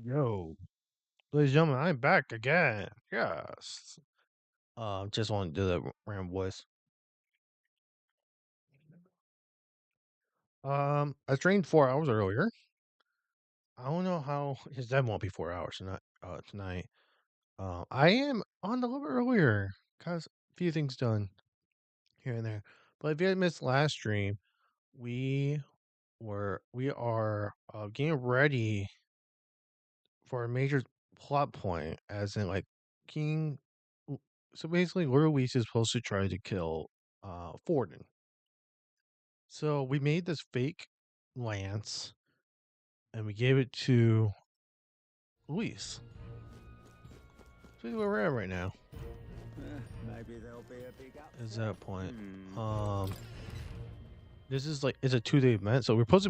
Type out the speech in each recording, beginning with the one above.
Yo, ladies and gentlemen, I'm back again. Yes. Just want to do the random voice. I trained 4 hours earlier. I don't know how his dead won't be 4 hours tonight. Tonight. I am on the little bit earlier. Cause a few things done here and there. But if you had missed last stream, we are getting ready for a major plot point, as in like King. So basically, Luis is supposed to try to kill Forden. So we made this fake lance and we gave it to Luis. So where we're at right now. Maybe there'll be a big up. Is that point? This is like it's a 2-day event, so we're supposed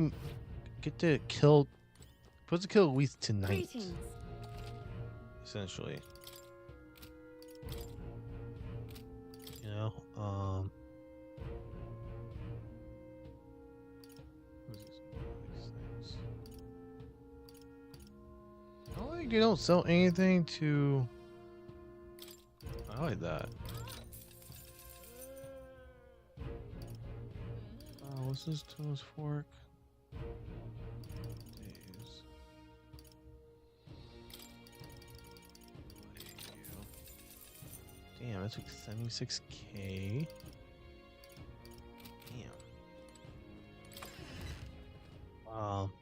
to kill Luis tonight. Greetings. Essentially. You know, I don't think they don't sell anything to. I like that. What's this toast fork? Days. Damn, that took 76K.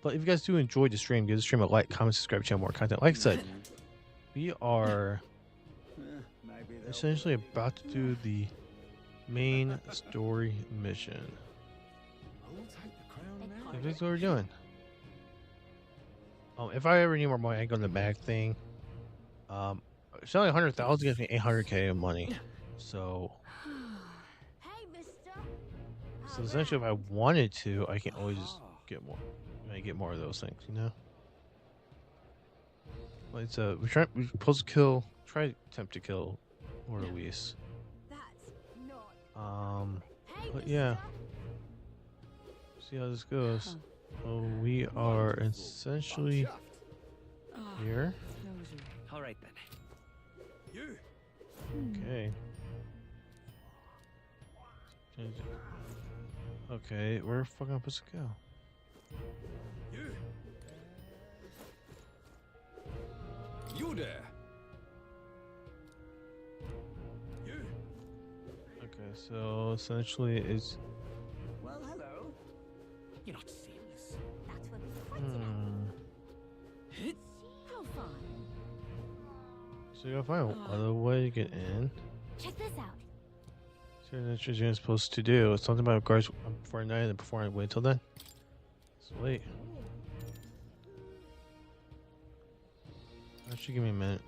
But if you guys do enjoy the stream, give the stream a like, comment, subscribe, channel more content. Like I said, we are essentially about to do the main story mission. If this is what we're doing. If I ever need more money, I go to the bag thing. Selling 100,000 gives me 800K of money. So essentially, if I wanted to, I can always just get more. I get more of those things, you know. But it's we're supposed to try to attempt to kill Luis. But yeah. See how this goes. So we are essentially here. All right then. You. Okay. Okay, where fucking supposed to go? You there. You. Okay, so essentially it's. Well, hello. You're not serious. That's what we're fighting at. How fun. So you gotta find another way to get in. Check this out. So that's what you're supposed to do. It's something about guards before night and before I wait till then. So wait. Actually, give me a minute.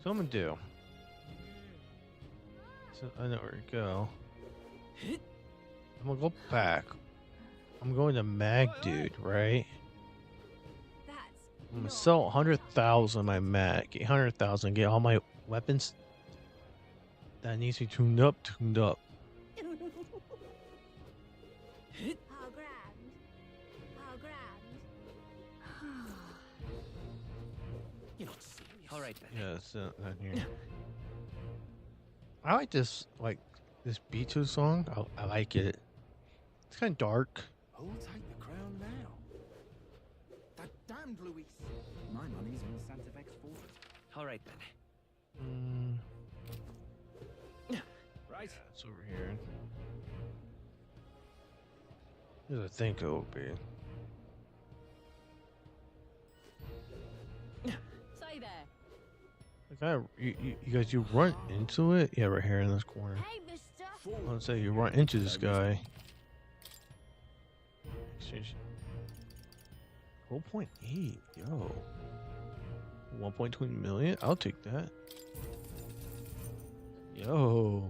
So I'm gonna do. So I know where to go. I'm gonna go back. I'm going to Mag Dude, right? I'm gonna sell 100,000 of my Mag, 800,000, get all my weapons that needs to be tuned up. How grand. How grand. You're not serious. All right then. Yeah, it's not here. I like this beat to the song. I like it. It's kind of dark. Who'll take the crown now? That damned Luis. My money's on Santa Fe's forward. All right then. Right. Yeah, it's over here. Here's what I think it will be. Say Like there. you guys, you run into it. Yeah, right here in this corner. Hey, mister. Let's say you run into this guy. Exchange. 4.8, yo. 1.2 million. I'll take that. Yo.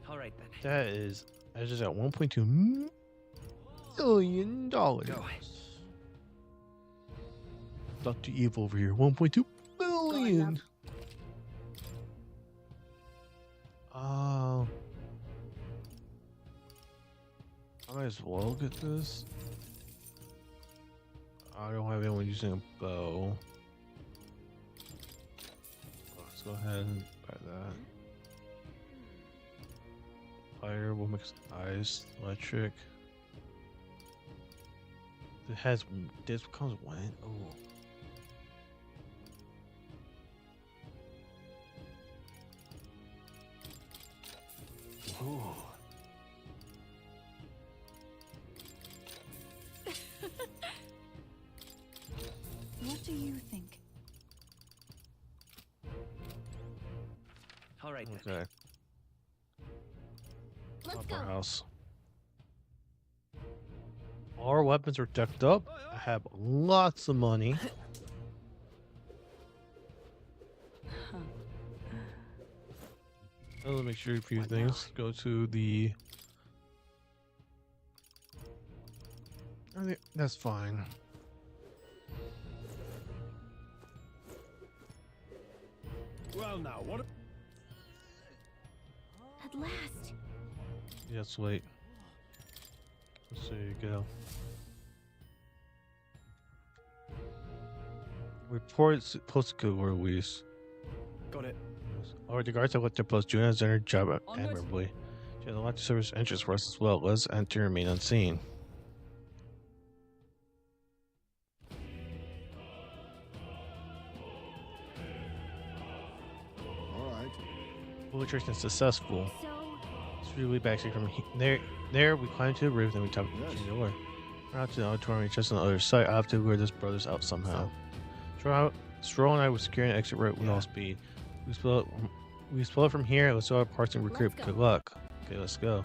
All right then. That's just at 1.2 million dollars. Go. Dr. Evil over here. 1.2 billion. I might as well get this. I don't have anyone using a bow. Let's go ahead and buy that. Fire will mix ice, electric. It has this becomes wind. Oh. Ooh. What do you think? All right then. Okay. Let's go. Upper house. All our weapons are decked up. I have lots of money. Let me make sure a few things. Go to the. I think that's fine. Well, now what? At last. Yes, wait. There you go. Reports post-coup release. Got it. Alright, the guards have let their post. Juna has done her job admirably. She has a lot to service interest for us as well. Let's enter and remain unseen. Alright. Infiltration is successful. So, It's really backseat from there. We climb to the roof, then we top the door. We're out to the auditorium, just on the other side. I have to lure this brothers out somehow. Stroll and I were securing an exit route with all speed. We split from here. Let's go our parts and recruit. Let's go. Good luck. Okay, let's go.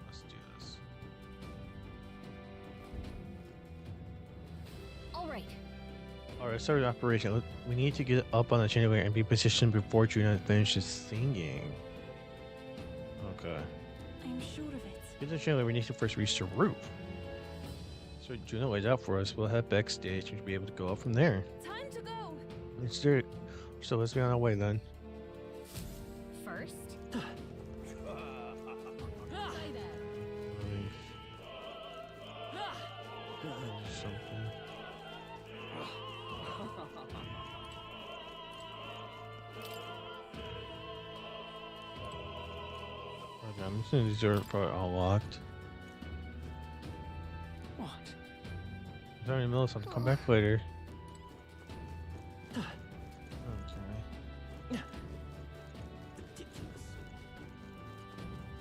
Let's do this. all right. Alright, start the operation. We need to get up on the chandelier and be positioned before Juna finishes singing. Okay. I'm sure of it. Get the chandelier, we need to first reach the roof. So Juna lays out for us. We'll head backstage and be able to go up from there. Time to go. Let's do it. So let's be on our way then. First. Something. Okay, I'm assuming these are probably all locked. What? Sorry, in the middle of something. Come back later. Okay. Ridiculous.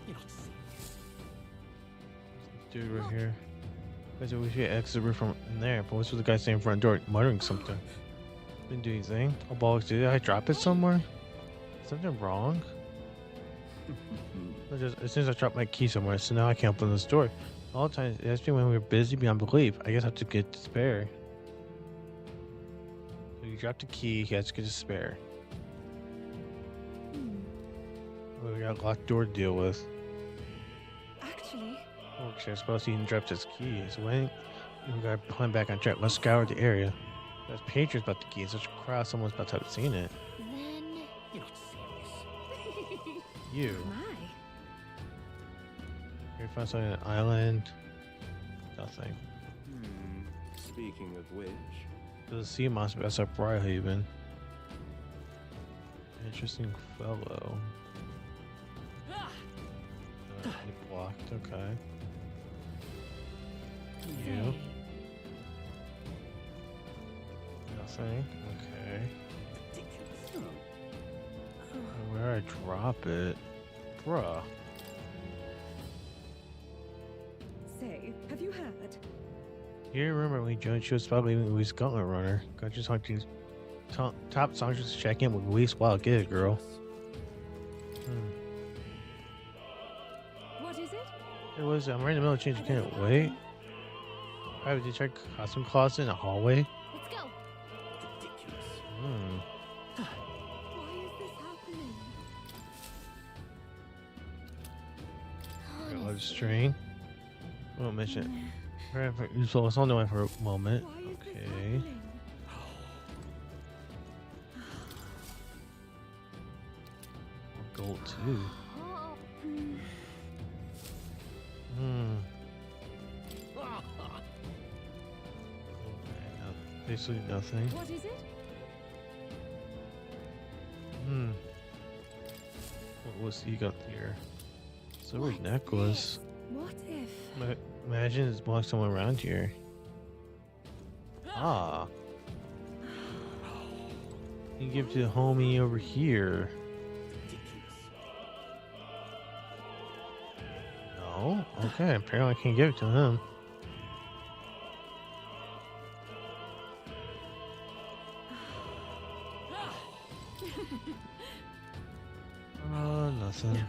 You're not serious. Dude, right here. Guys, we should exit the roof from in there. But what's with the guy standing in front door muttering something? Didn't do anything. Oh, bollocks, did I drop it somewhere? Something wrong? As soon as I dropped my key somewhere, so now I can't open this door. All the time, it has been when we were busy beyond belief. I guess I have to get the spare. So you dropped the key, he has to get a spare. Oh, we got a locked door to deal with. Actually, Okay, I suppose he didn't drop his key. So when we gotta climb back on track, let's scour the area. There's patrons about the key. In such a crowd, someone's about to have seen it. then. You're not serious. You. My. You find something on an island? Nothing. Speaking of which. There's a sea monster outside Briarhaven. Interesting fellow. He blocked, okay. You. Nothing, okay. Ridiculous. Where I drop it? Bruh. Say, have you heard? You remember when Joan she was probably leaving Louise Gauntlet Runner. Got just talk to top songstress to check in with Louise. Wow, get it, girl. What is it? It was, I'm right in the middle of changing. Can't wait. Private to check costume closet in a hallway. Let's go. Ridiculous. Why is this happening? Got a lot of string. I won't mention it. So it's on the way for a moment. Why is this Okay. happening? Gold too. Oh, Basically nothing. What is it? Hmm. What was he got here? Silver What's necklace. this? What if? Imagine it's blocking someone around here. Ah. You can give it to the homie over here. No? Okay, apparently I can't give it to him. Nothing.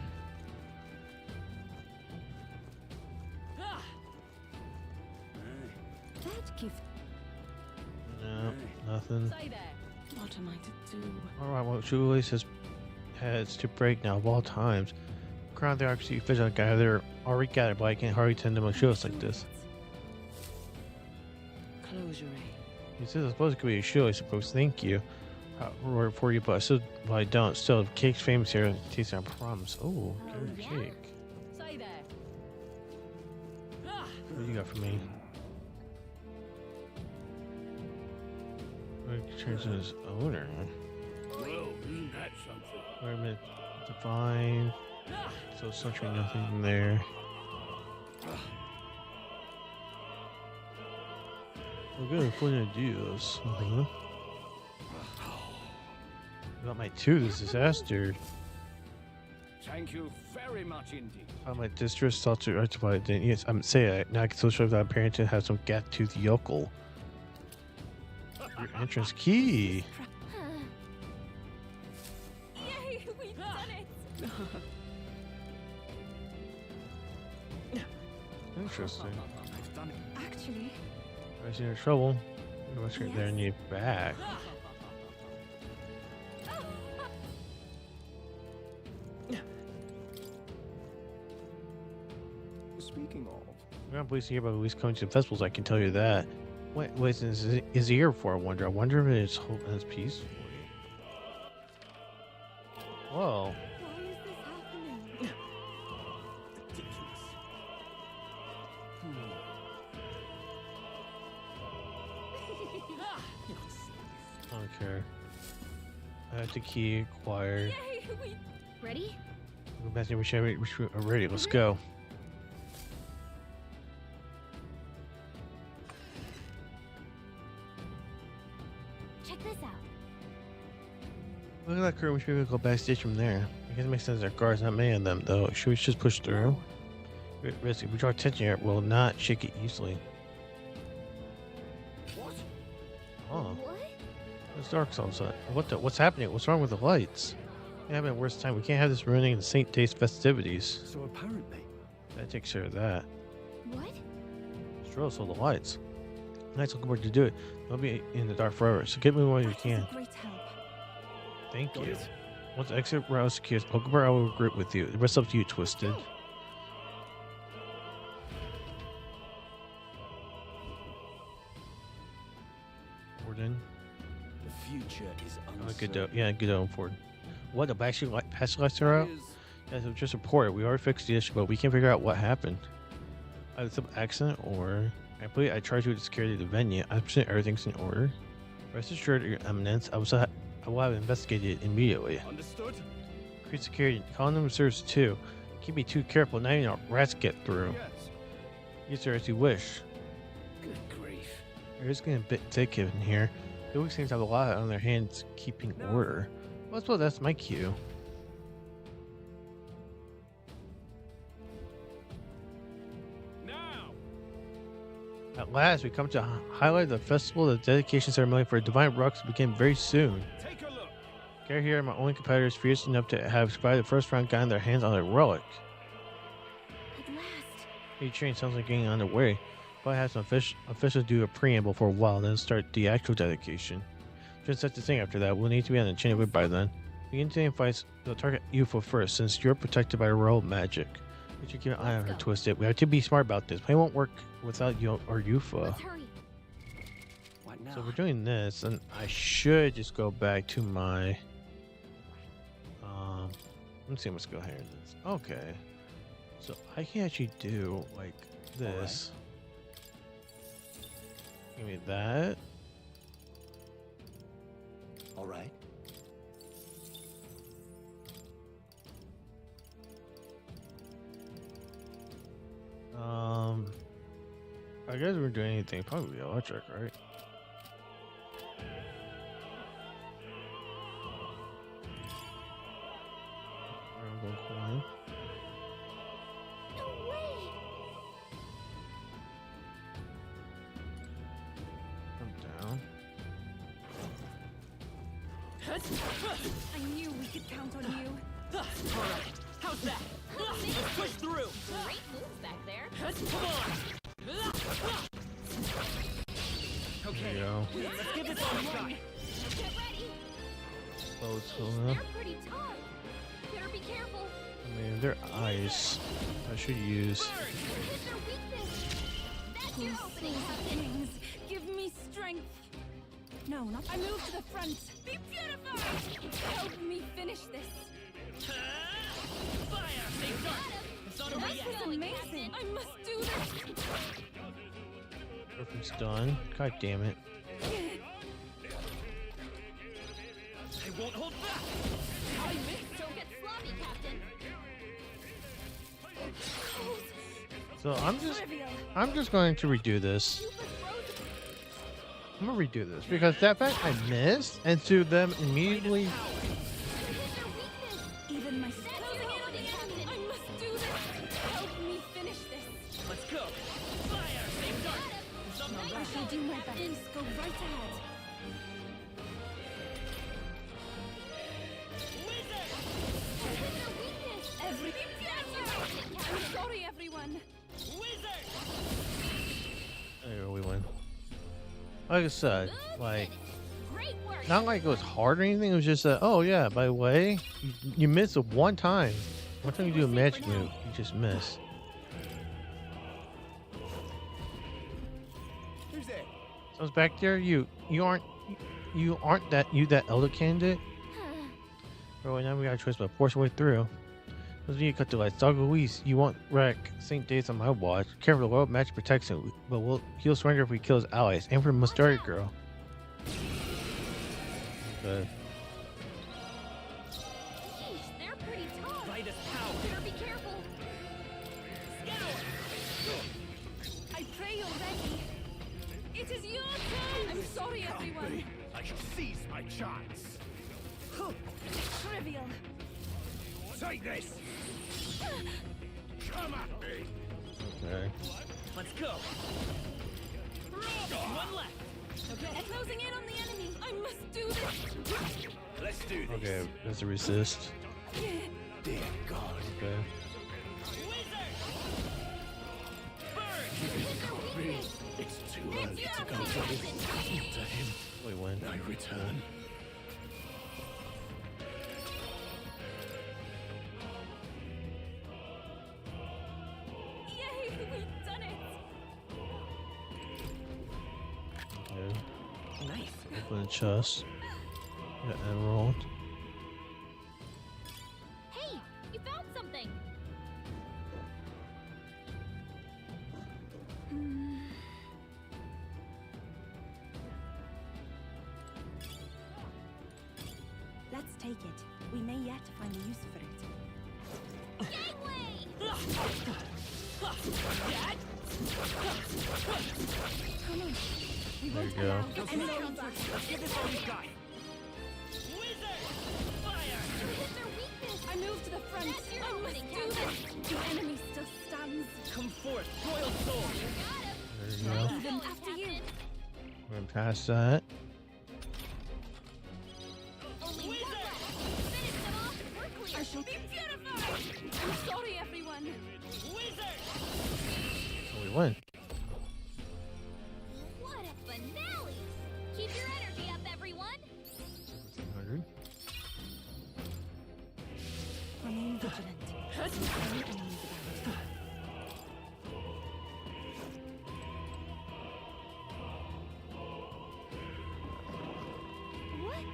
That gift. No, nothing. Stay there. What am I to do? Alright, well, Julie says heads to break now of all times. Crown the RC official guy there already got it, but I can hardly tend to my shows like this. Closure. He says I suppose it could be a show, I suppose. Thank you. Roar for you, but I don't. Still, the cake's famous here. Tasting, I promise. Oh, give me a cake. Stay there. What do you got for me? Change his owner. Well, isn't that something? Wait a minute. Divine. So essentially nothing in there. We're good for the deals. About my tooth is disaster. Thank you very much indeed. My distress sought to rectify it. Yes, I'm saying now I can still show that apparent to have some gat tooth yokel. Your entrance key. Yay, we've done it. Interesting. I've done it. Actually, I see your trouble. What's right there in your back? Speaking of, We're not pleased to hear about Luis coming to the festivals, I can tell you that. Wait, is he here for? I wonder. I wonder if it's hope and it's peace. Whoa. why is this happening? ridiculous. I don't care. I have the key acquired. Yay, we. Ready? Go back to we are ready. Let's go. Check this out. Look at that curve. We should go backstage from there. I guess it makes sense. There are guards, not many of them, though. Should we just push through? Risk. If we draw attention here, it will not shake it easily. What? Oh, What? it's dark all of a sudden. What's happening? What's wrong with the lights? We're having a worse time. We can't have this ruining the St. Day's festivities. So apparently, That takes care of that. What? Sure, so the lights. Nice looking forward to do it. They'll be in the dark forever, so get moving while you That was can. a great help. Thank got you. it. Once the exit route is secure, Pokemon I will group with you. The rest up to you, Twisted. Warden. The future is Oh, uncertain. good. Yeah, good on Ford. What? The passing lights are out? Is Yeah, so just report it. We already fixed the issue, but we can't figure out what happened. Either some accident or I believe I charged you with the security of the venue. I'm percent everything's in order. Rest assured, Your Eminence, I will have investigated it immediately. understood. Increase security. Calling them reserves too. Keep me too careful. Now you know rats get through. Yes. Yes, sir, as you wish. Good grief. It is getting a bit thick in here. They always seem to have a lot on their hands keeping order. Well, I suppose that's my cue. Now. At last, we come to highlight the festival. The dedication ceremony for Divine Rocks will begin very soon. Take a look. Gary here, my only competitors, fierce enough to have survived the first round, gotten their hands on a relic. At last. Hey, train sounds like getting on the way. Probably have some officials do a preamble for a while, then start the actual dedication. Just such a thing after that. We'll need to be on the chain of it by then. Begin to fights. They'll target UFO first, since you're protected by royal magic. We should keep an eye on her, Let's go. Twisted. We have to be smart about this. Play won't work without you or UFO. Let's hurry. What now? So we're doing this, and I should just go back to my. Let's see. Let's go ahead and do this. Okay. So I can actually do like this. Give me that. All right. I guess we're doing anything. Probably electric, right? Rainbow coin. No way! Come down. I knew we could count on you. All right. How's that? Push through. Great moves back there. Come on. There Okay. you go. Let's give this all a shot. Get ready. Oh, it's cool They're enough. pretty tough. Better be careful. I mean, they're ice. I should use. Hit their weakness. That's your opening, Captain. Give me strength. No, not. I move to the front. Be beautified. Help me finish this. Fire! Stay sharp. It's not over This yet. is amazing. I must do this. Perfect's done. God damn it. I won't hold back. I miss. Don't get sloppy, Captain. So Trivial. I'm just going to redo this. You was frozen. I'm gonna redo this because that fact I missed and to them immediately. Hit their weakness. Even my closing in on the enemy. I must do this. Help me finish this. Let's go. Fire! Stay sharp. It's not I over. shall do my best. Go right ahead. Wizard! Hit their weakness. I'm sorry, everyone. Wizard! There we win. Like I said, like Great work. not like it was hard or anything. It was just that. Oh yeah, by the way, you missed it one time. One time you do a magic move, you just miss. Who's there? So it's back there. You aren't that elder candidate. Bro, now we got a choice but force our way through. Those need to cut the lights. Dog Luis, you won't wreck St. Days on my watch. Careful, the world match protects him, but he'll surrender if we kill his allies. And for Mustard Girl. Okay. Sheesh, they're pretty tough. Light is power. Better be careful. I pray you're ready. It is your turn. I'm sorry, everyone. I shall seize my chance. Trivial. Take this. Come at me. Okay. Let's go. One left. Okay. Closing in on the enemy. I must do this. Let's do this. Okay, there's a resist. Dear God. Okay. Wizard! Burn! Hit their weakness. It's too It's early your to go opening, for this. Captain. To him, We win. I return. Yay, we've done it. Okay. Nice. Open the chest. Got emerald. Hey, you found something. Let's take it. We may yet find a use for it. Gangway! Come on. We There you won't go. allow Okay. any contact. Let's give this all we got. Wizard! Fire! Hit their weakness. I move to the front. That's your I must opening, do Captain. this. The enemy still stands. Come forth, royal soul. Got him. There you go. Even after you. We're gonna pass that. Only one left. Finish them off. We're clear. I shall Be beautified. I'm sorry, everyone. Wizard! So we win. What a finale! Keep your energy up, everyone. 100. Remain vigilant. Any enemies about. What?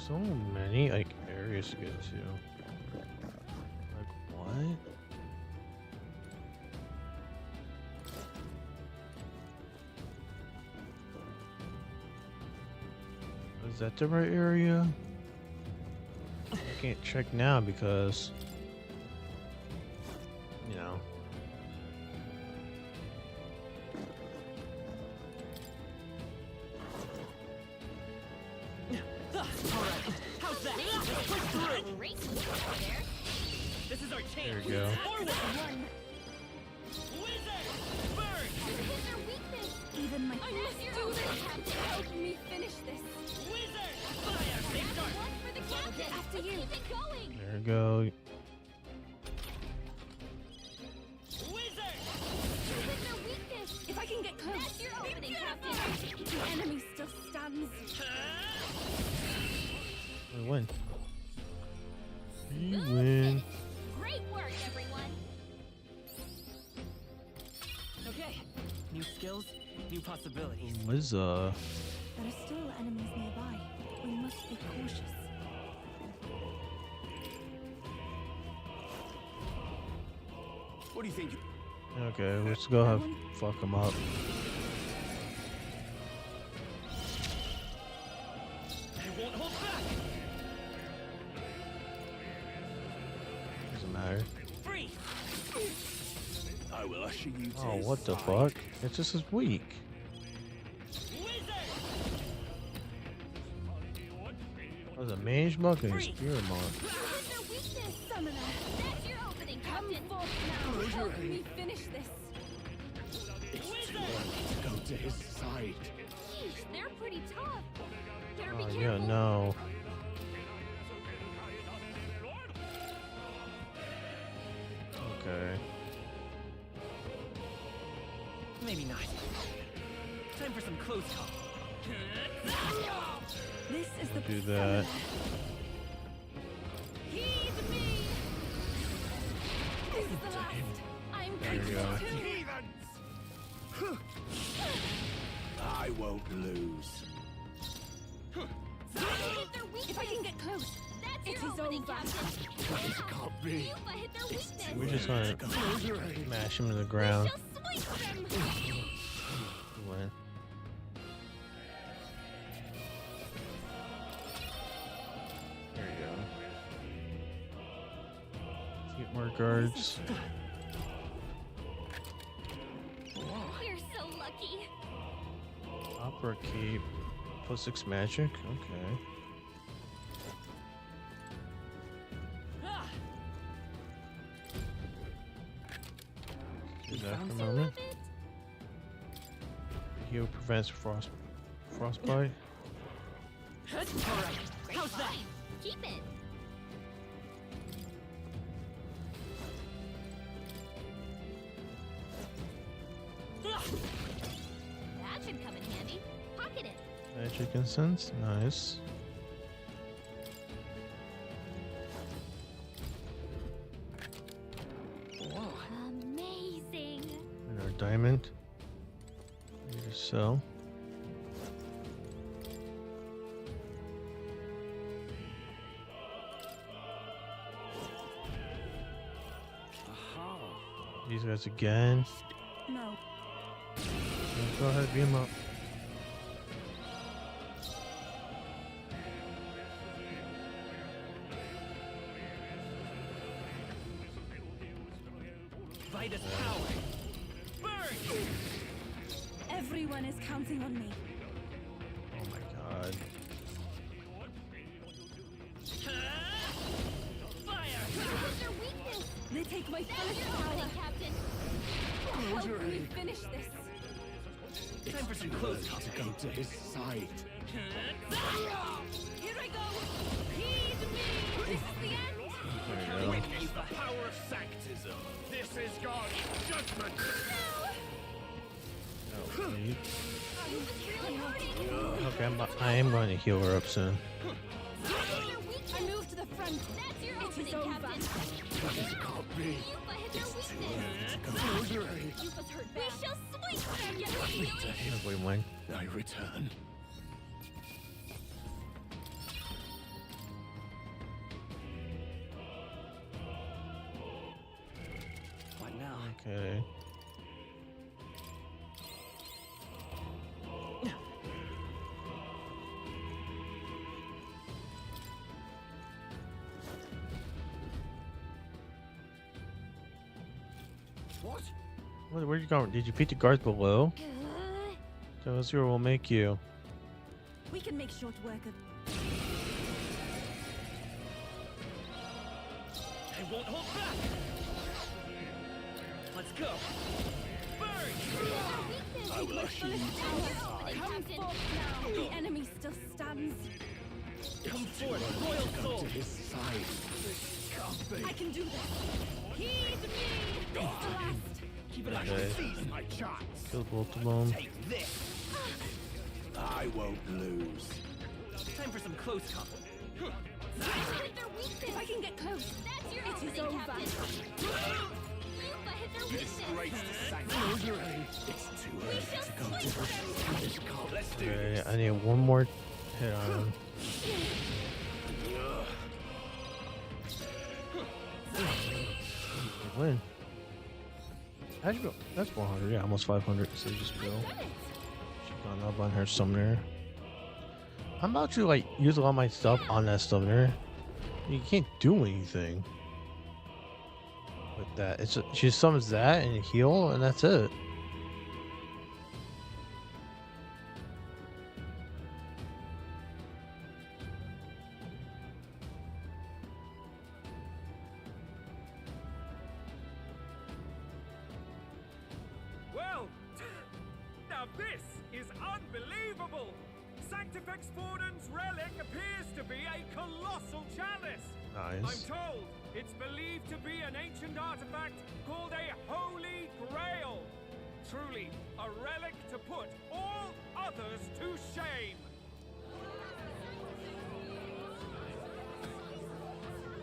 So many like areas to get to. Like what? Is that the right area? I can't check now because, you know. How's that? Great move over there. This is our There chance. we go. Forward. One. Wizard! Burn! Hit their weakness. Even my I must do this. Captain, help me finish this. Wizard! Fire! They start! One for the captain. After Let's you. keep it going. There we go. Wizard! Hit their weakness. If I can get close. That's your opening, Captain. The enemy still stands. We win. We Smooth win. finish. Great work, everyone. Okay. New skills, new possibilities. Was There are still enemies nearby. We must be cautious. What do you think? okay? Let's go have fuck them up. I won't hold back! Doesn't matter. Free! I will usher you to Oh, his what the side. fuck? It's just as weak. Wizard! That was a mage monk and a Free. spear monk. Hit their weakness. Summoner. That's your opening, Come Captain. forth now. Help me finish this. Wizard! Go to his side. Yeesh, they're pretty tough. Better be Oh, careful. yeah, no. Okay. Maybe not. Time for some close call. This is the Do that. Heed me. This is the last. I'm There you going go. to. I won't lose. Hit their weakness. If I can get close. That's It your is opening, over. Captain. This can't be. Yupa hit their weakness. We just want to Closure. smash him to the We ground. shall sweep them. Win. There you go. Let's get more guards. You're so lucky. Opera keep. +6 magic. Okay. Ah! Do that for a moment. Heal prevents frostbite. Alright, Great how's that? find. Keep it. Ah! That should come in handy. Pocket it. Magic incense. Nice. Amazing. And our diamond. Ready to sell. Aha. These guys again. No. Go ahead, beat 'em up. Vitus power! Burn! Everyone is counting on me. Oh my god. Fire! Hit their weakness. They take my That's fullest your power. opening, Captain. Help me finish this. Time for some close call. To go to his side. Here I go. Heed me. This is the end. There you go. Use the power of sanctism. This is God's judgment. Oh, wait. It's really hurting. Okay, I am going to heal her up soon. Hit their weakness. I move to the front. That's your It opening, is over. Captain. This can't be. Yupa hit their weakness. Closure. Yupa's hurt bad. We shall sweep them. To him We win. I return. What now? Okay. Where'd you go? Did you beat the guards below? Those here will make you. We can make short work of. I won't hold back. Let's go. Burn! I will usher you to the side. Come forth now. The enemy still stands. Come forth, royal Come soul. to his side. I can do this. Heed me. Blast. Keep it up. Okay. Seize my chance. Kill both of them. Take this. I won't lose. Time for some close combat. Hit their weakness. If I can get close, That's your it is opening, over. Captain. Yuba hit their weakness. Disgrace the sanctuary. It's too We early shall to go slice them. to this cult. Let's do Okay, this. I need one more hit on him. Win. How'd you go? That's 400. Yeah, almost 500. So just go. She's gone up on her summoner. I'm about to like use a lot of my stuff on that summoner. You can't do anything with that. It's she summons that and heal, and that's it. Well, now this is unbelievable! Sanctifex Forden's relic appears to be a colossal chalice! I'm Nice. told it's believed to be an ancient artifact called a Holy Grail! Truly, a relic to put all others to shame!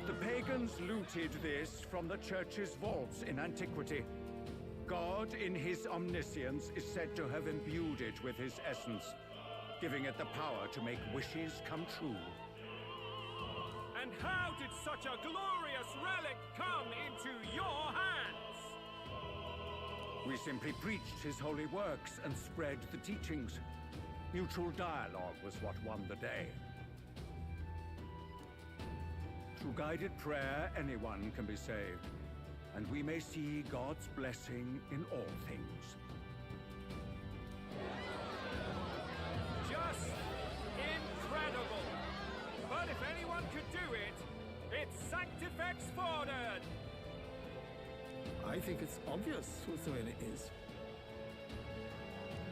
The pagans looted this from the church's vaults in antiquity. God, in his omniscience, is said to have imbued it with his essence, giving it the power to make wishes come true. And how did such a glorious relic come into your hands? We simply preached his holy works and spread the teachings. Mutual dialogue was what won the day. Through guided prayer, anyone can be saved, and we may see God's blessing in all things. Just incredible! But if anyone could do it, it's Sanctifex Forden! I think it's obvious who Thrin is.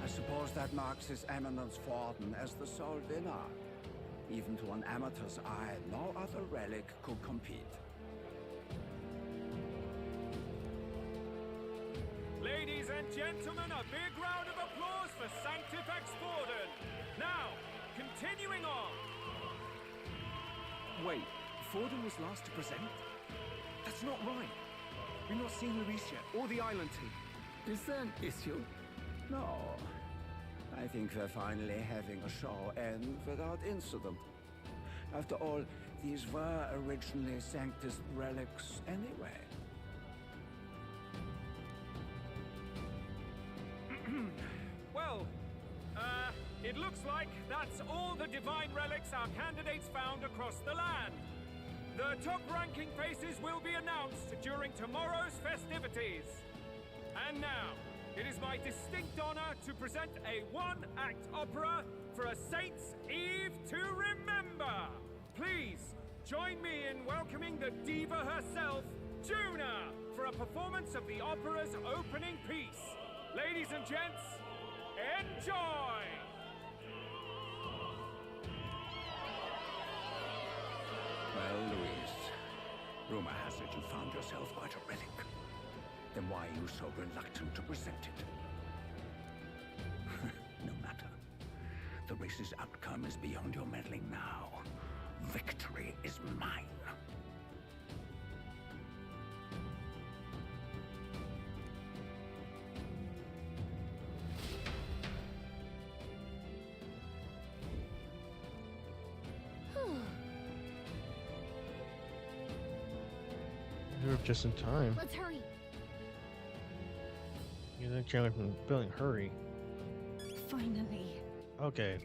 I suppose that marks His Eminence Forden as the sole winner. Even to an amateur's eye, no other relic could compete. Ladies and gentlemen, a big round of applause for Sanctifex Forden! Now, continuing on! Wait, Forden was last to present? That's not right. We've not seen Luis yet, or the island team. Is there an issue? No. I think we're finally having a show end without incident. After all, these were originally Sanctus relics anyway. Well, it looks like that's all the divine relics our candidates found across the land. The top-ranking faces will be announced during tomorrow's festivities. And now, it is my distinct honor to present a one-act opera for a Saints' Eve to remember. Please, join me in welcoming the diva herself, Juna, for a performance of the opera's opening piece. Ladies and gents, enjoy! Well, Luis, rumor has it you found yourself quite a relic. Then why are you so reluctant to present it? No matter. The race's outcome is beyond your meddling now. Victory is mine. You're just in time. Let's hurry. You're the channel from building. Hurry. Finally. Okay.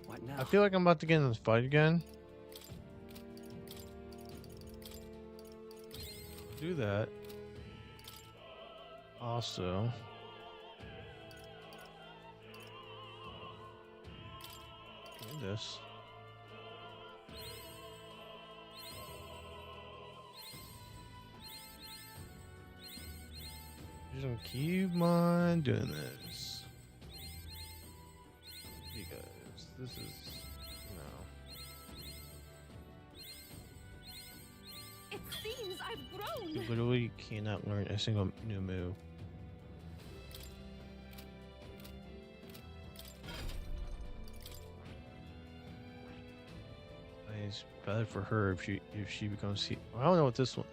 What now? I feel like I'm about to get in this fight again. Do that. also. Get this. Just gonna keep on doing this. Because this is, It seems I've grown. you literally cannot learn a single new move. It's better for her if she becomes. I don't know what this one.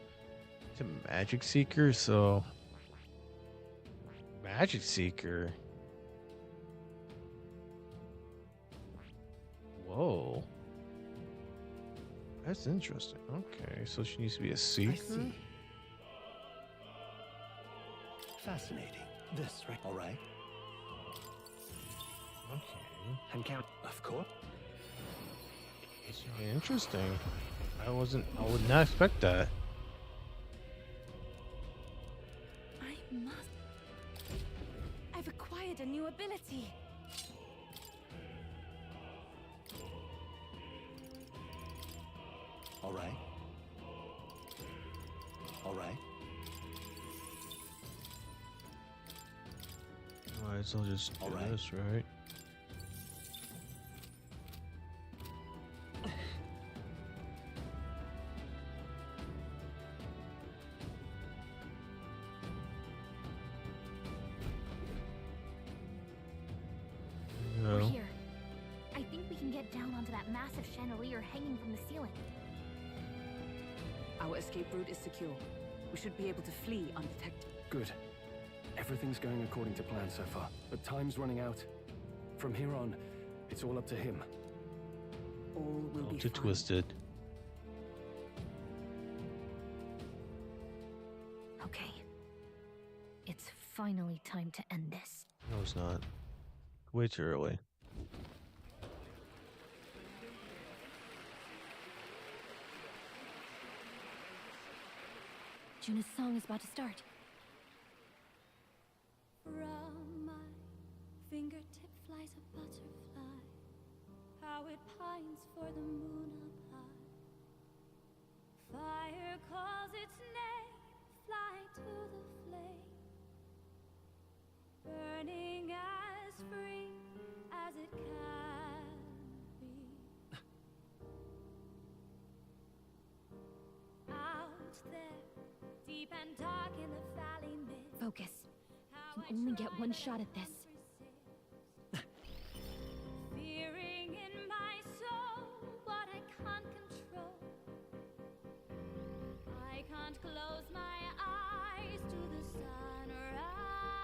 It's a magic seeker, so magic seeker. Whoa, that's interesting. Okay, so she needs to be a seeker. I see. Fascinating. This, right? All right. Okay, And count. Of course. it's really interesting. I would not expect that. I've acquired a new ability. All right. All right. Alright, so I'll just do All right. this, right? We're here. I think we can get down onto that massive chandelier hanging from the ceiling. Our escape route is secure. We should be able to flee undetected. Good. Everything's going according to plan so far, but time's running out. From here on, it's all up to him. All will be Too fine. twisted. Okay. It's finally time to end this. No, it's not. Way too early. Juna's song is about to start. From my fingertip flies a butterfly, how it pines for the moon up high. Fire calls its name, fly to the flame, burning as free as it can be. Out there, deep and dark in the valley mid. Focus. You can only get one shot at this. Fearing in my soul what I can't control. I can't close my eyes to the sunrise.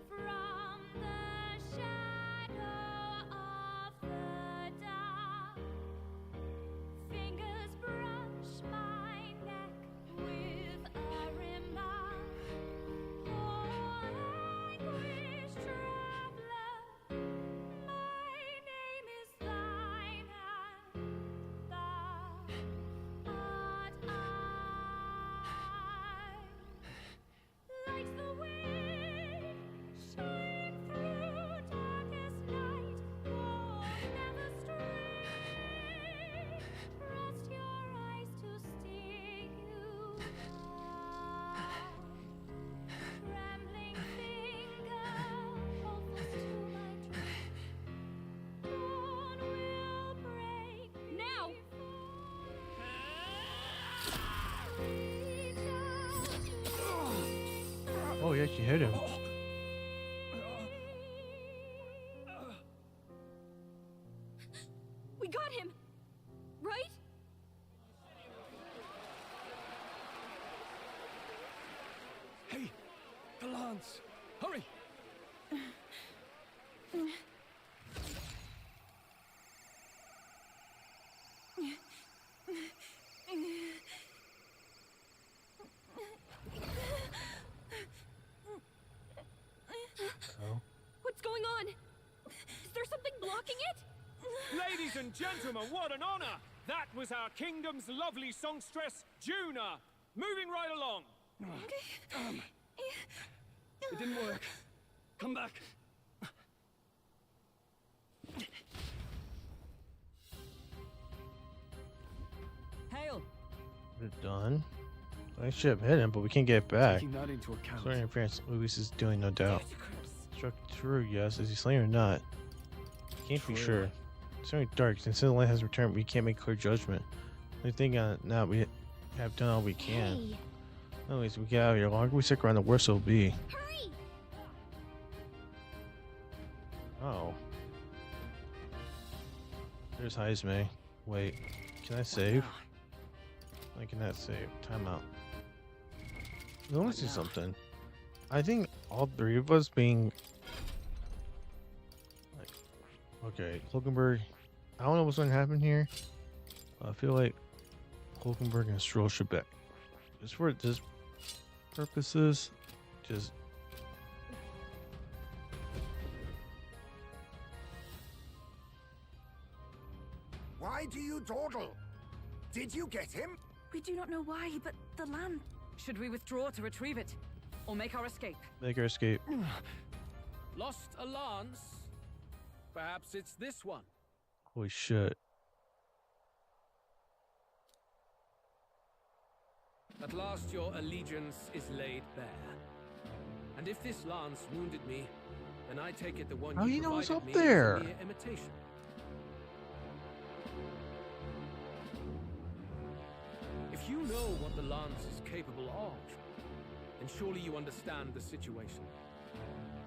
From the shadow of the dark, fingers brush my neck with a remark. Oh, anguish traveler, my name is thine, and thou art I. Like the wind, shine through darkest night. Oh, never stray. Trust your eyes to steer you by. Trembling finger, hold fast to my dream. Dawn will break. Now! Oh yeah, she hit him. We got him! Right? Hey, the lance! Hurry! Oh. What's going on? Is there something blocking it? Ladies and gentlemen, what an honor! That was our kingdom's lovely songstress, Juna. Moving right along. It didn't work. Come back. Hail! We're done. I should have hit him, but we can't get it back. Taking that into account. Sorry, interference Luis is doing, no doubt. Struck true, yes. Is he slain or not? Can't be sure. It's very dark. Since the light has returned, we can't make clear judgment. I think now we have done all we can. Hey, Anyways, we get out of here. The longer we stick around, the worse it'll be. hurry! Oh. There's Heisme. Wait, can I save? I cannot save. Timeout. Let me see something. I think all three of us being like, okay, Hulkenberg. I don't know what's going to happen here. I feel like Hulkenberg and Stroll should bet. Just for this purposes, just. Why do you dawdle? Did you get him? We do not know why, but the land... Should we withdraw to retrieve it? Or make our escape? Make our escape. Lost a lance? Perhaps it's this one. Holy shit. At last your allegiance is laid bare. And if this lance wounded me, then I take it the one How you you know it's provided up me is there? a mere imitation. If you know what the lance is capable of, then surely you understand the situation.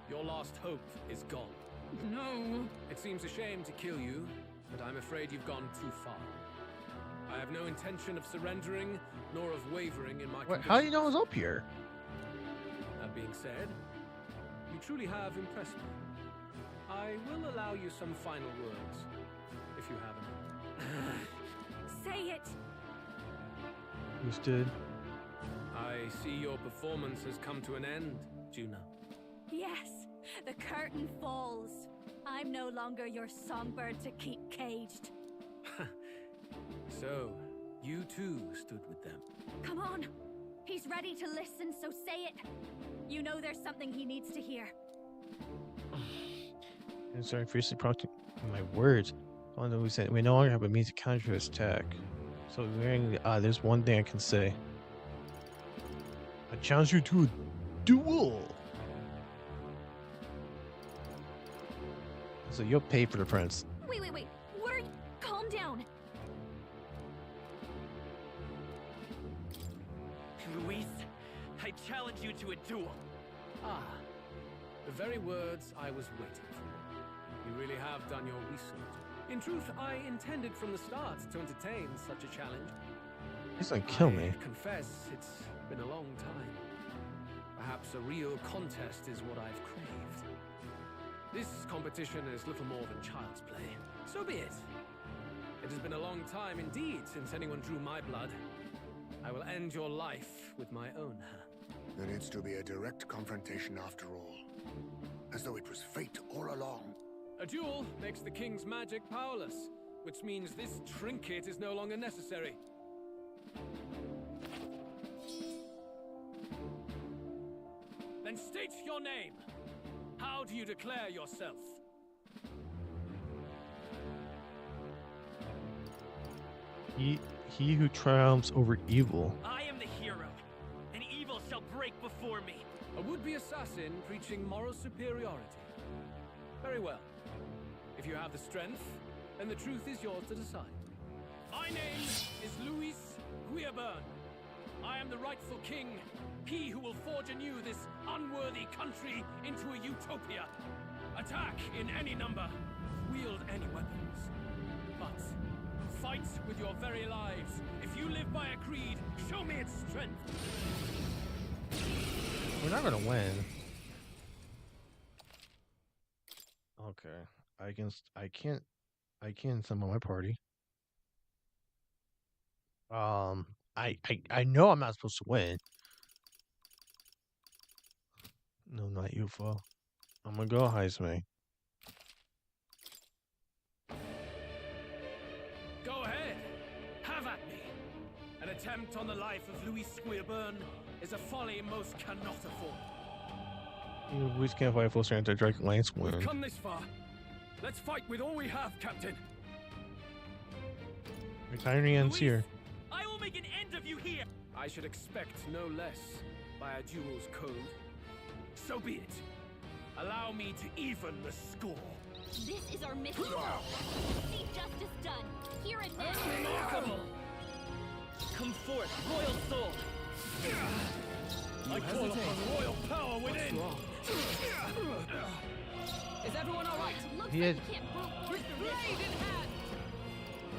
Your last hope is gone. No! It seems a shame to kill you, but I'm afraid you've gone too far. I have no intention of surrendering, nor of wavering in my Wait, how do you know it's up here? That being said, you truly have impressed me. I will allow you some final words, if you have any. Say it! Who's did? I see your performance has come to an end, Juna. Yes, the curtain falls. I'm no longer your songbird to keep caged. So, you too stood with them. Come on. He's ready to listen, so say it. You know there's something he needs to hear. I'm sorry, fiercely protecting my words. Although we said we no longer have a means to counter his attack. So there's one thing I can say. I challenge you to a duel. So you'll pay for the prince. Wait. Word, calm down. Luis, I challenge you to a duel. Ah, the very words I was waiting for. You really have done your research. In truth, I intended from the start to entertain such a challenge. He's gonna kill me. I confess, it's been a long time. Perhaps a real contest is what I've craved. This competition is little more than child's play. So be it. It has been a long time indeed since anyone drew my blood. I will end your life with my own hand. There needs to be a direct confrontation after all. As though it was fate all along. A duel makes the king's magic powerless, which means this trinket is no longer necessary. Then state your name. How do you declare yourself? He who triumphs over evil. I am the hero, and evil shall break before me. A would-be assassin preaching moral superiority. Very well. If you have the strength, then the truth is yours to decide. My name is Luis Guillaburn. I am the rightful king, he who will forge anew this unworthy country into a utopia. Attack in any number, wield any weapons. But fight with your very lives. If you live by a creed, show me its strength. We're not gonna win. Okay. I can't summon my party. I know I'm not supposed to win. No, not UFO. I'm gonna go Heisme. Go ahead. Have at me. An attempt on the life of Luis Guillaburn is a folly most cannot afford. We just can't fight full strength to Drake Lance We've win. come this far. Let's fight with all we have, Captain. The tyranny ends here. I will make an end of you here. I should expect no less by a duel's code. So be it. Allow me to even the score. This is our mission. See justice done. Here and now. Remarkable. Come forth, royal soul. I call upon royal power within. Is everyone all right? Looks He like had- you can't brute force With through blade this. in hand.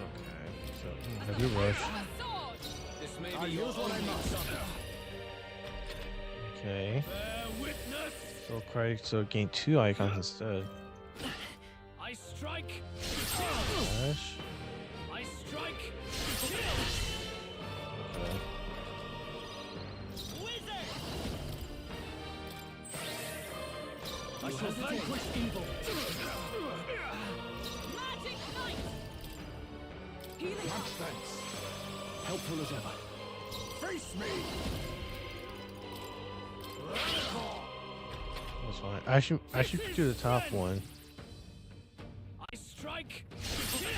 Okay, so heavy rush. A sword. This may be your only chance. Okay, Bear witness. so Craig, so gain 2 icons instead. I strike. Dash. I strike. Kill. Okay. Wizard. I shall vanquish evil. Magic knight. Healing. Much thanks. Helpful as ever. Face me! That's fine. I should do the top one. I strike. Kill.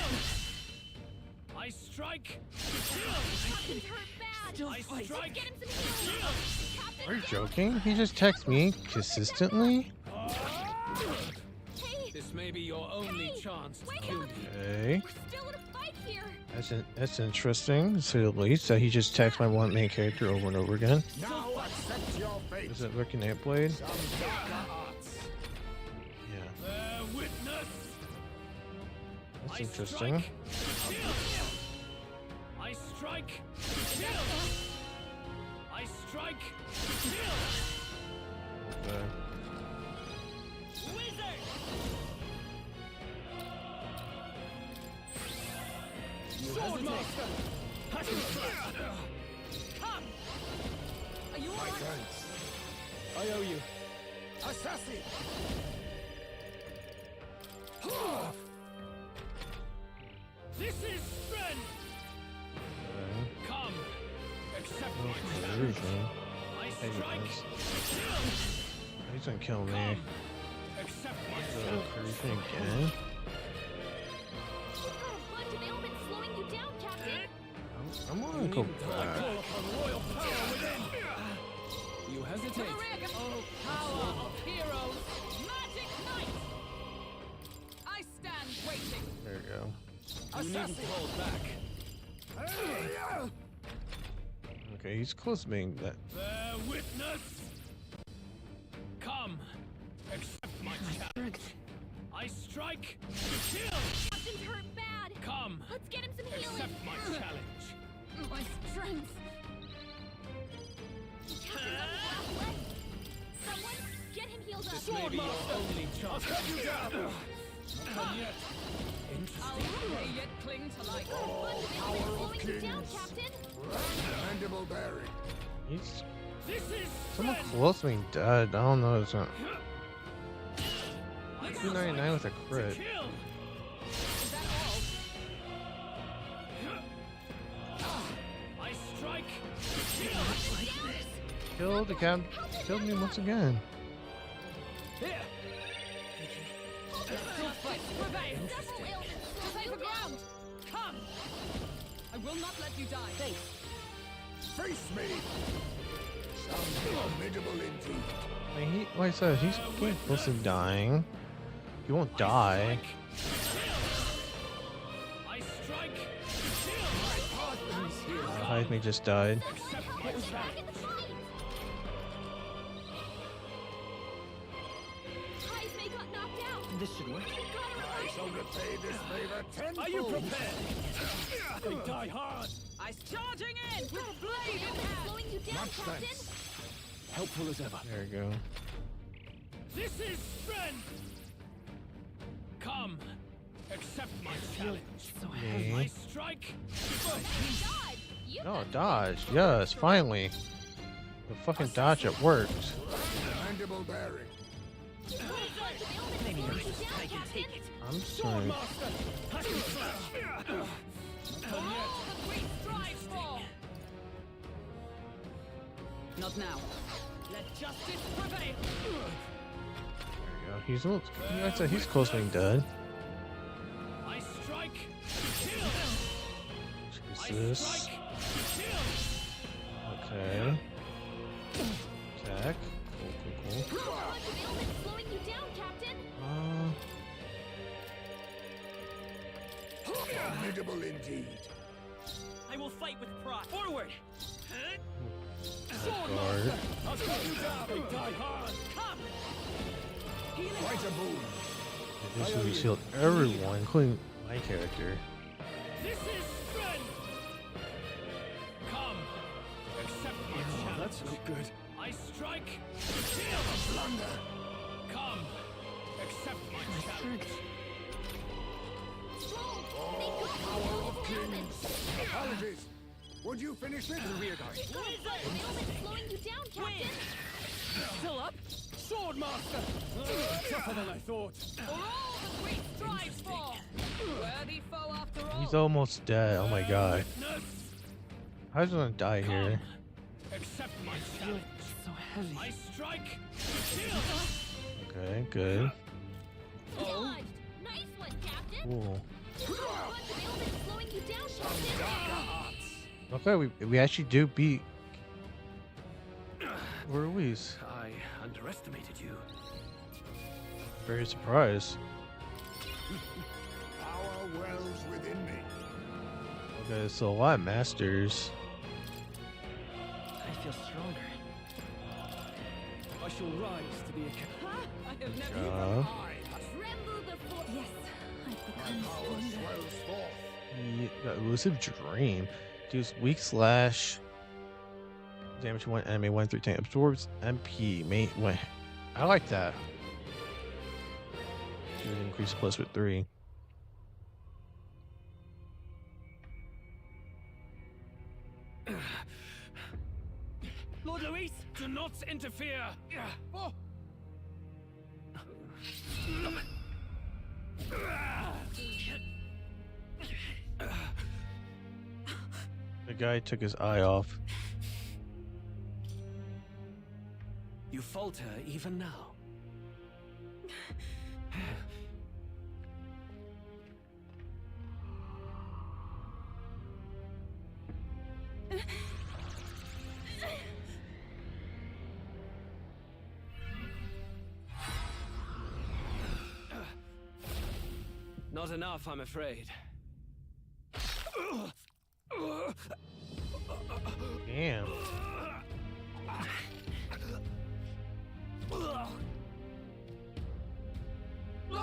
I strike. Kill. Captain's hurt bad. I strike. Get him some healing. Captain, Are you joking? He just texts me consistently? hey, This may be your only Hey, chance to wake kill up. me. Okay. we're still in a fight here. That's interesting, to say the least, that he just texts my one main character over and over again. Now accept your fate. Is it looking at Blade? Some darker arts. Yeah, Bear witness. that's I interesting. strike. Kill. I strike. Kill. I strike. Kill. Okay. Wizard. Swordmaster! Passion Thrust! Come. Are you all My right? thanks. I owe you. Assassin! This is strength. Come. Accept my Okay. challenge. Version. I Hey, strike. guys. Kill. He's gonna kill me. Come. Accept my challenge. Version again. You've got a bunch of ailments slowing you down, Captain. I'm gonna go I back. call upon royal power within. You To hesitate. the rear. Oh, power of heroes. Magic knight. I stand waiting. There you go. You needn't hold back. Okay, he's close to being that. Bear witness. Come. Accept my challenge. I strike. Kill. Captain's hurt bad. Come. Let's get him some healing. Accept my challenge. My strength. Captain's on his last leg. Someone get him healed up. This may be your only chance. I'll they yet cling to life. You've got a bunch of Power ailments of slowing you down, kings. Captain. Mandible bearing. He's This is somewhat strength. close to being dead. I don't know. It's not I 299 with a strike crit. to kill. Is that all? I strike. Kill. Killed the cap. Killed me once again. Here. Prevail. Several ailments To slow take you the down. ground. Come. I will not let you die. Face me! Sounds formidable indeed. I mean, like I said, he's getting close to dying. He won't die. I strike. Kill. Hide me just died. Accept my Back in challenge. the fight. Heismay got knocked out. This should work. We gotta I revive shall him. repay this favor tenfold. Are you prepared? They die hard. I'm charging in with Got a bunch blade of in ailments hand. slowing you down, Much Captain. thanks. Helpful as ever. There you go. This is strength. Come. Accept my challenge. I Me. strike. God, you No, dodge. Yes, finally. The fucking dodge, it worked. Mandible bearing. got a bunch of ailments slowing you down, Captain. I'm sorry. Master. Passion slash. All that we strive for. Not now. Let justice prevail. There you go. He's close to being dead. I strike. Kill. Jesus. Okay. Attack. Cool. Slowing you down, Captain. Formidable indeed. I will fight with pride. Forward! Guard. I'll cut you down. They die hard. Come! Quite a boon. This movie sealed everyone, including my character. This is strength. Come. Accept my challenge. That's not good. I strike. Kill. Blunder. Come. Accept my challenge. Power of kings. Apologies. Would you finish it? Rear guard. Slowing you down, Captain. Still up? Sword master. Tougher than I thought. For all the great strives for. Worthy foe after all. He's almost dead. Oh my god. Witness. How's he gonna die here? Accept my challenge. So heavy. I strike. Kill. Okay, good. Dodged. Nice one, Captain. Cool. Slowing you down, Captain. Okay, we actually do beat Ruiz. I underestimated you. Very surprised. Power wells within me. Okay, so a lot of masters. I feel stronger. I shall rise to be a king. I have never Job. Tremble before. Yes, I've become Power stronger. swells forth. Elusive Dream. Deals weak slash damage to one enemy 1 through 10. Absorbs MP. I like that. Give it increase plus with 3. Lord Luis, do not interfere. Oh. The guy took his eye off. You falter even now. Not enough, I'm afraid. Damn.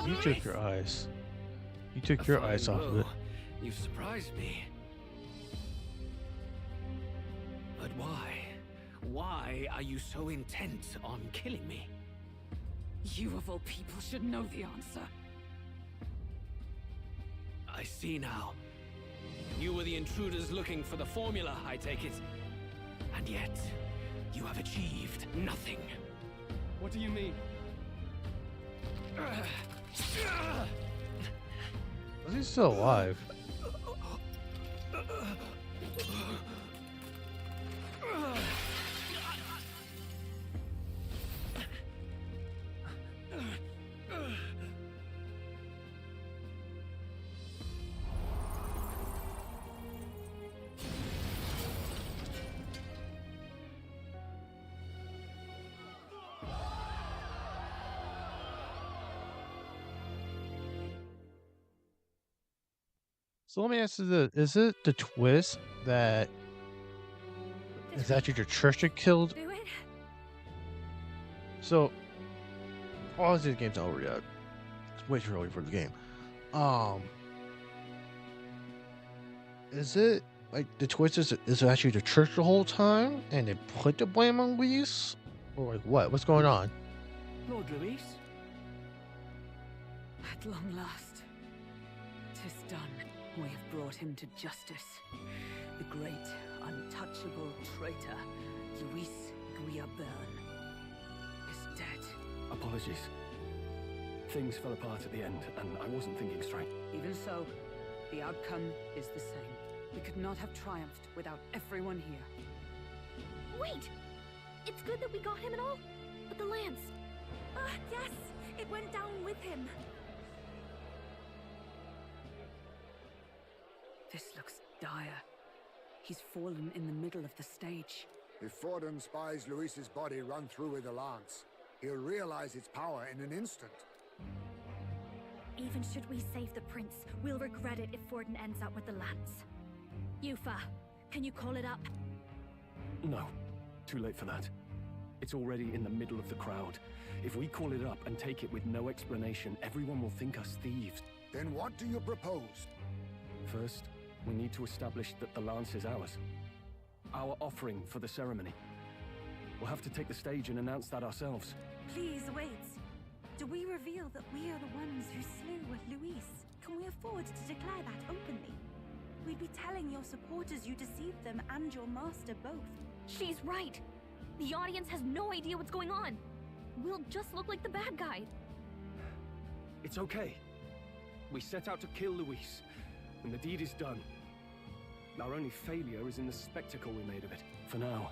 You took your eyes. You took your eyes off of it. You've surprised me. But why? Why are you so intent on killing me? You of all people should know the answer. I see now. You were the intruders looking for the formula, I take it. And yet, you have achieved nothing. What do you mean? Was he still alive? So let me ask you this. Is it the twist that it's actually the church that killed? Do it? So, obviously the game's not over yet. It's way too early for the game. Is it like the twist is it actually the church the whole time and they put the blame on Luis? Or like what? What's going on? Lord Luis? At long last, 'tis done. We have brought him to justice. The great, untouchable traitor, Luis Guillaburn, is dead. Apologies. Things fell apart at the end, and I wasn't thinking straight. Even so, the outcome is the same. We could not have triumphed without everyone here. Wait! It's good that we got him and all, but the lance... Yes, it went down with him. This looks dire. He's fallen in the middle of the stage. If Forden spies Luis's body run through with the lance, he'll realize its power in an instant. Even should we save the prince, we'll regret it if Forden ends up with the lance. Yufa, can you call it up? No. Too late for that. It's already in the middle of the crowd. If we call it up and take it with no explanation, everyone will think us thieves. Then what do you propose? First, we need to establish that the lance is ours. Our offering for the ceremony. We'll have to take the stage and announce that ourselves. Please wait. Do we reveal that we are the ones who slew Luis? Can we afford to declare that openly? We'd be telling your supporters you deceived them and your master both. She's right. The audience has no idea what's going on. We'll just look like the bad guy. It's okay. We set out to kill Luis, and the deed is done. Our only failure is in the spectacle we made of it. For now,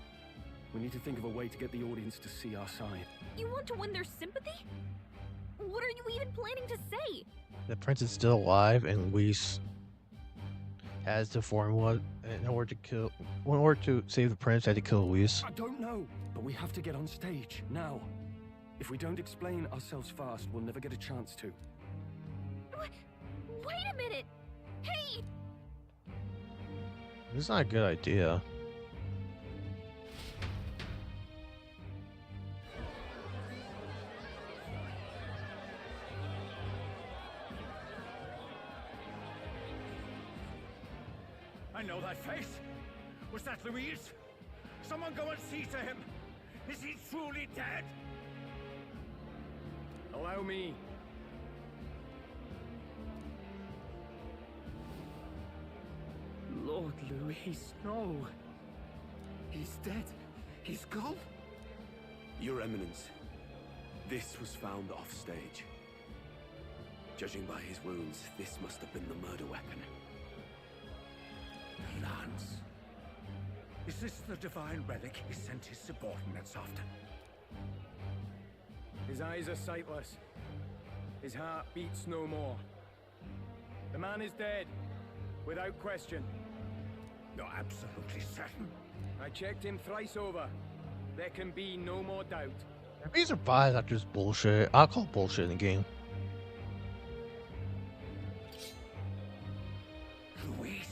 we need to think of a way to get the audience to see our side. You want to win their sympathy? What are you even planning to say? The prince is still alive, and Luis has the formula in order to save the prince. Had to kill Luis. I don't know, but we have to get on stage now. If we don't explain ourselves fast, we'll never get a chance to. Wait a minute! Hey! This is not a good idea. I know that face. Was that Luis? Someone go and see to him. Is he truly dead? Allow me. Lord Luis, no. He's dead. He's gone. Your Eminence, this was found off stage. Judging by his wounds, this must have been the murder weapon. The lance. Is this the divine relic he sent his subordinates after? His eyes are sightless. His heart beats no more. The man is dead, without question. You're absolutely certain? I checked him thrice over. There can be no more doubt. If he survives after this bullshit, I'll call bullshit in the game. Luis,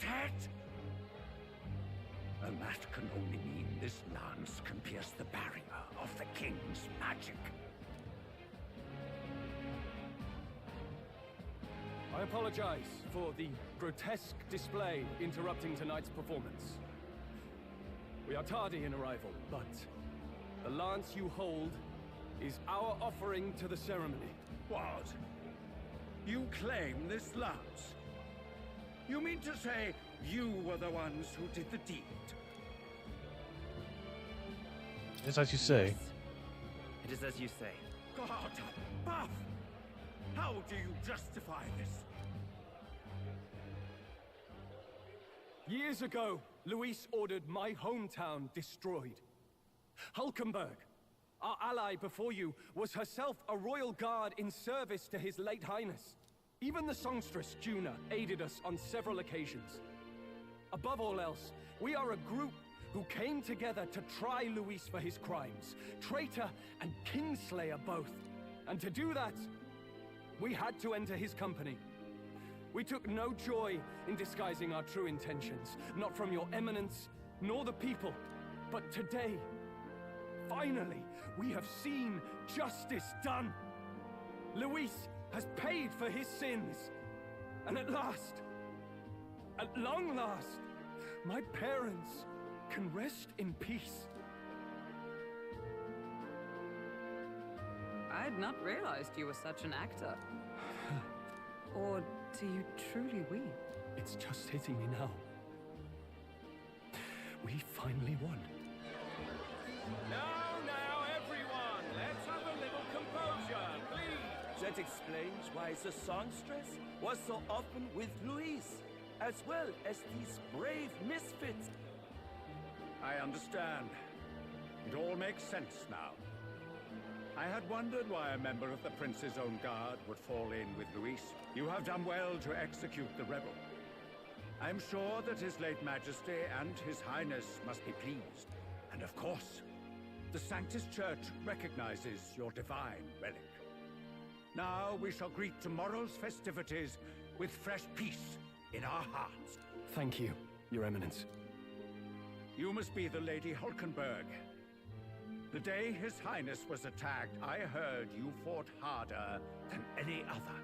dead? And that can only mean this lance can pierce the barrier of the king's magic. I apologize for the grotesque display interrupting tonight's performance. We are tardy in arrival, but the lance you hold is our offering to the ceremony. What? You claim this lance? You mean to say you were the ones who did the deed? It's as you say. It is as you say. God, Buff! How do you justify this? Years ago, Luis ordered my hometown destroyed. Hulkenberg, our ally before you, was herself a royal guard in service to his late highness. Even the songstress, Juna, aided us on several occasions. Above all else, we are a group who came together to try Luis for his crimes, traitor and kingslayer both. And to do that, we had to enter his company. We took no joy in disguising our true intentions, not from your eminence, nor the people. But today, finally, we have seen justice done. Luis has paid for his sins. And at last, at long last, my parents can rest in peace. I had not realized you were such an actor. Or do you truly weep? It's just hitting me now. We finally won. Now, everyone, let's have a little composure, please. That explains why the songstress was so often with Luis, as well as these brave misfits. I understand. It all makes sense now. I had wondered why a member of the Prince's own guard would fall in with Luis. You have done well to execute the rebel. I am sure that His late Majesty and His Highness must be pleased. And of course, the Sanctus Church recognizes your divine relic. Now we shall greet tomorrow's festivities with fresh peace in our hearts. Thank you, Your Eminence. You must be the Lady Hulkenberg. The day His Highness was attacked, I heard you fought harder than any other.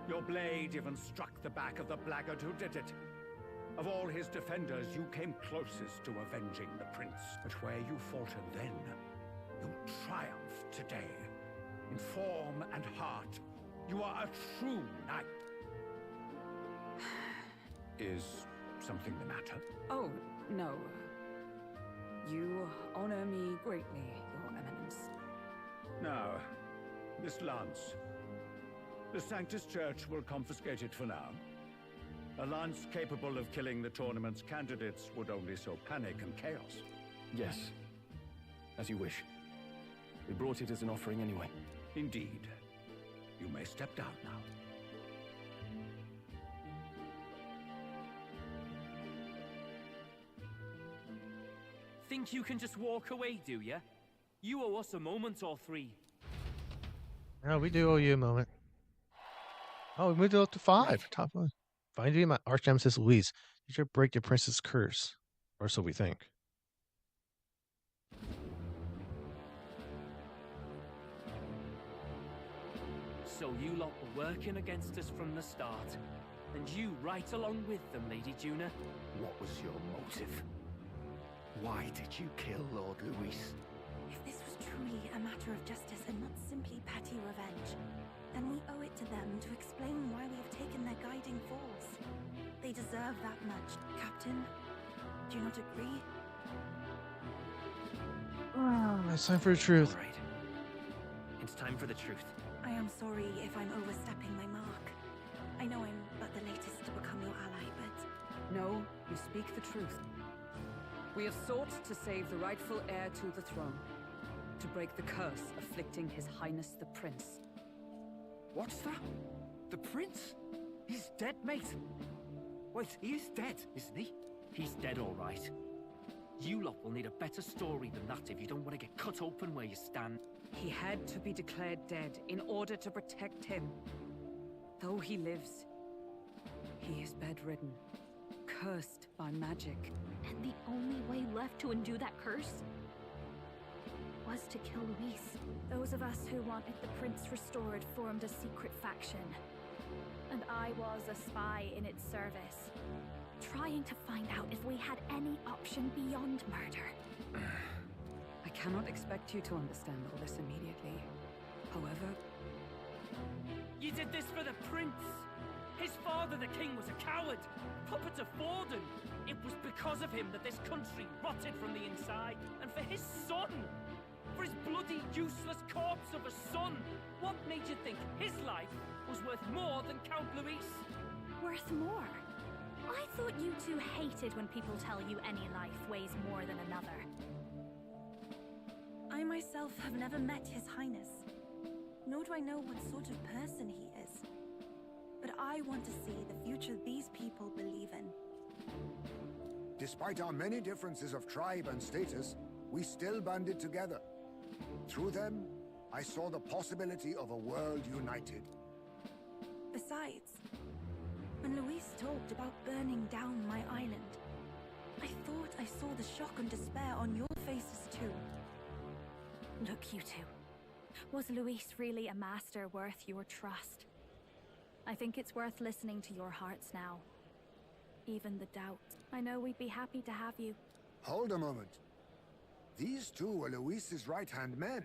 Your blade even struck the back of the blackguard who did it. Of all his defenders, you came closest to avenging the prince. But where you faltered then, you triumph today. In form and heart, you are a true knight. Is something the matter? Oh, no. You honor me greatly, Your Eminence. Now, this lance. The Sanctus Church will confiscate it for now. A lance capable of killing the tournament's candidates would only sow panic and chaos. Yes. As you wish. We brought it as an offering anyway. Indeed. You may step down now. Think you can just walk away, do ya? You owe us a moment or three. Yeah, we do owe you a moment. Oh, we moved it up to 5. Top 1. Finding my arch nemesis Luis. You should break the prince's curse. Or so we think. So you lot were working against us from the start. And you right along with them, Lady Juna. What was your motive? Why did you kill Lord Luis? If this was truly a matter of justice and not simply petty revenge, then we owe it to them to explain why we have taken their guiding force. They deserve that much. Captain, do you not agree? It's time for the truth. All right. It's time for the truth. I am sorry if I'm overstepping my mark. I know I'm but the latest to become your ally, but... No, you speak the truth. We have sought to save the rightful heir to the throne. To break the curse afflicting His Highness the Prince. What's that? The prince? He's dead, mate. Wait, he is dead, isn't he? He's dead, all right. You lot will need a better story than that if you don't want to get cut open where you stand. He had to be declared dead in order to protect him. Though he lives, he is bedridden, cursed by magic. And the only way left to undo that curse was to kill Luis. Those of us who wanted the prince restored formed a secret faction. And I was a spy in its service, trying to find out if we had any option beyond murder. I cannot expect you to understand all this immediately. However... You did this for the prince! His father, the king, was a coward! Puppet of Forden! It was because of him that this country rotted from the inside! And for his son! For his bloody, useless corpse of a son! What made you think his life was worth more than Count Luis? Worth more? I thought you two hated when people tell you any life weighs more than another. I myself have never met His Highness, nor do I know what sort of person he is. But I want to see the future these people believe in. Despite our many differences of tribe and status, we still banded together. Through them, I saw the possibility of a world united. Besides, when Luis talked about burning down my island, I thought I saw the shock and despair on your faces too. Look, you two. Was Luis really a master worth your trust? I think it's worth listening to your hearts now. Even the doubt. I know we'd be happy to have you. Hold a moment. These two were Luis's right-hand men.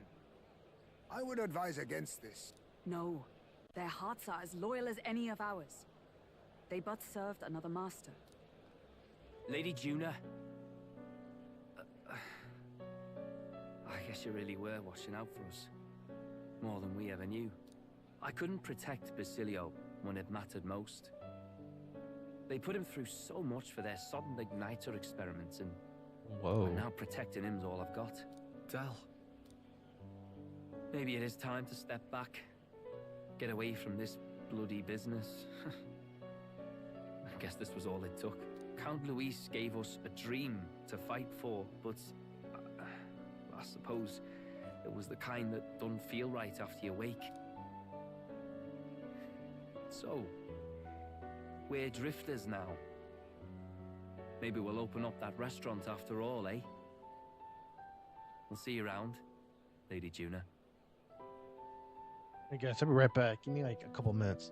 I would advise against this. No. Their hearts are as loyal as any of ours. They but served another master. Lady Juna. I guess you really were watching out for us. More than we ever knew. I couldn't protect Basilio when it mattered most. They put him through so much for their sodden igniter experiments, and Whoa. And now protecting him's all I've got. Del. Maybe it is time to step back. Get away from this bloody business. I guess this was all it took. Count Luis gave us a dream to fight for, but I suppose it was the kind that don't feel right after you wake. So, we're drifters now. Maybe we'll open up that restaurant after all, eh? We'll see you around, Lady Juna. I guess I'll be right back. Give me like a couple minutes.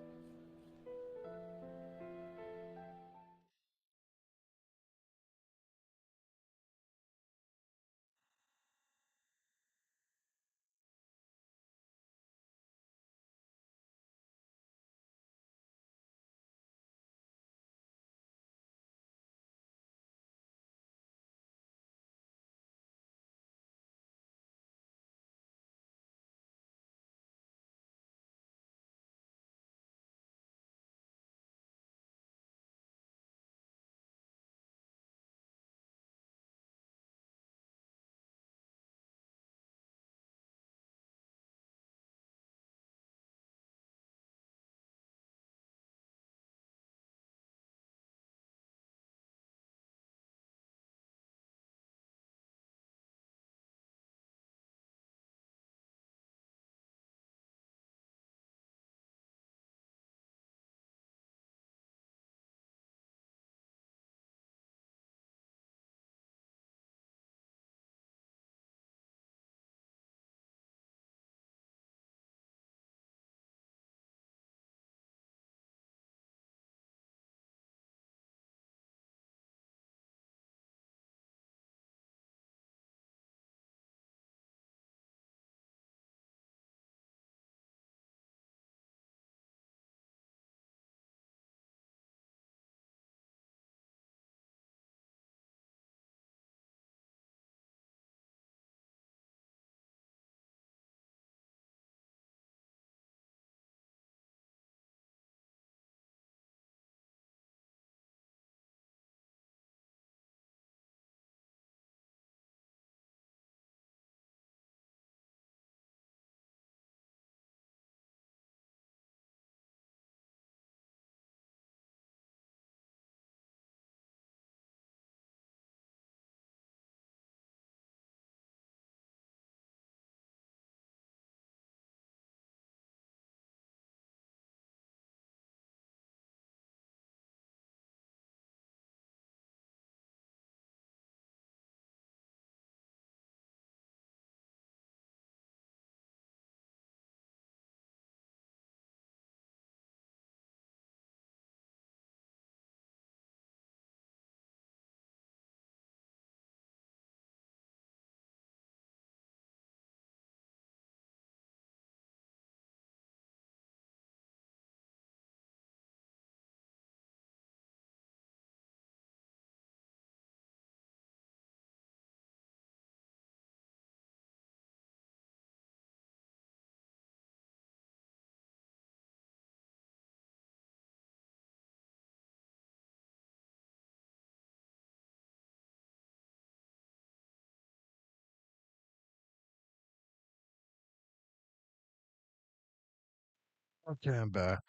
Okay, I'm back.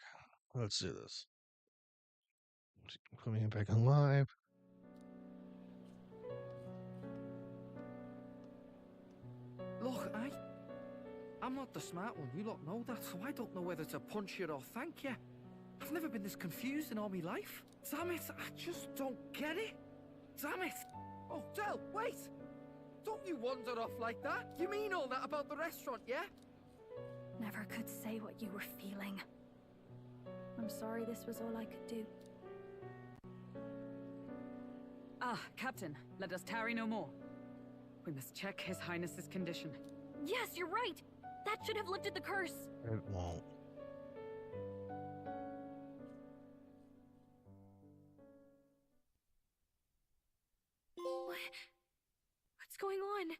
Let's do this. Coming back on live. Look, I'm not the smart one, you lot know that, so I don't know whether to punch you or thank you. I've never been this confused in all my life. Damn it, I just don't get it. Damn it. Oh, Del, wait! Don't you wander off like that. You mean all that about the restaurant, yeah? Never could say what you were feeling. I'm sorry this was all I could do. Ah, Captain, let us tarry no more. We must check His Highness's condition. Yes, you're right. That should have lifted the curse. It won't. What's going on?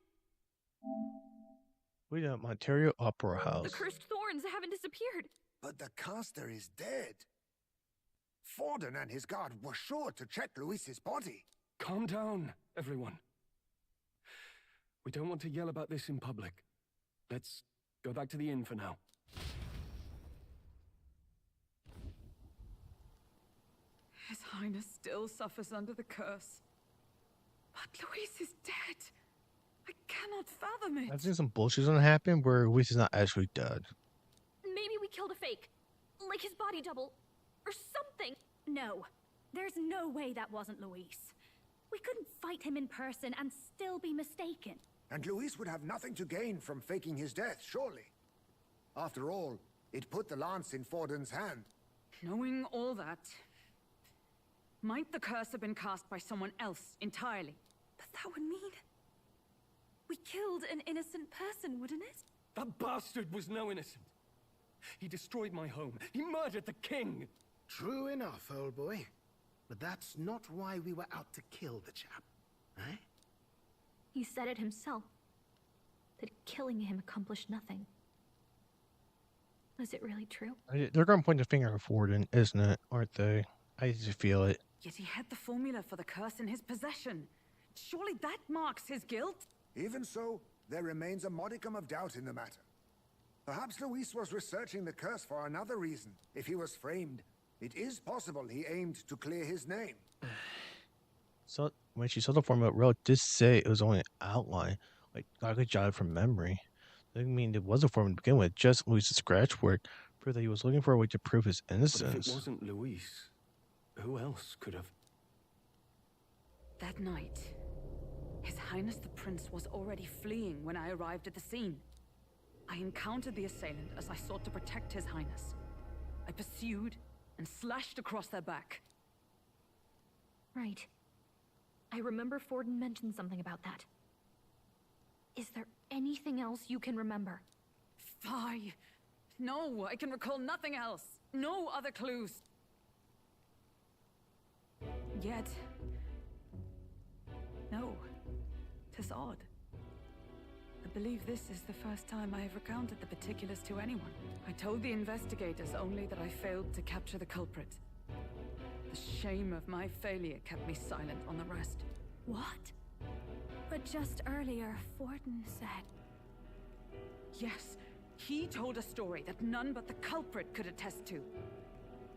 We got Ontario Opera House. The cursed thorns haven't disappeared. But the caster is dead. Forden and his guard were sure to check Luis's body. Calm down, everyone. We don't want to yell about this in public. Let's go back to the inn for now. His Highness still suffers under the curse. But Luis is dead. I cannot fathom it. I think some bullshit's gonna happen where Luis is not actually dead. Maybe we killed a fake. Like his body double. Or something. No. There's no way that wasn't Luis. We couldn't fight him in person and still be mistaken. And Luis would have nothing to gain from faking his death, surely. After all, it put the lance in Forden's hand. Knowing all that, might the curse have been cast by someone else entirely? But that would mean we killed an innocent person, wouldn't it? That bastard was no innocent. He destroyed my home. He murdered the king. True enough, old boy. But that's not why we were out to kill the chap, eh? He said it himself. That killing him accomplished nothing. Was it really true? They're gonna point the finger at Forden, isn't it? Aren't they? I just feel it. Yet he had the formula for the curse in his possession. Surely that marks his guilt? Even so, there remains a modicum of doubt in the matter. Perhaps Luis was researching the curse for another reason. If he was framed, it is possible he aimed to clear his name. So when she saw the formula, Rel did say it was only an outline, like I could jot it from memory. I mean, it was a formula to begin with, just Luis's scratch work, proved that he was looking for a way to prove his innocence. But if it wasn't Luis, who else could have? That night, His Highness the Prince was already fleeing when I arrived at the scene. I encountered the assailant as I sought to protect His Highness. I pursued and slashed across their back. Right. I remember Forden mentioned something about that. Is there anything else you can remember? Fie! No, I can recall nothing else. No other clues. Yet... no. 'Tis odd. I believe this is the first time I have recounted the particulars to anyone. I told the investigators only that I failed to capture the culprit. The shame of my failure kept me silent on the rest. What? But just earlier, Forden said... Yes, he told a story that none but the culprit could attest to.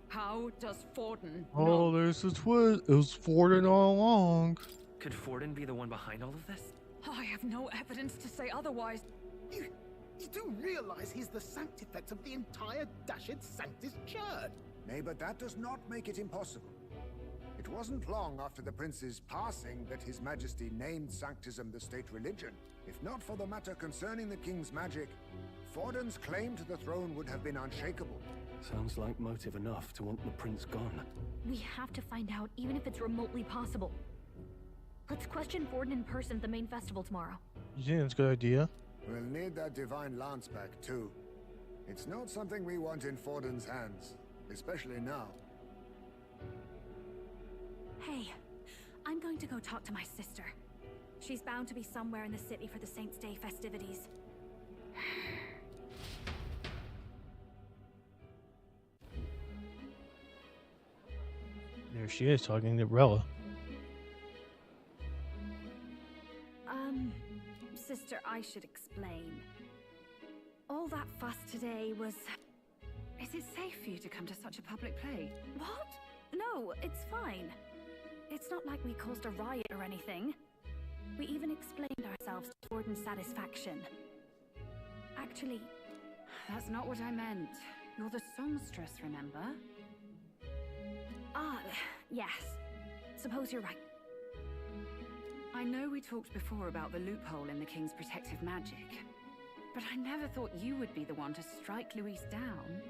How does Forden know? Oh, there's a twist. It was Forden all along. Could Forden be the one behind all of this? I have no evidence to say otherwise. You do realize he's the sanctifex of the entire Dashed Sanctus Church? Nay, but that does not make it impossible. It wasn't long after the prince's passing that His Majesty named Sanctism the state religion. If not for the matter concerning the king's magic, Forden's claim to the throne would have been unshakable. Sounds like motive enough to want the prince gone. We have to find out, even if it's remotely possible. Let's question Forden in person at the main festival tomorrow. You think that's a good idea? We'll need that divine lance back, too. It's not something we want in Forden's hands, especially now. Hey, I'm going to go talk to my sister. She's bound to be somewhere in the city for the Saints' Day festivities. There she is, talking to Rella. Sister, I should explain. All that fuss today was... Is it safe for you to come to such a public play? What? No, it's fine. It's not like we caused a riot or anything. We even explained ourselves to Forden's satisfaction. Actually... That's not what I meant. You're the songstress, remember? Ah, yes. Suppose you're right. I know we talked before about the loophole in the king's protective magic, but I never thought you would be the one to strike Luis down.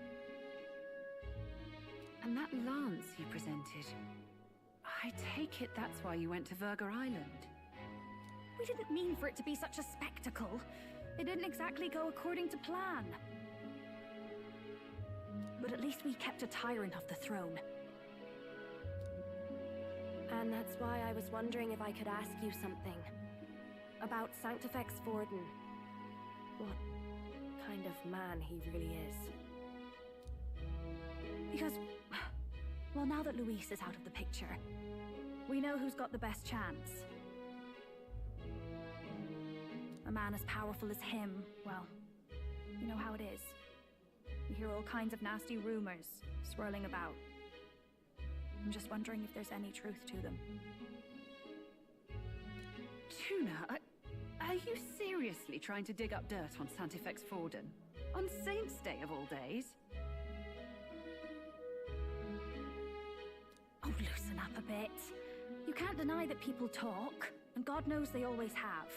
And that lance you presented, I take it that's why you went to Verger Island. We didn't mean for it to be such a spectacle. It didn't exactly go according to plan. But at least we kept a tyrant off the throne. And that's why I was wondering if I could ask you something. About Sanctifex Forden. What kind of man he really is. Because, well, now that Luis is out of the picture, we know who's got the best chance. A man as powerful as him, well, you know how it is. You hear all kinds of nasty rumors swirling about. I'm just wondering if there's any truth to them. Tuna, are you seriously trying to dig up dirt on Sanctifex Forden? On Saint's Day of all days? Oh, loosen up a bit. You can't deny that people talk, and God knows they always have.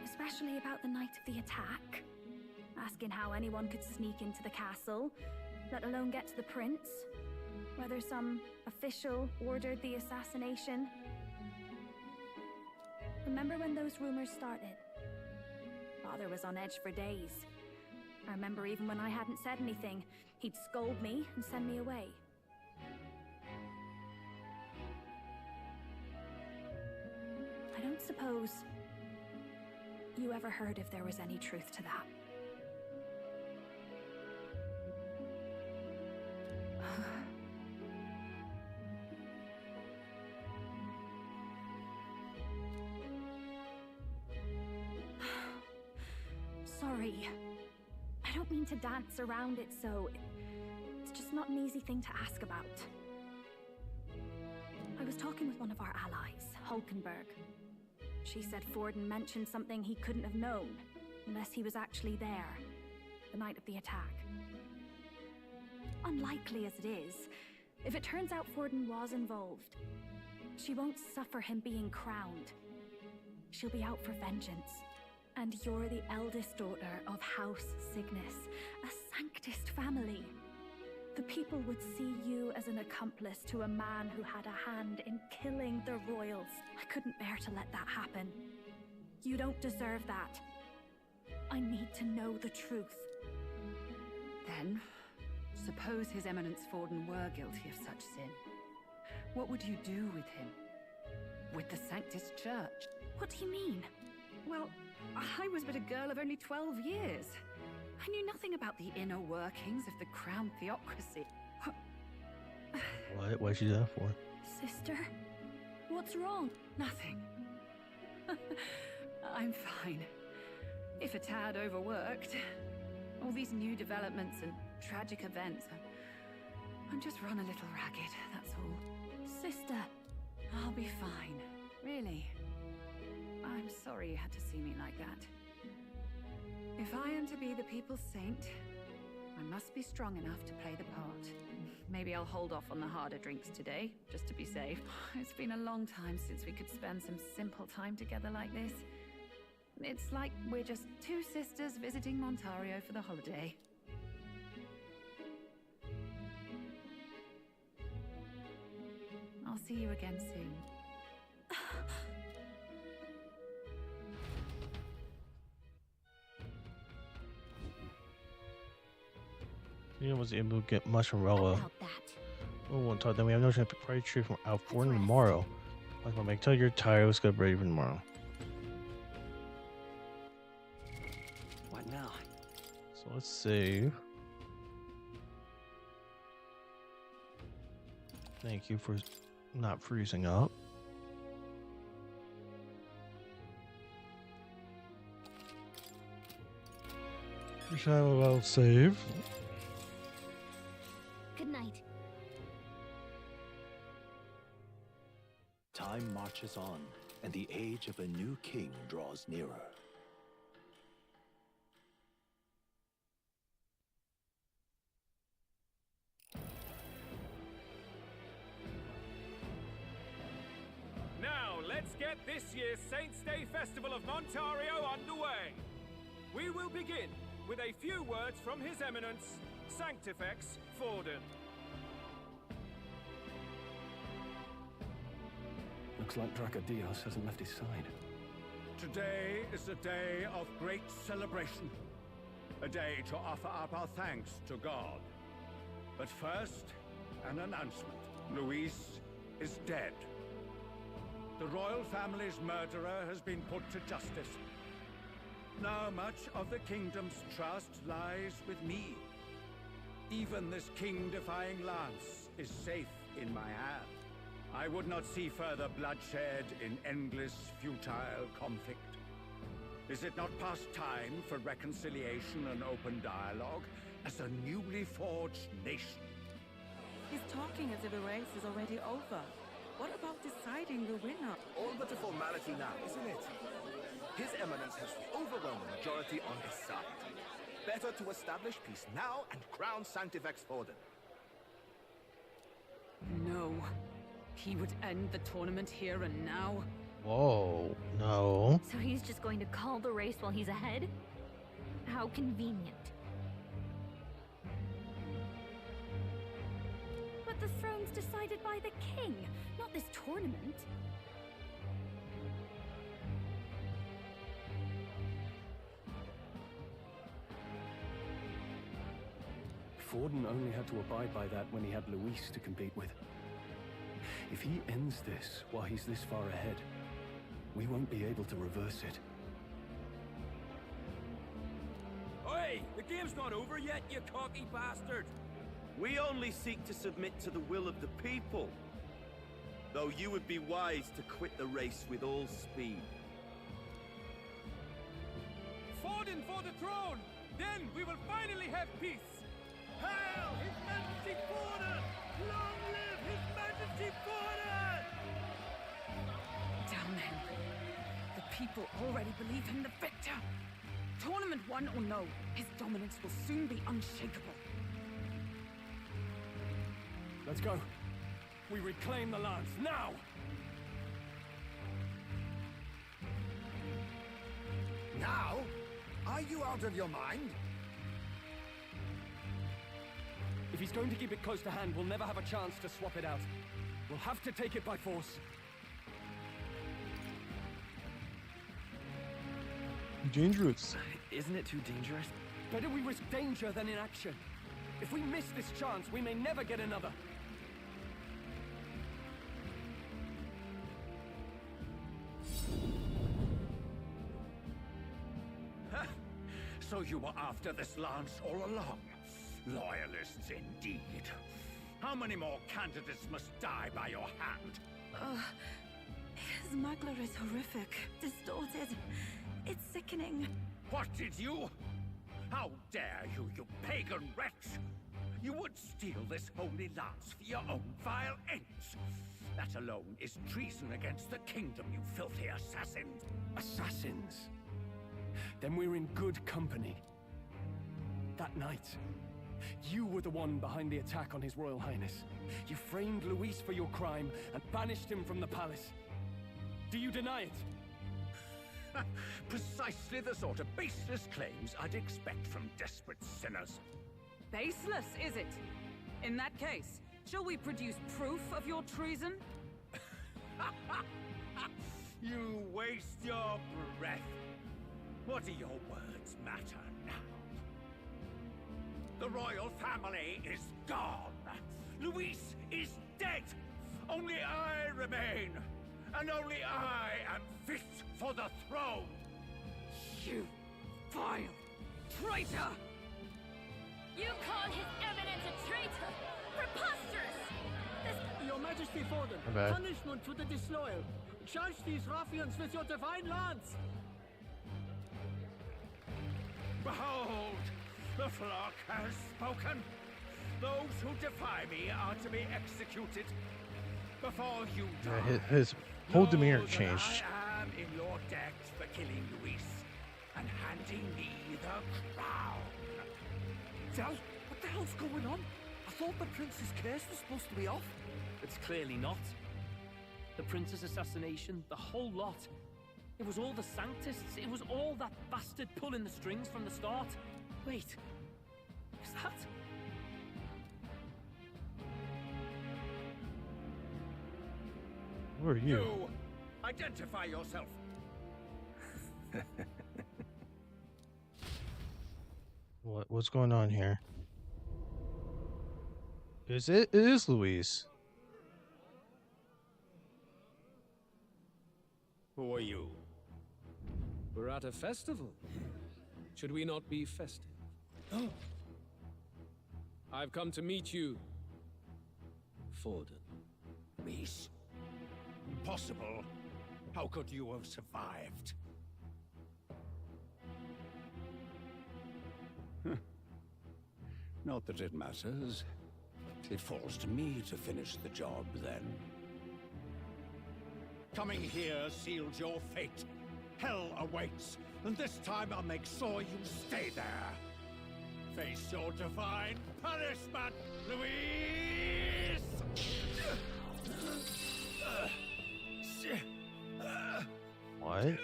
Especially about the night of the attack. Asking how anyone could sneak into the castle, let alone get to the prince. Whether some official ordered the assassination. Remember when those rumors started? Father was on edge for days. I remember even when I hadn't said anything, he'd scold me and send me away. I don't suppose you ever heard if there was any truth to that. Sorry. I don't mean to dance around it so... It's just not an easy thing to ask about. I was talking with one of our allies, Hulkenberg. She said Forden mentioned something he couldn't have known, unless he was actually there, the night of the attack. Unlikely as it is, if it turns out Forden was involved, she won't suffer him being crowned. She'll be out for vengeance. And you're the eldest daughter of House Cygnus, a Sanctist family. The people would see you as an accomplice to a man who had a hand in killing the royals. I couldn't bear to let that happen. You don't deserve that. I need to know the truth. Then, suppose His Eminence Forden were guilty of such sin. What would you do with him? With the Sanctist Church? What do you mean? Well, I was but a girl of only 12 years. I knew nothing about the inner workings of the crown theocracy. What? What'd you do that for? Sister? What's wrong? Nothing. I'm fine. If a tad overworked. All these new developments and tragic events. I'm just run a little ragged, that's all. Sister! I'll be fine. Really. I'm sorry you had to see me like that. If I am to be the people's saint, I must be strong enough to play the part. Maybe I'll hold off on the harder drinks today, just to be safe. It's been a long time since we could spend some simple time together like this. It's like we're just two sisters visiting Montario for the holiday. I'll see you again soon. You was able to get Mushroomerella. Oh, one time, then we have no chance to pray tree from out for tomorrow. Like my make tell you're tired, let's go brave tomorrow. What now? So let's save. Thank you for not freezing up. We shall have a well save. Good night. Time marches on, and the age of a new king draws nearer. Now, let's get this year's Saints' Day Festival of Montario underway. We will begin with a few words from His Eminence, Sanctifex Forden. Looks like Dracodios hasn't left his side. Today is a day of great celebration. A day to offer up our thanks to God. But first, an announcement. Luis is dead. The royal family's murderer has been put to justice. Now much of the kingdom's trust lies with me. Even this king-defying lance is safe in my hand. I would not see further bloodshed in endless, futile conflict. Is it not past time for reconciliation and open dialogue as a newly forged nation? He's talking as if the race is already over. What about deciding the winner? All but a formality now, isn't it? His Eminence has the overwhelming majority on his side. Better to establish peace now and crown Sanctifex Forden. No. He would end the tournament here and now. Whoa, no. So he's just going to call the race while he's ahead? How convenient. But the throne's decided by the king, not this tournament. Forden only had to abide by that when he had Luis to compete with. If he ends this while he's this far ahead, we won't be able to reverse it. Hey, the game's not over yet, you cocky bastard! We only seek to submit to the will of the people. Though you would be wise to quit the race with all speed. Forden for the throne! Then we will finally have peace! Hail His Majesty Forden! Long live His Majesty Forden! Damn him. The people already believe him the victor. Tournament won or no, his dominance will soon be unshakable. Let's go. We reclaim the lands now! Now? Are you out of your mind? If he's going to keep it close to hand, we'll never have a chance to swap it out. We'll have to take it by force. Dangerous. Isn't it too dangerous? Better we risk danger than inaction. If we miss this chance, we may never get another. So you were after this lance all along? Loyalists indeed. How many more candidates must die by your hand? His smuggler is horrific, distorted. It's sickening. What did you? How dare you, you pagan wretch! You would steal this holy lance for your own vile ends. That alone is treason against the kingdom, you filthy assassins. Assassins? Then we're in good company. That night, you were the one behind the attack on His Royal Highness. You framed Luis for your crime and banished him from the palace. Do you deny it? Precisely the sort of baseless claims I'd expect from desperate sinners. Baseless, is it? In that case, shall we produce proof of your treason? You waste your breath. What do your words matter now? The royal family is gone. Luis is dead. Only I remain. And only I am fit for the throne. You vile traitor! You call His Eminence a traitor? Preposterous! Your Majesty Forden, My bad. punishment to the disloyal. Charge these ruffians with your divine lance! Behold, the flock has spoken. Those who defy me are to be executed. Before you die, His whole demeanor know that changed. I am in your debt for killing Luis and handing me the crown. Del, what the hell's going on? I thought the prince's case was supposed to be off. It's clearly not. The prince's assassination, the whole lot. It was all the Sanctists. It was all that bastard pulling the strings from the start. Wait, is that... Who are you? You identify yourself. What's going on here? Is it? It is Luis. Who are you? We're at a festival. Should we not be festive? Oh. I've come to meet you, Forden. Luis? Impossible. How could you have survived? Not that it matters. It falls to me to finish the job, then. Coming here sealed your fate. Hell awaits, and this time I'll make sure you stay there. Face your divine punishment, Louise! What?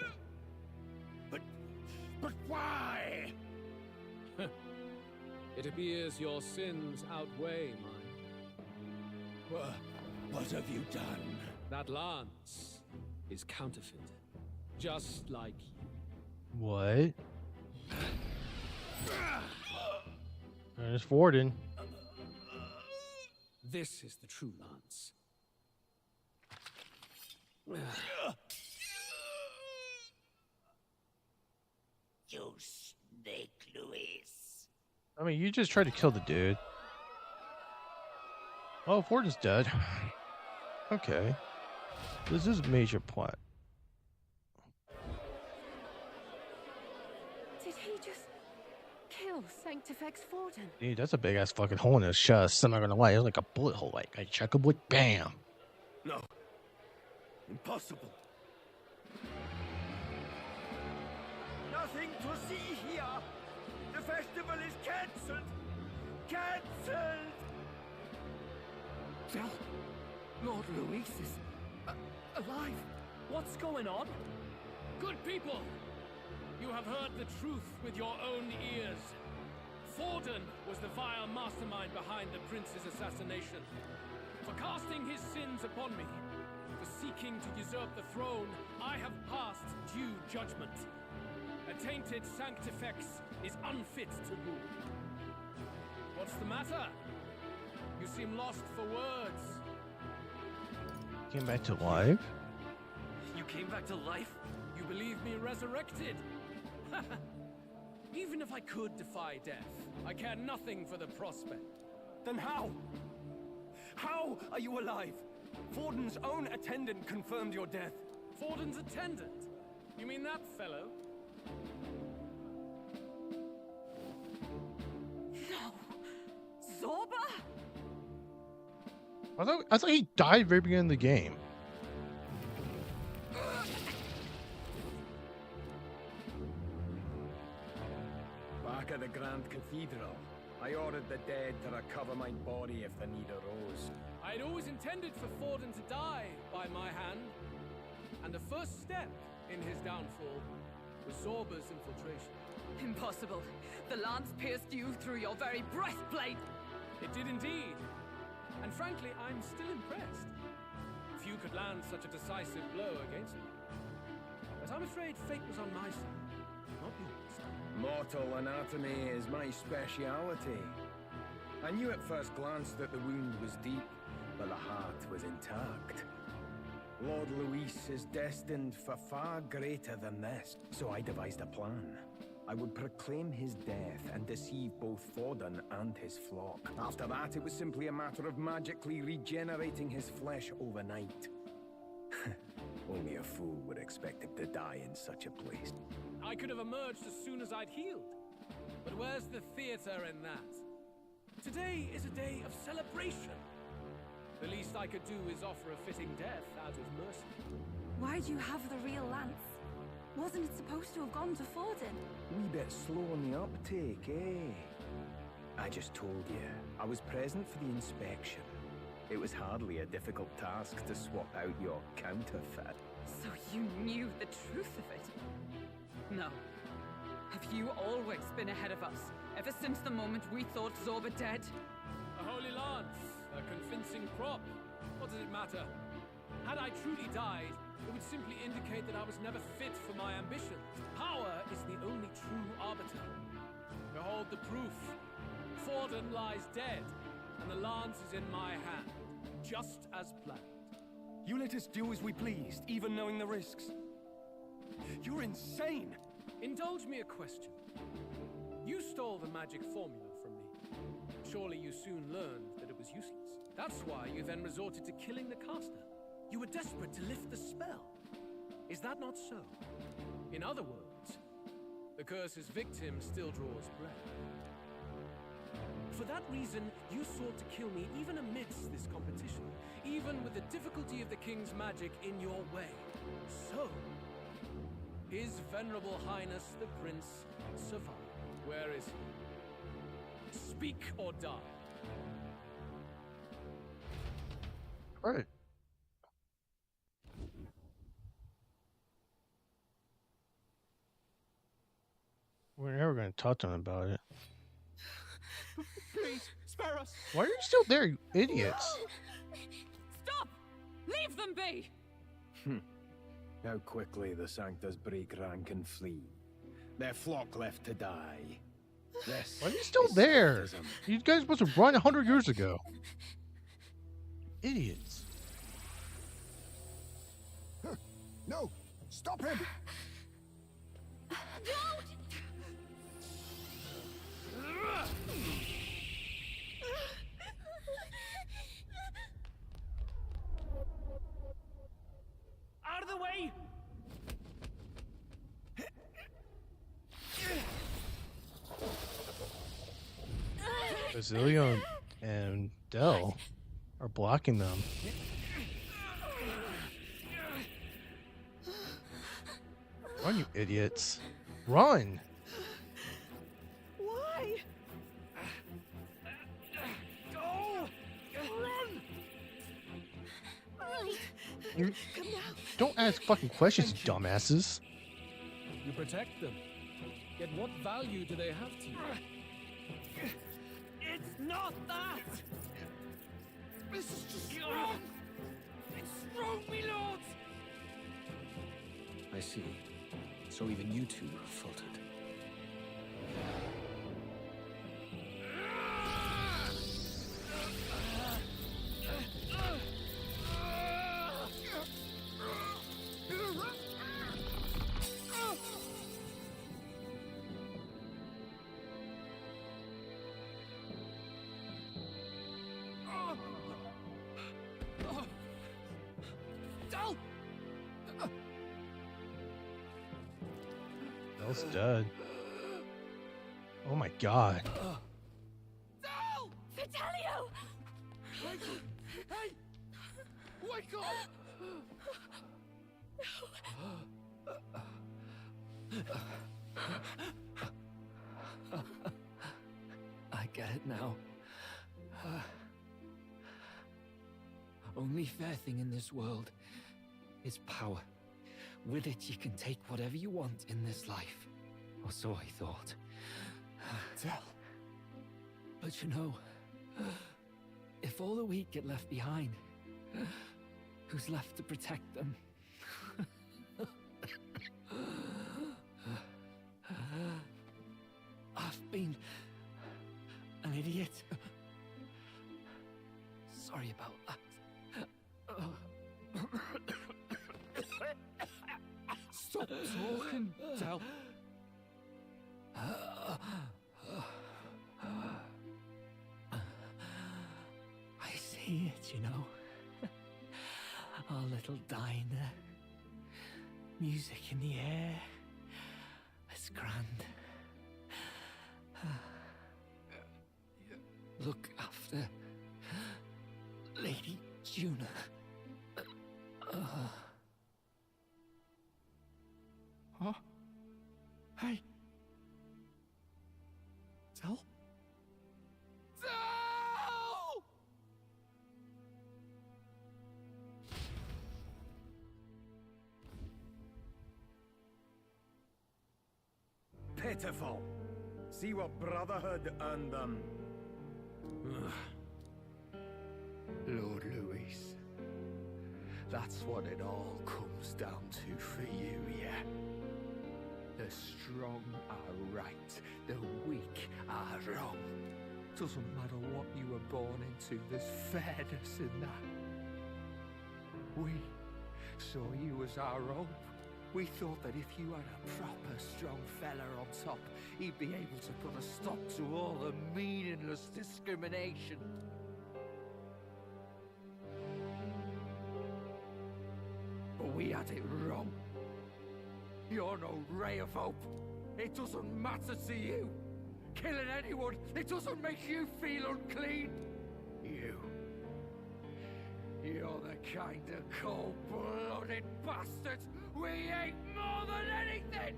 But why? It appears your sins outweigh mine. What have you done? That lance is counterfeit, just like you. What? There's Forden. This is the true lance. You snake, Luis. I mean, you just tried to kill the dude. Oh, Forden's dead. Okay. This is a major plot. Did he just kill Sanctifex Forden? Dude, that's a big ass fucking hole in his chest. I'm not gonna lie, it's like a bullet hole. Like I check a bullet, bam. No. Impossible. Nothing to see here. The festival is cancelled. Cancelled. Lord Luis is alive. What's going on? Good people, you have heard the truth with your own ears. Forden was the vile mastermind behind the prince's assassination. For casting his sins upon me, for seeking to usurp the throne, I have passed due judgment. A tainted Sanctifex is unfit to rule. What's the matter? You seem lost for words. Came back to life? You came back to life? You believe me resurrected? Even if I could defy death, I care nothing for the prospect. Then how? How are you alive? Forden's own attendant confirmed your death. Forden's attendant? You mean that fellow? No! Zorba? I thought he died at the very beginning of the game. Back at the Grand Cathedral, I ordered the dead to recover my body if the need arose. I'd always intended for Forden to die by my hand. And the first step in his downfall was Zorba's infiltration. Impossible. The lance pierced you through your very breastplate. It did indeed. And frankly, I'm still impressed. Few could land such a decisive blow against me. But I'm afraid fate was on my side, not yours. Mortal anatomy is my speciality. I knew at first glance that the wound was deep, but the heart was intact. Lord Luis is destined for far greater than this, so I devised a plan. I would proclaim his death and deceive both Forden and his flock. After that, it was simply a matter of magically regenerating his flesh overnight. Only a fool would expect him to die in such a place. I could have emerged as soon as I'd healed. But where's the theater in that? Today is a day of celebration. The least I could do is offer a fitting death out of mercy. Why'd you have the real lance? Wasn't it supposed to have gone to Forden? Wee bit slow on the uptake, eh? I just told you, I was present for the inspection. It was hardly a difficult task to swap out your counterfeit. So you knew the truth of it? No. Have you always been ahead of us, ever since the moment we thought Zorba dead? A holy lance, a convincing prop. What does it matter? Had I truly died, it would simply indicate that I was never fit for my ambition. Power is the only true arbiter. Behold the proof. Forden lies dead, and the lance is in my hand, just as planned. You let us do as we pleased, even knowing the risks. You're insane! Indulge me a question. You stole the magic formula from me. Surely you soon learned that it was useless. That's why you then resorted to killing the caster. You were desperate to lift the spell. Is that not so? In other words, the curse's victim still draws breath. For that reason, you sought to kill me even amidst this competition, even with the difficulty of the king's magic in your way. So, His Venerable Highness the Prince survived. Where is he? Speak or die. Right. We're never going to talk to him about it. Please, spare us. Why are you still there, you idiots? Stop! Leave them be! How quickly the Sanctus break rank and flee. Their flock left to die. This Why are you still is there? Sanctism. You guys supposed to run 100 years ago. Idiots. No! Stop him! Don't! Out of the way! Basilio and Del are blocking them. Run, you idiots. Run! Why? Go! Run! You don't ask fucking questions, dumbasses. You protect them. Yet what value do they have to you? It's not that! This is just wrong! It's wrong, me lords! I see. So even you two faltered. Del! Del's dead. Oh my god. Del! Vitelio! Hey! Wake up! I get it now. Only fair thing in this world is power. With it, you can take whatever you want in this life. Or so I thought. Del. But you know, if all the weak get left behind, who's left to protect them? I've been an idiot. Sorry about that. Stop talking, Del. I see it, you know. Our little diner. Music in the air. It's grand. Look after Lady Juna. Huh? Hey. Del? Del! Pitiful. See what Brotherhood earned them. Lord Luis, that's what it all comes down to for you, yeah? The strong are right, the weak are wrong. Doesn't matter what you were born into, there's fairness in that. We saw you as our hope. We thought that if you had a proper strong fella on top, he'd be able to put a stop to all the meaningless discrimination. But we had it wrong. You're no ray of hope. It doesn't matter to you. killing anyone that doesn't make you feel unclean. You're the kind of cold-blooded bastards we hate more than anything!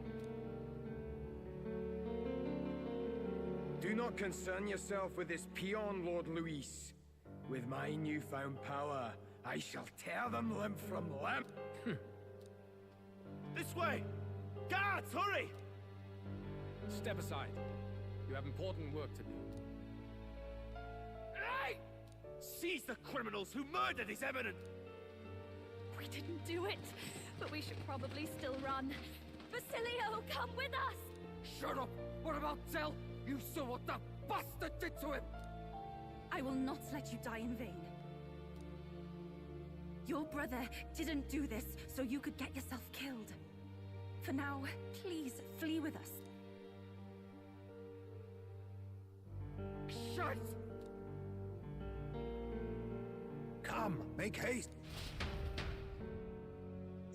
Do not concern yourself with this peon, Lord Luis. With my newfound power, I shall tear them limb from limb. This way! Guards, hurry! Step aside. You have important work to do. Hey! Seize the criminals who murdered his eminence! We didn't do it, but we should probably still run. Basilio, come with us! Shut up! What about Tell? You saw what that bastard did to him! I will not let you die in vain. Your brother didn't do this so you could get yourself killed. For now, please flee with us. Shite! Come, make haste.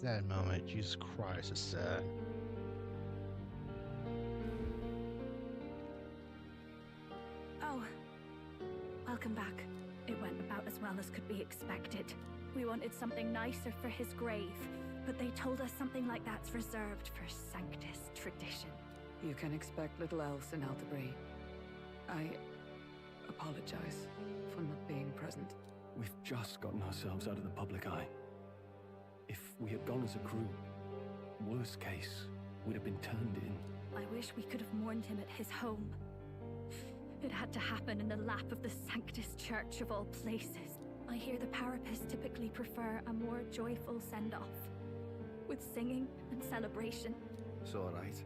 That moment, Jesus Christ, is sad. Oh, welcome back. It went about as well as could be expected. We wanted something nicer for his grave, but they told us something like that's reserved for Sanctus tradition. You can expect little else in Altabri. I apologize for not being present. We've just gotten ourselves out of the public eye. If we had gone as a group, worst case, we'd have been turned in. I wish we could have mourned him at his home. It had to happen in the lap of the Sanctus Church of all places. I hear the Parapists typically prefer a more joyful send-off, with singing and celebration. It's alright.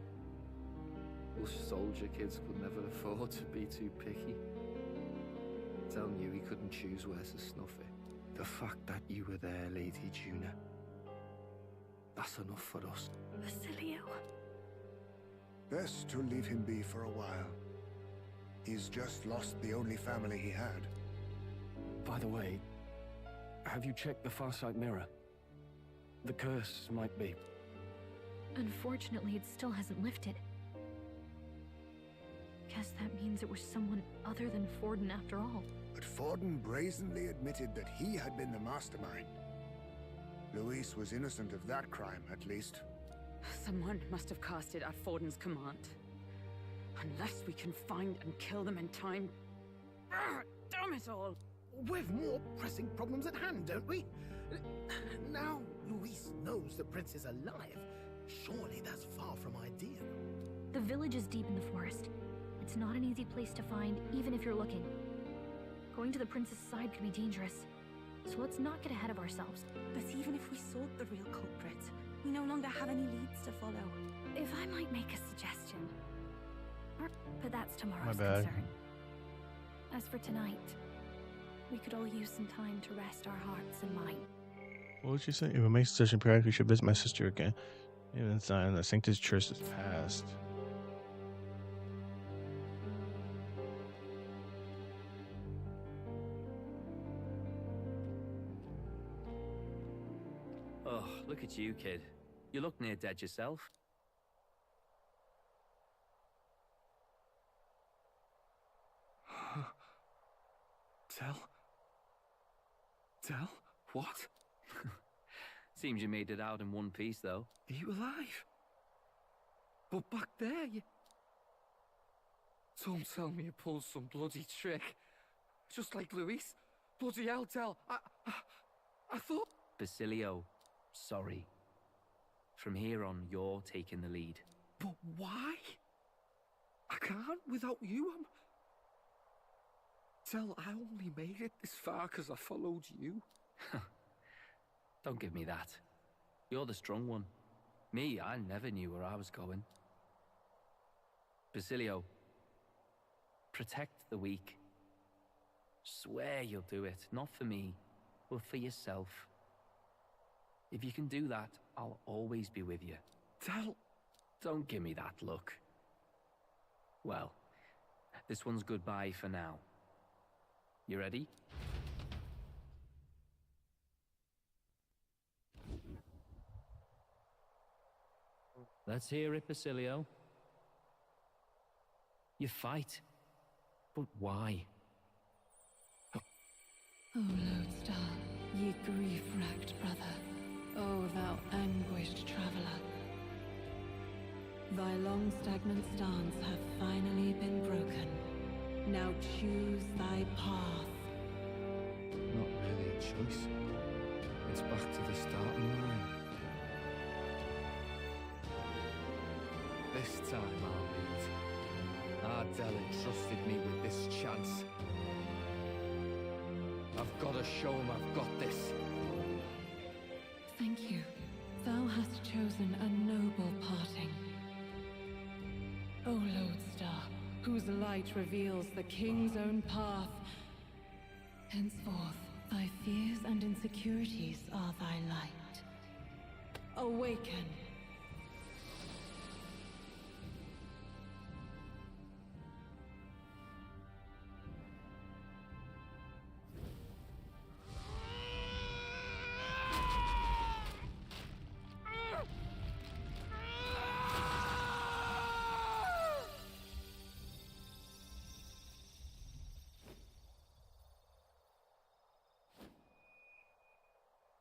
Us soldier kids could never afford to be too picky. Tell you he couldn't choose where to snuff it. The fact that you were there, Lady Juna, that's enough for us. Basilio. Best to leave him be for a while. He's just lost the only family he had. By the way, have you checked the Farsight mirror? The curse might be... Unfortunately, it still hasn't lifted. Guess that means it was someone other than Forden after all. But Forden brazenly admitted that he had been the mastermind. Luis was innocent of that crime, at least. Someone must have cast it at Forden's command. Unless we can find and kill them in time... Damn it all! We've more pressing problems at hand, don't we? Now Luis knows the prince is alive. Surely that's far from ideal. The village is deep in the forest. It's not an easy place to find, even if you're looking. Going to the prince's side could be dangerous. So let's not get ahead of ourselves. But even if we sought the real culprit, we no longer have any leads to follow. If I might make a suggestion. But that's tomorrow's My bad. concern. As for tonight, we could all use some time to rest our hearts and minds. What would you say? If it makes such imperative, we should visit my sister again. Even inside the Sanctus Church is past. Oh, look at you, kid. You look near dead yourself. Tell? What? Seems you made it out in one piece, though. Are you alive? But back there, you... Don't tell me you pulled some bloody trick. Just like Luis. Bloody hell, Tell. I thought... Basilio, sorry. From here on, you're taking the lead. But why? I can't without you. Tell, I only made it this far because I followed you. Don't give me that. You're the strong one. Me, I never knew where I was going. Basilio, protect the weak. Swear you'll do it, not for me, but for yourself. If you can do that, I'll always be with you. Tell... Don't give me that look. Well, this one's goodbye for now. You ready? Let's hear it, Basilio. You fight. But why? O Lodestar, ye grief-racked brother, O thou anguished traveler. Thy long stagnant stance hath finally been broken. Now choose thy path. Not really a choice. It's back to the starting line. This time I'll lead. Ardell entrusted me with this chance. I've got to show him I've got this. Thank you. Thou hast chosen a noble parting. O Lodestar, whose light reveals the king's own path. Henceforth, thy fears and insecurities are thy light. Awaken.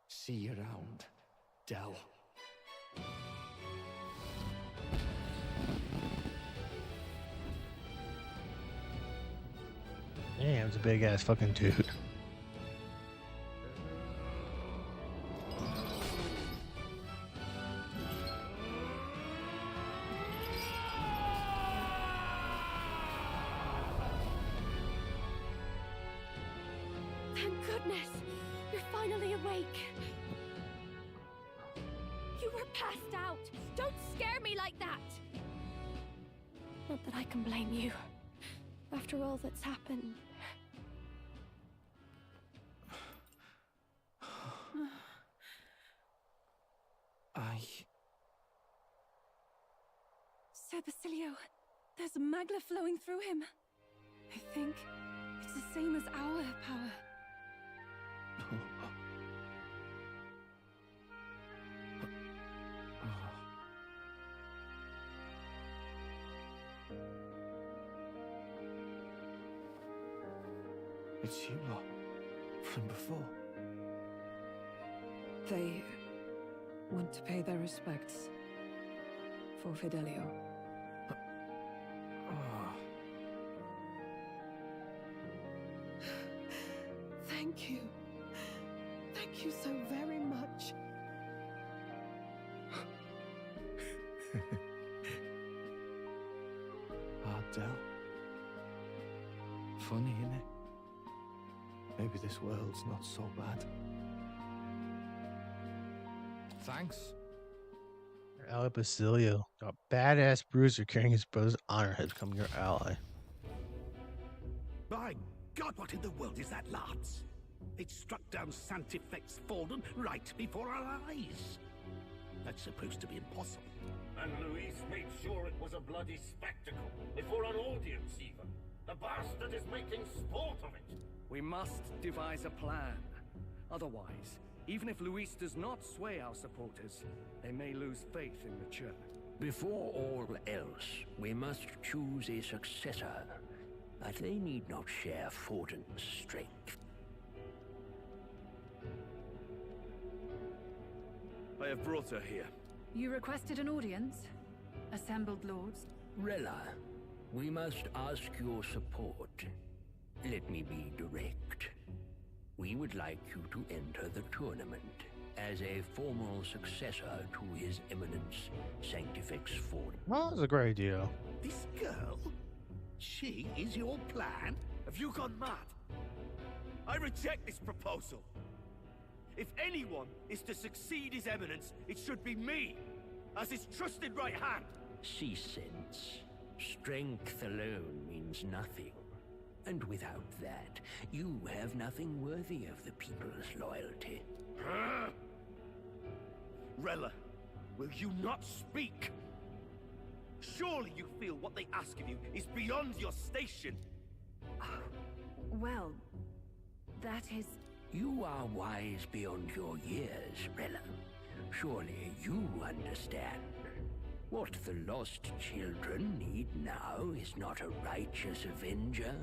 See you around, Dell. Damn, it's a big ass fucking dude. Thank goodness! You're finally awake! You were passed out! Don't scare me like that! Not that I can blame you. After all that's happened. Sir Basilio, there's magla flowing through him. I think it's the same as our power. It's you lot, from before. They want to pay their respects for Fidelio. Thank you. Thank you so very much. Ardell. Funny, innit? Maybe this world's not so bad. Thanks. Ally Basilio, a badass bruiser carrying his brother's honor, has become your ally. By God, what in the world is that, lads? It struck down Santifex Forden right before our eyes. That's supposed to be impossible. And Luis made sure it was a bloody spectacle, before an audience even. The bastard is making sport of it. We must devise a plan. Otherwise, even if Luis does not sway our supporters, they may lose faith in the church. Before all else, we must choose a successor. But they need not share Forden's strength. I have brought her here. You requested an audience? Assembled lords? Rella, we must ask your support. Let me be direct. We would like you to enter the tournament as a formal successor to His Eminence Sanctifex Forden. Well, that's a great idea. This girl? She is your plan? Have you gone mad? I reject this proposal. If anyone is to succeed His Eminence, it should be me, as his trusted right hand. She sense. Strength alone means nothing. And without that, you have nothing worthy of the people's loyalty. Rella, will you not speak? Surely you feel what they ask of you is beyond your station. Well, that is... You are wise beyond your years, Rella. Surely you understand. What the lost children need now is not a righteous avenger,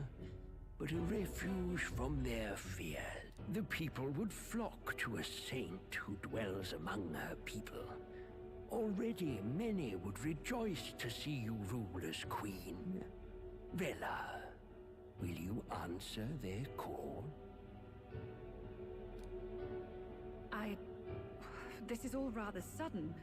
but a refuge from their fear. The people would flock to a saint who dwells among her people. Already many would rejoice to see you rule as queen. Rella, will you answer their call? This is all rather sudden.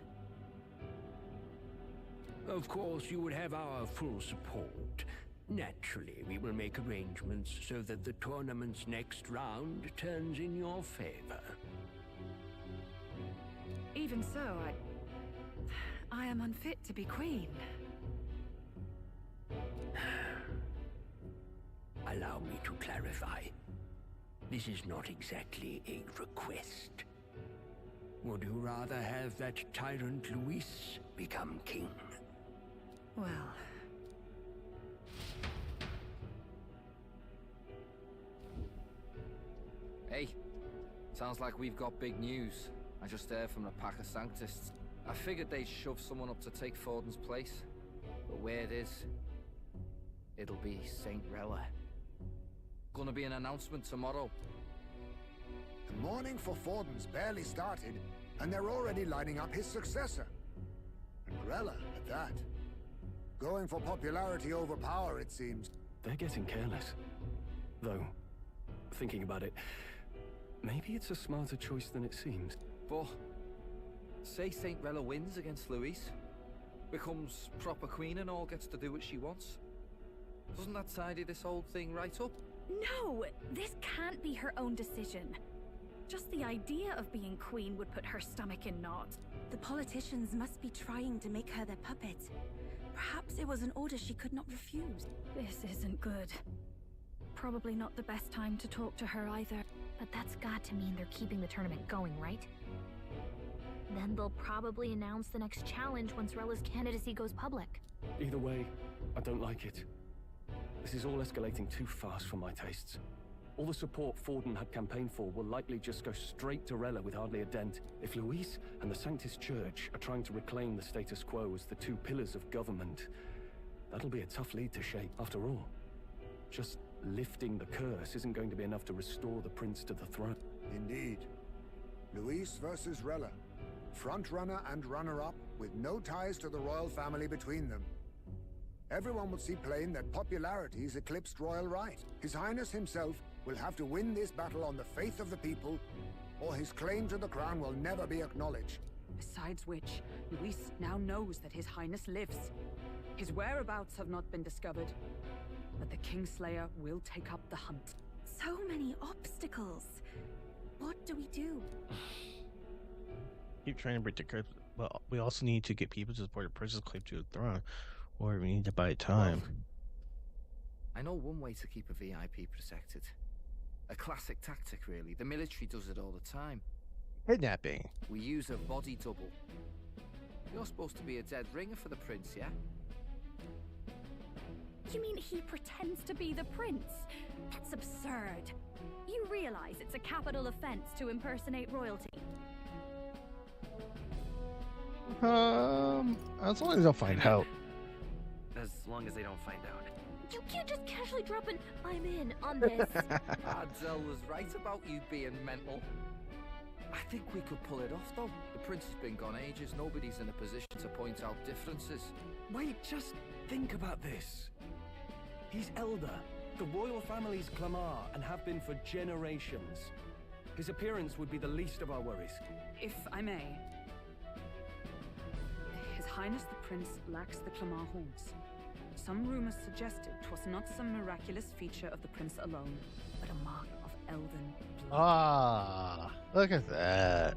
Of course, you would have our full support. Naturally, we will make arrangements so that the tournament's next round turns in your favor. Even so, I am unfit to be queen. Allow me to clarify. This is not exactly a request. Would you rather have that tyrant Luis become king? Well... Hey, sounds like we've got big news. I just heard from the pack of Sanctists. I figured they'd shove someone up to take Forden's place. But where it is, it'll be Saint Rella. Gonna be an announcement tomorrow. The mourning for Forden's barely started, and they're already lining up his successor. And Rella, at that. Going for popularity over power, it seems. They're getting careless. Though, thinking about it, maybe it's a smarter choice than it seems. But, say Saint Rella wins against Luis, becomes proper queen and all gets to do what she wants. Doesn't that tidy this whole thing right up? No, this can't be her own decision. Just the idea of being queen would put her stomach in knots. The politicians must be trying to make her their puppet. Perhaps it was an order she could not refuse. This isn't good. Probably not the best time to talk to her either. But that's got to mean they're keeping the tournament going, right? Then they'll probably announce the next challenge once Rella's candidacy goes public. Either way, I don't like it. This is all escalating too fast for my tastes. All the support Forden had campaigned for will likely just go straight to Rella with hardly a dent. If Luis and the Sanctist Church are trying to reclaim the status quo as the two pillars of government, that'll be a tough lead to shake. After all, just lifting the curse isn't going to be enough to restore the prince to the throne. Indeed. Luis versus Rella. Frontrunner and runner-up, with no ties to the royal family between them. Everyone will see plain that popularity's eclipsed royal right. His Highness himself will have to win this battle on the faith of the people, or his claim to the crown will never be acknowledged. Besides which, Luis now knows that His Highness lives. His whereabouts have not been discovered, but the Kingslayer will take up the hunt. So many obstacles. What do we do? Keep trying to break the curse, but we also need to get people to support the prince's claim to the throne, or we need to buy time. I know one way to keep a VIP protected. A classic tactic, really. The military does it all the time. Kidnapping. We use a body double. You're supposed to be a dead ringer for the prince, yeah? You mean he pretends to be the prince? That's absurd. You realize it's a capital offense to impersonate royalty. As long as they'll find out. As long as they don't find out. You can't just casually drop an "I'm in" on this. Adzel was right about you being mental. I think we could pull it off, though. The prince has been gone ages. Nobody's in a position to point out differences. Wait, just think about this. He's elder. The royal family's Clamar and have been for generations. His appearance would be the least of our worries. If I may. His Highness the Prince lacks the Clamar horns. Some rumors suggested 'twas not some miraculous feature of the prince alone, but a mark of elven blood. Ah, look at that.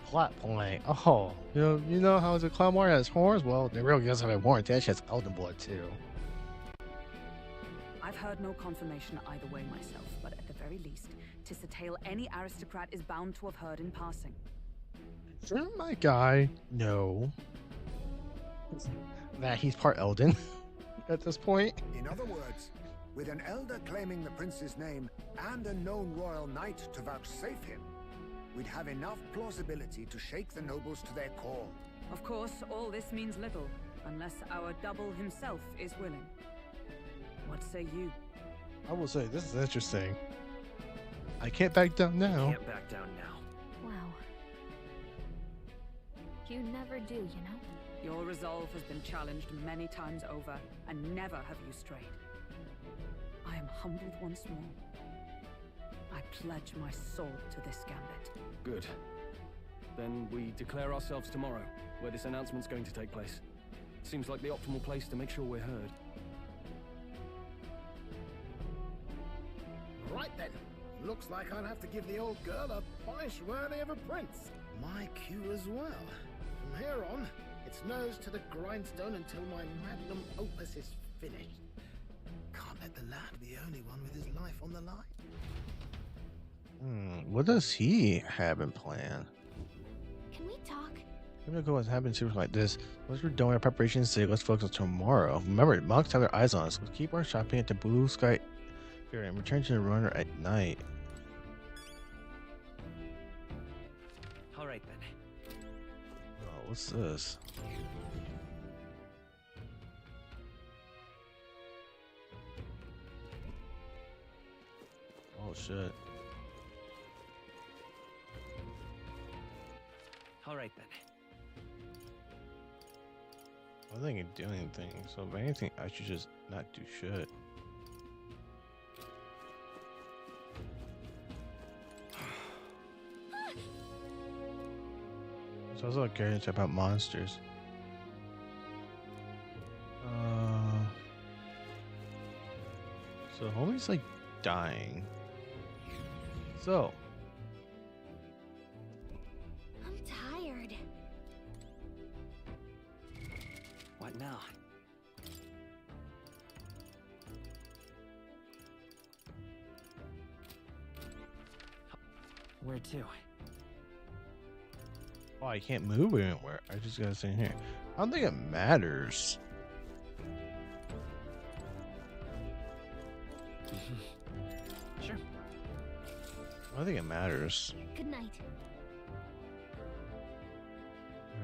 Plot point. Oh, you know how the Clamar has horns? Well, the real guess have horns. That has elven blood too. I've heard no confirmation either way myself, but at the very least, 'tis a tale any aristocrat is bound to have heard in passing. Shouldn't my guy know that he's part Elden at this point? In other words, with an elder claiming the prince's name and a known royal knight to vouchsafe him, we'd have enough plausibility to shake the nobles to their core. Of course, all this means little, unless our double himself is willing. What say you? I will say, this is interesting. I can't back down now. Can't back down now. Wow. You never do, you know? Your resolve has been challenged many times over, and never have you strayed. I am humbled once more. I pledge my soul to this gambit. Good. Then we declare ourselves tomorrow, where this announcement's going to take place. Seems like the optimal place to make sure we're heard. Right then. Looks like I'll have to give the old girl a polish worthy of a prince. My cue as well. From here on, it's nose to the grindstone until my magnum opus is finished. Can't let the lad be the only one with his life on the line. What does he have in plan? Can we talk? I'm gonna go with having something like this. Once we're done with our preparations today, let's focus on tomorrow. Remember, monks have their eyes on us. Let's keep our shopping at the Blue Sky Fair and return to the runner at night. Alright then. Oh, what's this? Oh shit. Alright then. I think I'm doing things, so if anything, I should just not do shit. So I was also curious about monsters. So homie's like dying. So I'm tired. What now? Where to? oh, I can't move anywhere. I just gotta stay in here. I don't think it matters. Sure. I don't think it matters. Good night.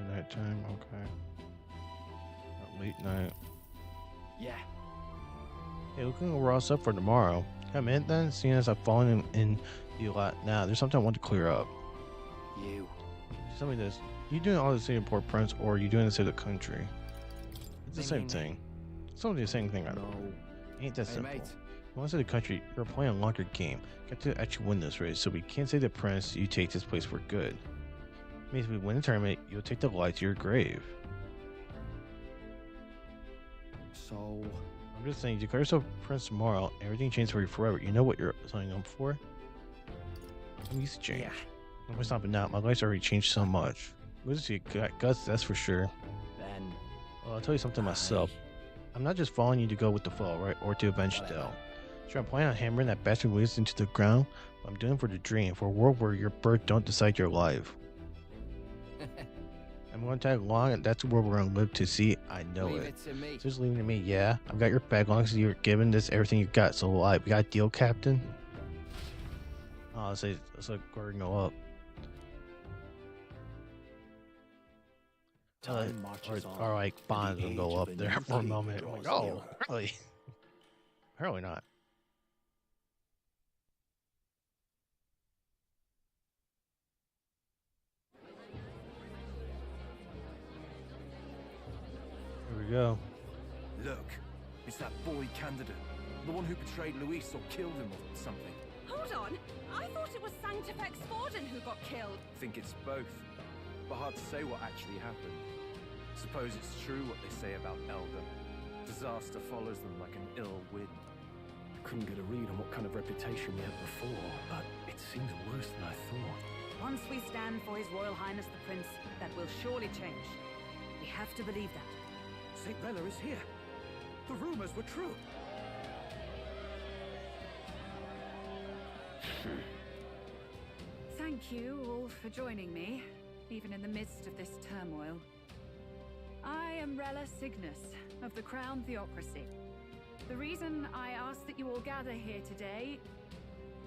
Nighttime, okay. Not late night. Yeah. Hey, looking over all stuff for tomorrow. Come in then, seeing as I've fallen in you a lot now. There's something I want to clear up. You. Just tell me this. You doing all this to support Prince, or are you doing this to the country? It's the same thing. It's only the same thing, I know. Ain't that simple. Mate. You want to say the country, you're playing a longer game. Got to actually win this race, so we can't say to Prince, you take this place for good. It means if we win the tournament, you'll take the light to your grave. So... I'm just saying, you declare yourself Prince tomorrow, everything changes for you forever. You know what you're signing up for? I'm used to change. Yeah. Nobody's stopping now. My life's already changed so much. We'll see guts, that's for sure. Then... Well, I'll tell you something myself. I'm not just following you to go with the flow, right? Or to avenge Del. Sure, I'm planning on hammering that bastard Williams into the ground, but I'm doing it for the dream, for a world where your birth don't decide your life. I'm going to tag along, and that's the world we're going to live to see. I know Leave it. it to me. Just leave it to me, yeah. I've got your back, long as you're giving this everything you got. So, we got a deal, Captain? Oh, let's let Gordon go up. Time marches on. Or like Bonds will go up there for a moment. I'm like, oh, really? Apparently not. Here we go. Look, it's that boy candidate. The one who betrayed Luis or killed him or something. Hold on! I thought it was Sanctifex Forden who got killed. I think it's both. But hard to say what actually happened. Suppose it's true what they say about Elder. Disaster follows them like an ill wind. I couldn't get a read on what kind of reputation we had before, but it seems worse than I thought. Once we stand for His Royal Highness the Prince, that will surely change. We have to believe that. St. Rella is here. The rumors were true. Thank you all for joining me, even in the midst of this turmoil. I am Rella Cygnus, of the Crown Theocracy. The reason I ask that you all gather here today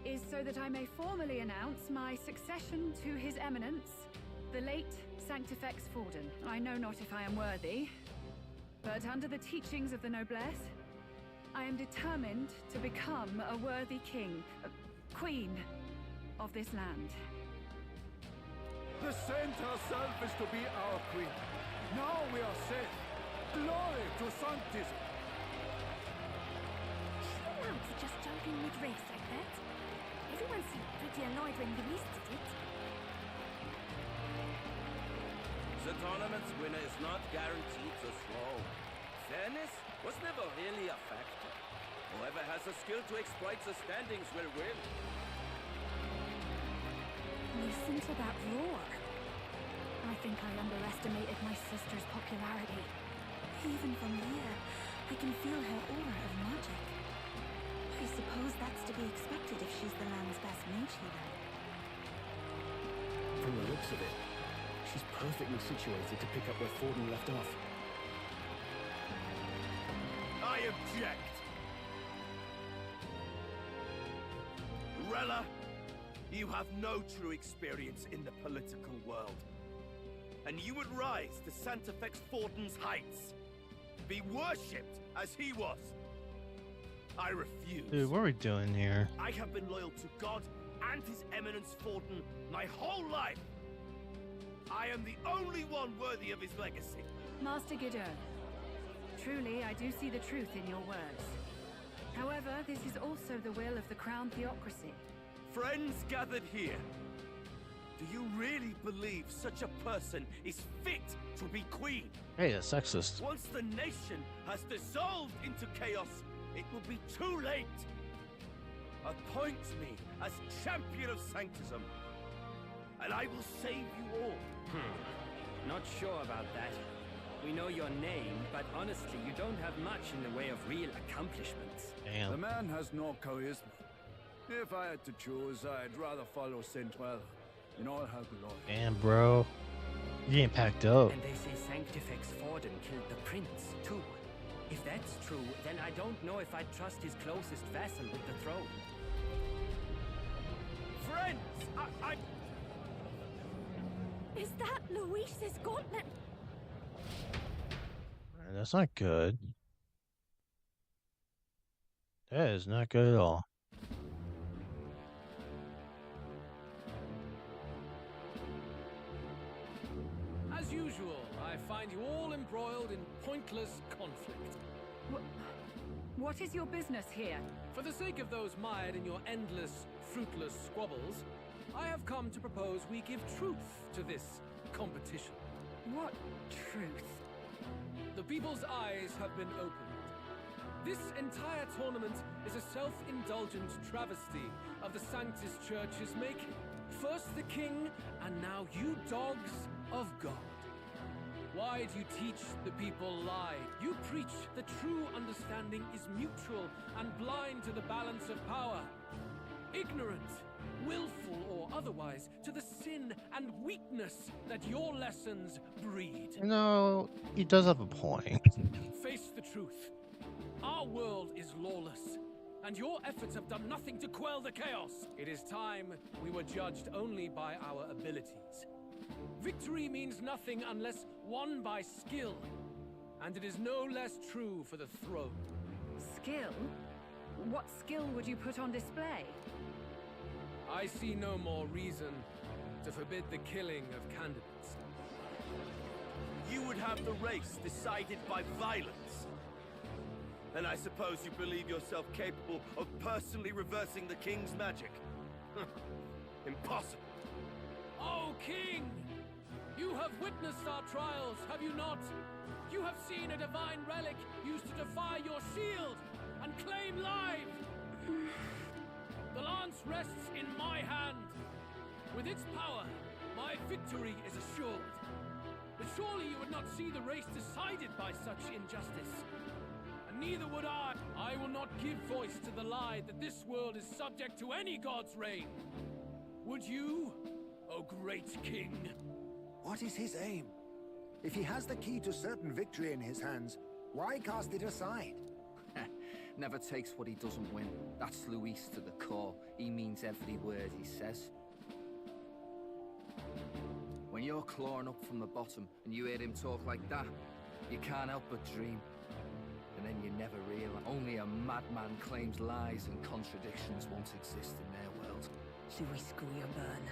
is so that I may formally announce my succession to His Eminence, The late Sanctifex Forden. I know not if I am worthy, but under the teachings of the noblesse, I am determined to become a worthy king, queen of this land. The saint herself is to be our queen. Now we are safe. Glory to sanctism. Chill out for just jumping mid-race like that. Everyone seemed pretty annoyed when Luis did it. The tournament's winner is not guaranteed the throne. Fairness was never really a factor. Whoever has the skill to exploit the standings will win. Listen to that roar. I think I underestimated my sister's popularity. Even from here, I can feel her aura of magic. I suppose that's to be expected if she's the land's best mage healer. From the looks of it, she's perfectly situated to pick up where Forden left off. I object! Rella, you have no true experience in the political world. And you would rise to Sanctifex Forden's heights. Be worshipped as he was. I refuse. Dude, what are we doing here? I have been loyal to God and His Eminence Forden my whole life. I am the only one worthy of his legacy. Master Gideon, truly I do see the truth in your words. However, this is also the will of the Crown Theocracy. Friends gathered here, do you really believe such a person is fit to be queen? Hey, a sexist. Once the nation has dissolved into chaos, it will be too late. Appoint me as champion of sanctism, and I will save you all. Not sure about that. We know your name, but honestly, you don't have much in the way of real accomplishments. Damn. The man has no charisma. If I had to choose, I'd rather follow Saint Well in all her glory. Damn, bro. You ain't packed up. And they say Sanctifex Forden killed the prince, too. If that's true, then I don't know if I'd trust his closest vassal with the throne. Friends, I... Is that Luis's gauntlet? That's not good. That is not good at all. As usual, I find you all embroiled in pointless conflict. What is your business here? For the sake of those mired in your endless, fruitless squabbles, I have come to propose we give truth to this competition. What truth? The people's eyes have been opened. This entire tournament is a self-indulgent travesty of the Sanctus Church's making. First the king, and now you dogs of God. Why do you teach the people lie? You preach the true understanding is mutual and blind to the balance of power. Ignorant, willful or otherwise, to the sin and weakness that your lessons breed. You know, he does have a point. Face the truth. Our world is lawless, and your efforts have done nothing to quell the chaos. It is time we were judged only by our abilities. Victory means nothing unless won by skill, and it is no less true for the throne. Skill? What skill would you put on display? I see no more reason to forbid the killing of candidates. You would have the race decided by violence. And I suppose you believe yourself capable of personally reversing the king's magic? Impossible. Oh, King! You have witnessed our trials, have you not? You have seen a divine relic used to defy your shield and claim life! The lance rests in my hand. With its power, my victory is assured. But surely you would not see the race decided by such injustice. And neither would I. I will not give voice to the lie that this world is subject to any god's reign. Would you, O great king? What is his aim? If he has the key to certain victory in his hands, why cast it aside? Never takes what he doesn't win. That's Luis to the core. He means every word he says. When you're clawing up from the bottom and you hear him talk like that, you can't help but dream. And then you never realize only a madman claims lies and contradictions won't exist in their world. Louis Guyaburn.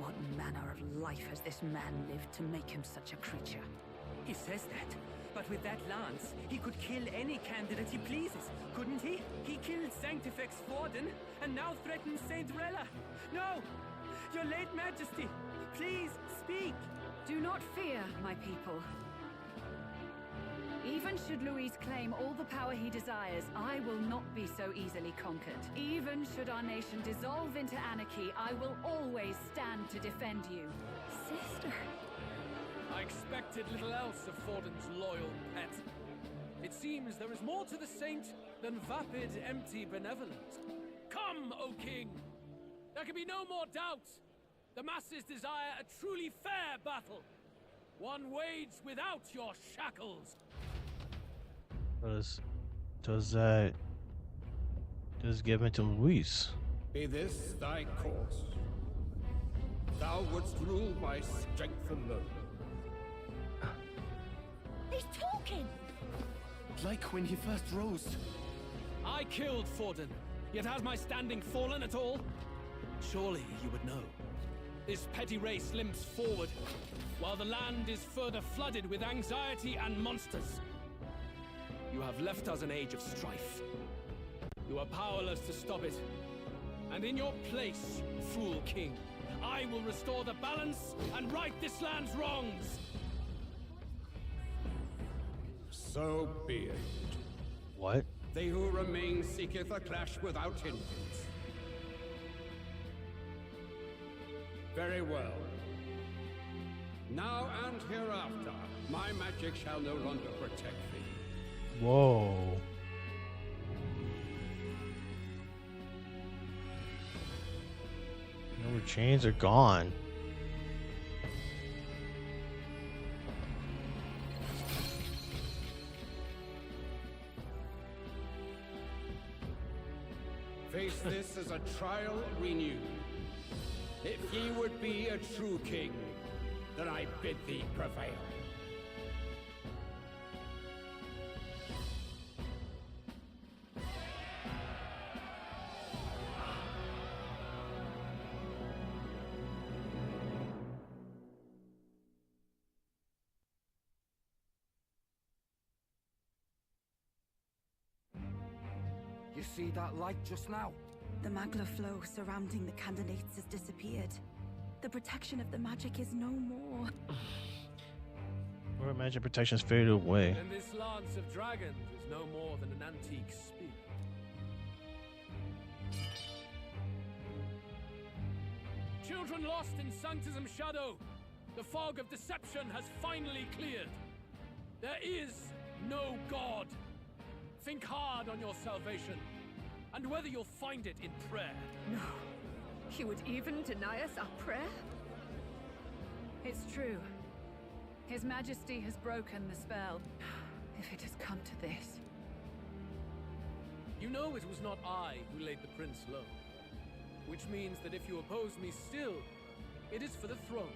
What manner of life has this man lived to make him such a creature? He says that, but with that lance, he could kill any candidate he pleases, couldn't he? He killed Sanctifex Forden, and now threatens Saint Rella. No! Your late Majesty, please, speak! Do not fear, my people. Even should Louis claim all the power he desires, I will not be so easily conquered. Even should our nation dissolve into anarchy, I will always stand to defend you. Sister. I expected little else of Forden's loyal pet. It seems there is more to the saint than vapid, empty benevolence. Come, O King! There can be no more doubt. The masses desire a truly fair battle. One waged without your shackles. Does that just give it to Luis? Be this thy course. Thou wouldst rule by strength alone. He's talking! Like when he first rose. I killed Forden, yet has my standing fallen at all? Surely you would know. This petty race limps forward, while the land is further flooded with anxiety and monsters. You have left us an age of strife. You are powerless to stop it. And in your place, fool king, I will restore the balance and right this land's wrongs! So be it. What? They who remain seeketh a clash without hindrance. Very well. Now and hereafter, my magic shall no longer protect thee. Whoa. Your chains are gone. Face this as a trial renewed. If ye would be a true king, then I bid thee prevail. You see that light just now? The magla flow surrounding the candidates has disappeared. The protection of the magic is no more. Or magic protections faded away. And this lance of dragons is no more than an antique spear. Children lost in Sanctism's shadow, the fog of deception has finally cleared. There is no God. Think hard on your salvation, and whether you'll find it in prayer. No. You would even deny us our prayer? It's true. His Majesty has broken the spell. If it has come to this. You know it was not I who laid the prince low. Which means that if you oppose me still, it is for the throne,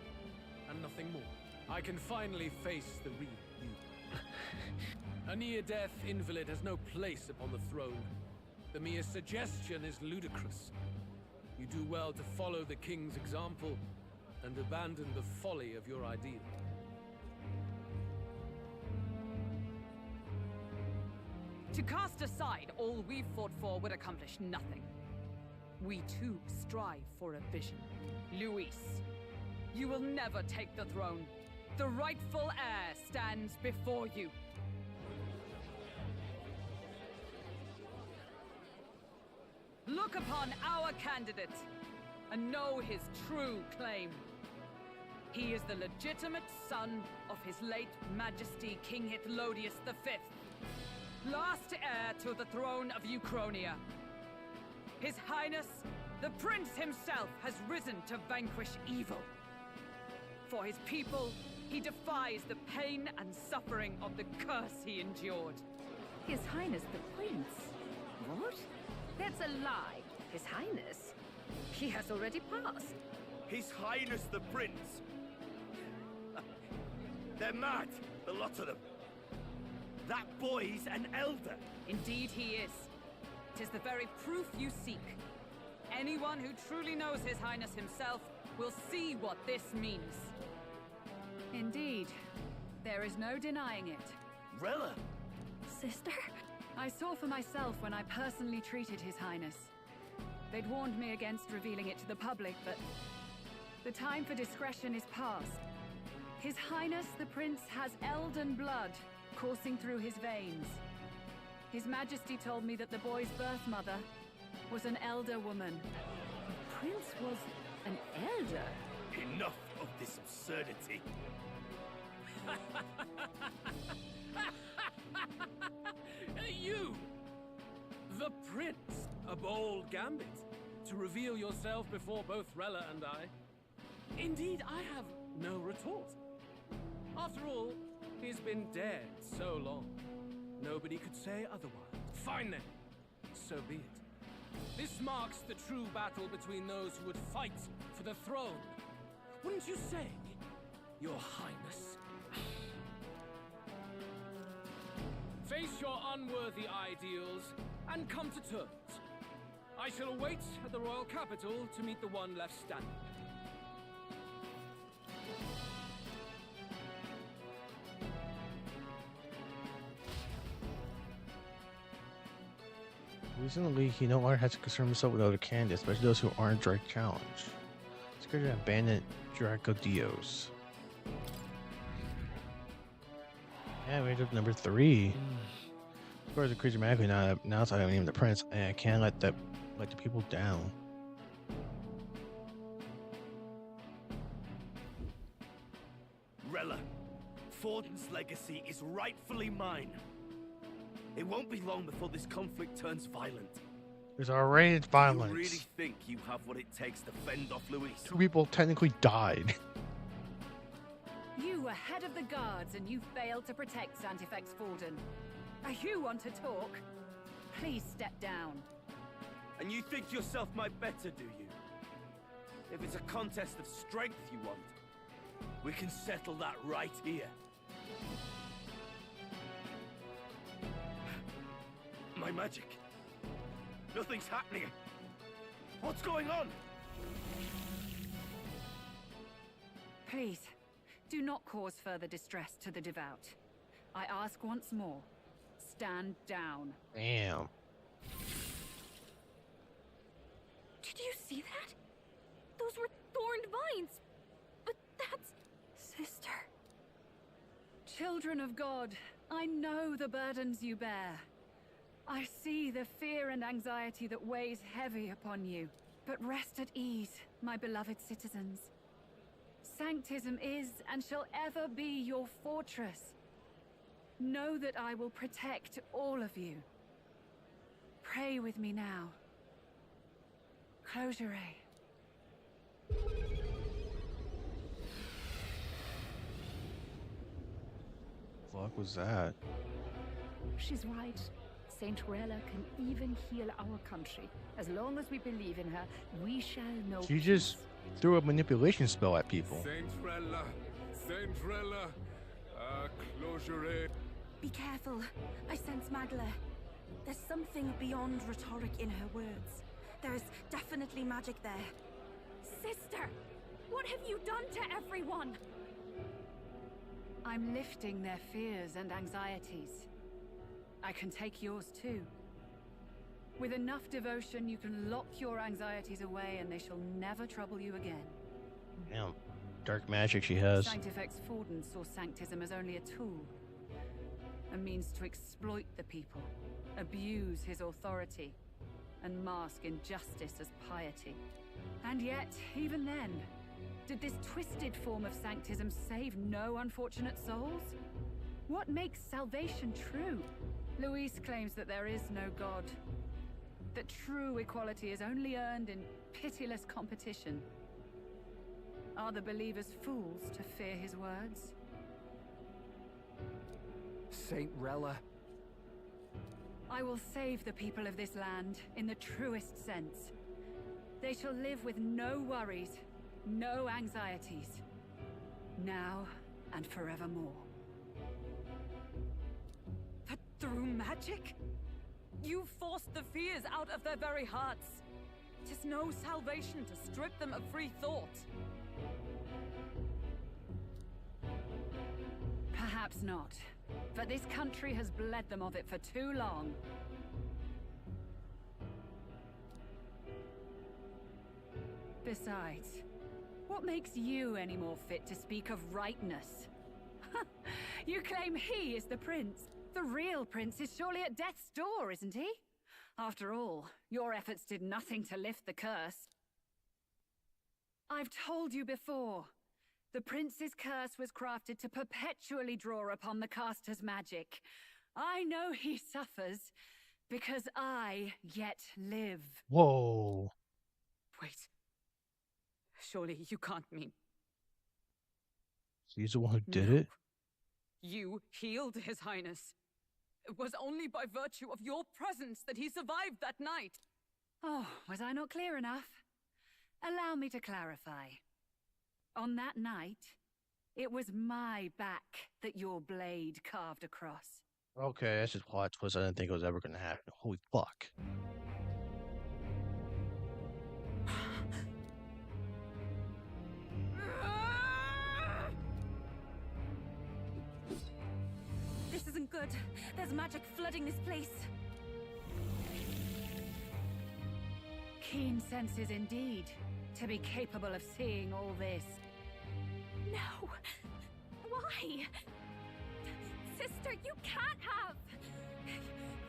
and nothing more. I can finally face the real you. A near-death invalid has no place upon the throne. The mere suggestion is ludicrous. You do well to follow the king's example and abandon the folly of your ideal. To cast aside all we've fought for would accomplish nothing. We too strive for a vision. Luis, you will never take the throne. The rightful heir stands before you. Look upon our candidate and know his true claim. He is the legitimate son of his late Majesty King Hithlodius V, last heir to the throne of Uchronia. His Highness, the Prince himself, has risen to vanquish evil. For his people, he defies the pain and suffering of the curse he endured. His Highness the Prince? What? That's a lie. His Highness? He has already passed. His Highness the Prince? They're mad, the lot of them. That boy's an elder. Indeed he is. 'Tis the very proof you seek. Anyone who truly knows His Highness himself will see what this means. Indeed. There is no denying it. Rella! Sister? I saw for myself when I personally treated His Highness. They'd warned me against revealing it to the public, but the time for discretion is past. His Highness the Prince has elden blood coursing through his veins. His Majesty told me that the boy's birth mother was an elder woman. The prince was an elder? Enough of this absurdity. You! The Prince! A bold gambit. To reveal yourself before both Rella and I. Indeed, I have no retort. After all, he's been dead so long. Nobody could say otherwise. Fine then. So be it. This marks the true battle between those who would fight for the throne. Wouldn't you say, Your Highness? Face your unworthy ideals and come to terms. I shall await at the royal capital to meet the one left standing. Recently, he no longer has to concern himself with other candidates, especially those who aren't direct challenge. It's good to abandon Dracodios. Yeah, we ended up number 3. Of course, the creature magically now I haven't named the prince, and I can't let the people down. Rella, Forden's legacy is rightfully mine. It won't be long before this conflict turns violent. There's already violence. Do you really think you have what it takes to fend off Luis? 2 people technically died. You were head of the guards and you failed to protect Santifex Forden. You want to talk? Please step down. And you think yourself my better, do you? If it's a contest of strength you want, we can settle that right here. My magic. Nothing's happening. What's going on? Please, do not cause further distress to the devout. I ask once more, stand down. Damn. Did you see that? Those were thorned vines. But that's... Sister. Children of God, I know the burdens you bear. I see the fear and anxiety that weighs heavy upon you. But rest at ease, my beloved citizens. Sanctism is and shall ever be your fortress. Know that I will protect all of you. Pray with me now. Closure. Fuck was that? She's right. Saint Rella can even heal our country. As long as we believe in her, we shall know. She just threw a manipulation spell at people. Saint Rella, closure. Be careful. I sense Magla. There's something beyond rhetoric in her words. There's definitely magic there. Sister, what have you done to everyone? I'm lifting their fears and anxieties. I can take yours too. With enough devotion, you can lock your anxieties away and they shall never trouble you again. Damn. Dark magic she has. Sanctifex Forden saw Sanctism as only a tool. A means to exploit the people, abuse his authority, and mask injustice as piety. And yet, even then, did this twisted form of Sanctism save no unfortunate souls? What makes salvation true? Luis claims that there is no God. That true equality is only earned in pitiless competition. Are the believers fools to fear his words? Saint Rella. I will save the people of this land in the truest sense. They shall live with no worries, no anxieties. Now and forevermore. But through magic? You forced the fears out of their very hearts. 'Tis no salvation to strip them of free thought. Perhaps not, but this country has bled them of it for too long. Besides, what makes you any more fit to speak of rightness? You claim he is the prince. The real prince is surely at death's door, isn't he? After all, your efforts did nothing to lift the curse. I've told you before. The prince's curse was crafted to perpetually draw upon the caster's magic. I know he suffers, because I yet live. Whoa. Wait. Surely you can't mean... He's the one who did it? You healed His Highness. It was only by virtue of your presence that he survived that night. Oh, was I not clear enough? Allow me to clarify. On that night, it was my back that your blade carved across. Okay, that's just plot twist. I didn't think it was ever gonna happen. Holy fuck. This isn't good. There's magic flooding this place. Keen senses indeed, to be capable of seeing all this. No! Why? Sister, you can't have!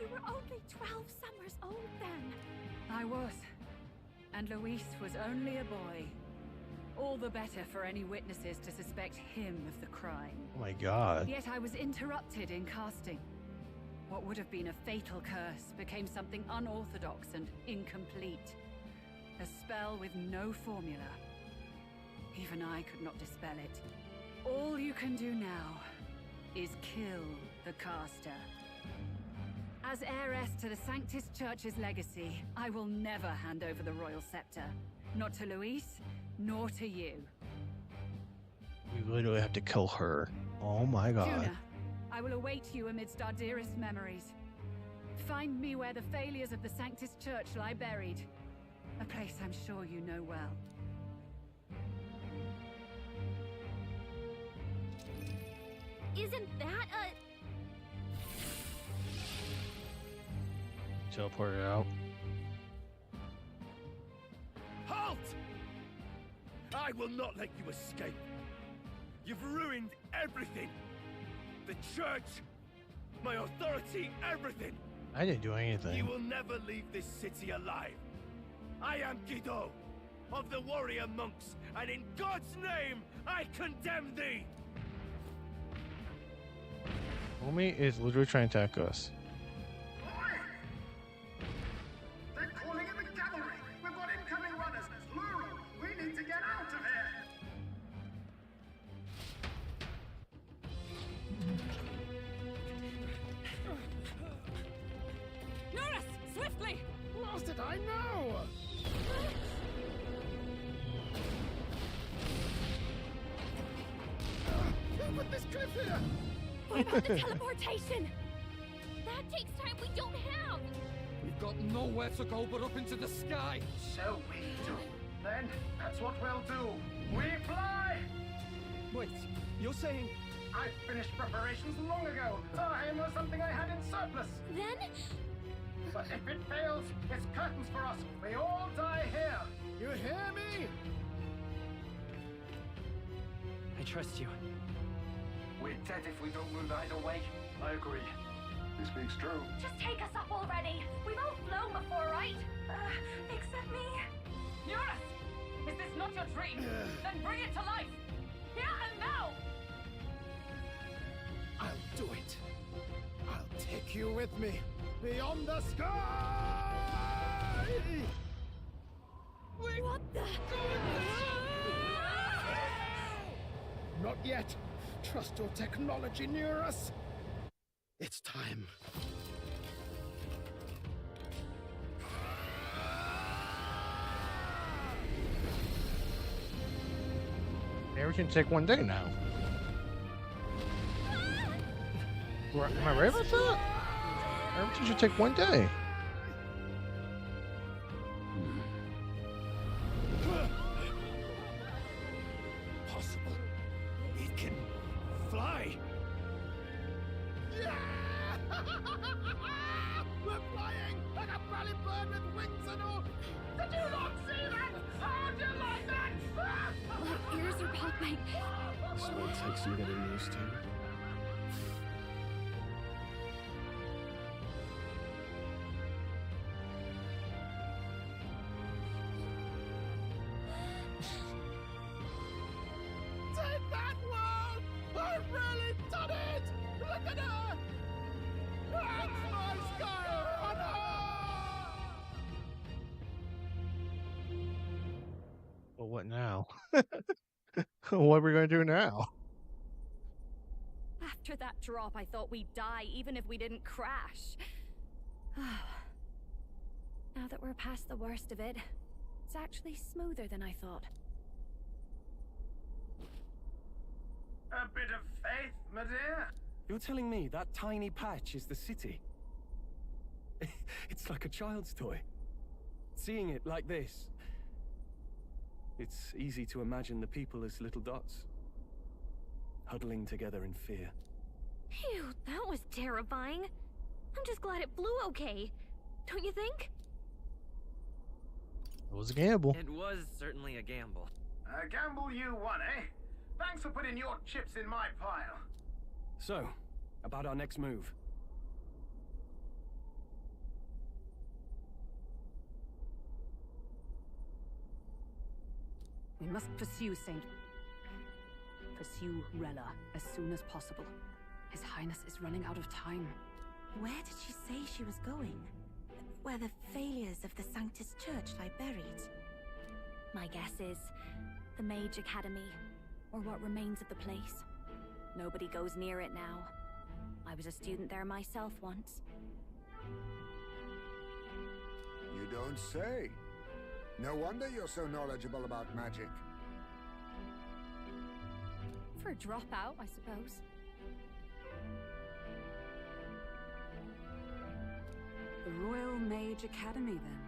You were only 12 summers old then. I was. And Luis was only a boy. All the better for any witnesses to suspect him of the crime. Oh my god. Yet I was interrupted in casting. What would have been a fatal curse became something unorthodox and incomplete. A spell with no formula. Even I could not dispel it. All you can do now is kill the caster. As heiress to the Sanctus Church's legacy, I will never hand over the royal scepter. Not to Luis, nor to you. We literally have to kill her. Oh my god. Juna, I will await you amidst our dearest memories. Find me where the failures of the Sanctus Church lie buried. A place I'm sure you know well. Isn't that a... Teleported out. Halt! I will not let you escape. You've ruined everything. The church, my authority, everything. I didn't do anything. You will never leave this city alive. I am Guido, of the warrior monks, and in God's name, I condemn thee! Homie is literally trying to attack us. They're calling in the cavalry! We've got incoming runners, plural! We need to get out of here! Norris, swiftly! Lost it, I know! Who put this cliff here? What about the teleportation? That takes time we don't have! We've got nowhere to go but up into the sky. So we do. Then, that's what we'll do. We fly! Wait, you're saying... I finished preparations long ago. Time was something I had in surplus. Then? But if it fails, it's curtains for us. We all die here. You hear me? I trust you. We're dead if we don't move either way. I agree. This speaks true. Just take us up already. We've all flown before, right? Except me. Norris! Is this not your dream? Then bring it to life! Here and now! I'll do it. I'll take you with me. Beyond the sky! What the? Not yet. Trust your technology near us. It's time. Maybe we can take one day now. Am I right about that? Everything should take one day. Possible. It can fly. Yeah! We're flying like a bally bird with wings and all. Did you not see that? How do you like that? My ears are popping. This will take some getting used to. Take that, world! I've really done it! Look at her! That's my sky! Well, what now? What are we gonna do now? After that drop, I thought we'd die, even if we didn't crash. Now that we're past the worst of it, it's actually smoother than I thought. A bit of faith, my dear. You're telling me that tiny patch is the city? It's like a child's toy. Seeing it like this, it's easy to imagine the people as little dots, huddling together in fear. Phew, that was terrifying. I'm just glad it flew okay. Don't you think? It was a gamble. It was certainly a gamble. A gamble you won, eh? Thanks for putting your chips in my pile. So, about our next move. We must pursue Rella as soon as possible. His Highness is running out of time. Where did she say she was going? Where the failures of the Sanctus Church lie buried? My guess is the Mage Academy, or what remains of the place. Nobody goes near it now. I was a student there myself once. You don't say. No wonder you're so knowledgeable about magic. For a dropout, I suppose. The Royal Mage Academy, then.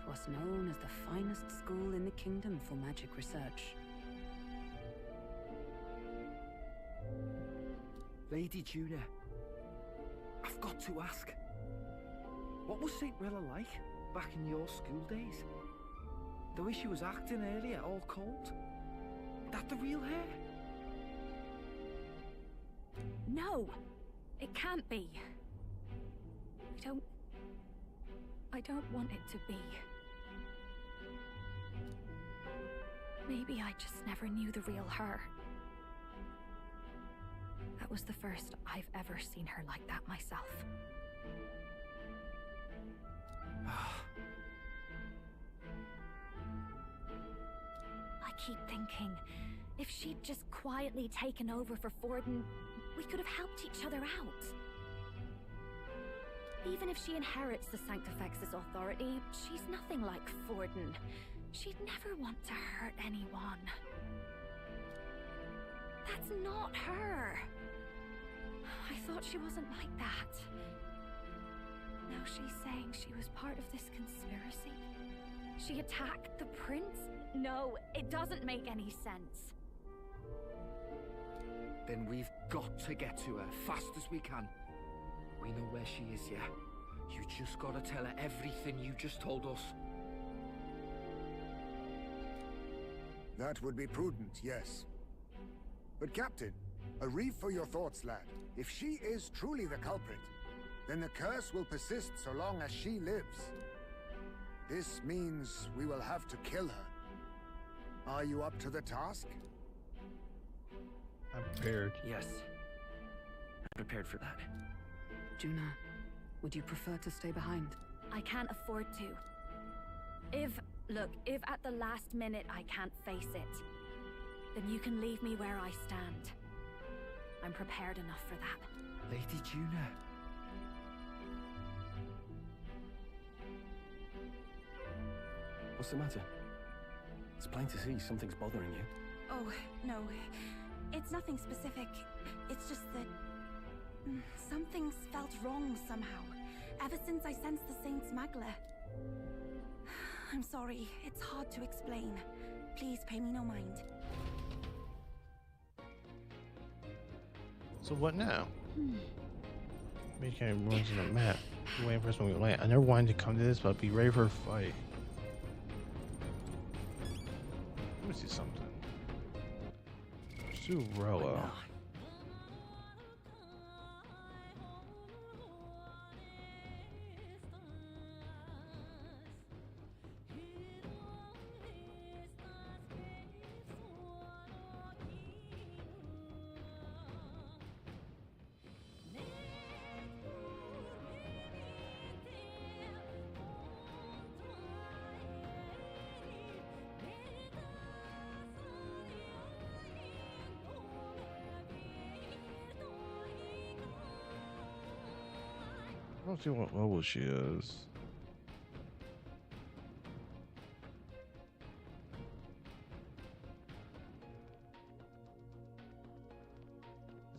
'Twas known as the finest school in the kingdom for magic research. Lady Juna, I've got to ask. What was St. Rilla like back in your school days? The way she was acting earlier, all cold? That the real hair? No! It can't be. I don't want it to be. Maybe I just never knew the real her. That was the first I've ever seen her like that myself. I keep thinking, if she'd just quietly taken over for Forden, we could have helped each other out. Even if she inherits the Sanctifex's authority, she's nothing like Forden. She'd never want to hurt anyone. That's not her. I thought she wasn't like that. Now she's saying she was part of this conspiracy? She attacked the prince? No, it doesn't make any sense. Then we've got to get to her fast as we can. We know where she is, yeah? You just gotta tell her everything you just told us. That would be prudent, yes. But Captain, a reef for your thoughts, lad. If she is truly the culprit, then the curse will persist so long as she lives. This means we will have to kill her. Are you up to the task? I'm prepared. Yes. I'm prepared for that. Juna, would you prefer to stay behind? I can't afford to. If at the last minute I can't face it, then you can leave me where I stand. I'm prepared enough for that. Lady Juna. What's the matter? It's plain to see something's bothering you. Oh, no. It's nothing specific. It's just that Something's felt wrong somehow, ever since I sensed the Saint's Magla. I'm sorry, it's hard to explain. Please pay me no mind. So what now? We can't ruins in the map. Be waiting for us when we land. I never wanted to come to this, but be ready for a fight. Let me see something. Surella. I don't see what level she is.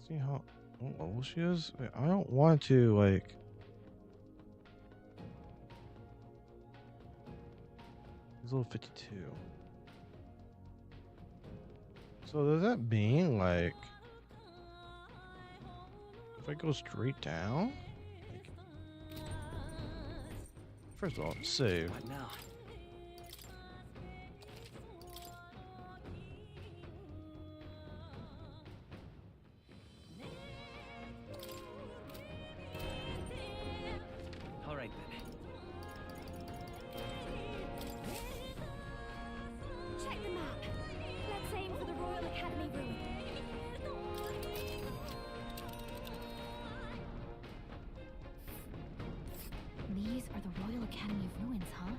See how what level she is? Wait, I don't want to like. He's level 52. So does that mean like if I go straight down? First of all, save. What now? All right then. Check the map. Let's aim for the Royal Academy ruin. These are the Royal Academy ruins, huh?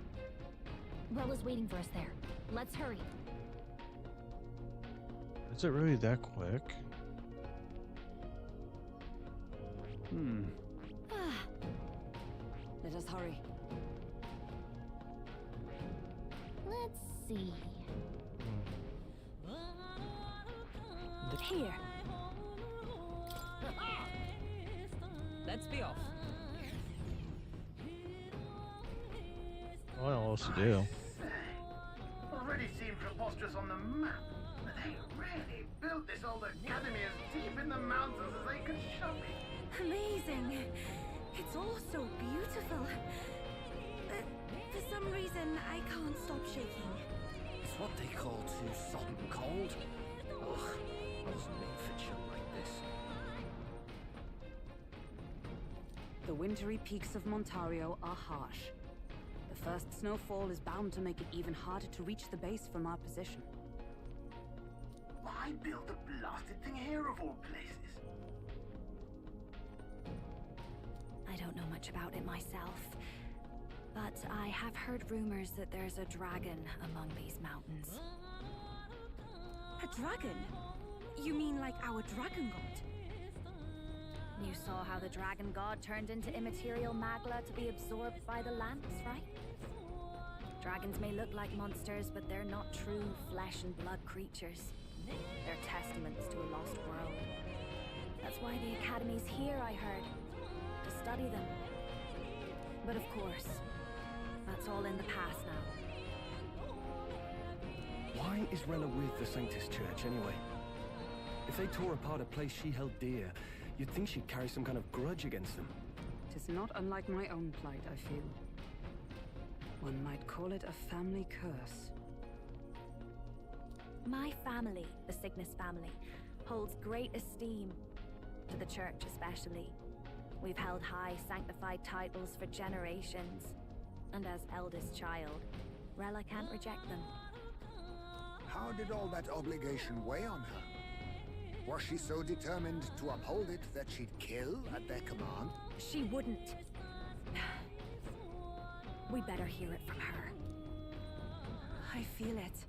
Rella's waiting for us there. Let's hurry. Is it really that quick? Let us hurry. Let's see. Here. Let's be off. I don't know what else to do. Already seemed preposterous on the map. But they really built this old academy as deep in the mountains as they could shove it. Amazing. It's all so beautiful. But for some reason, I can't stop shaking. It's what they call too sodden cold. Ugh, I wasn't made for chill like this. The wintry peaks of Montario are harsh. The first snowfall is bound to make it even harder to reach the base from our position. Why build the blasted thing here of all places? I don't know much about it myself, but I have heard rumors that there's a dragon among these mountains. A dragon? You mean like our dragon god? You saw how the dragon god turned into immaterial magla to be absorbed by the lamps, right? Dragons may look like monsters, but they're not true flesh and blood creatures. They're testaments to a lost world. That's why the Academy's here, I heard. To study them. But of course, that's all in the past now. Why is Rella with the Sanctus Church anyway? If they tore apart a place she held dear, you'd think she'd carry some kind of grudge against them. Tis not unlike my own plight, I feel. One might call it a family curse. My family, the Cygnus family, holds great esteem, to the church especially. We've held high sanctified titles for generations, and as eldest child, Rella can't reject them. How did all that obligation weigh on her? Was she so determined to uphold it that she'd kill at their command? She wouldn't. We'd better hear it from her. I feel it.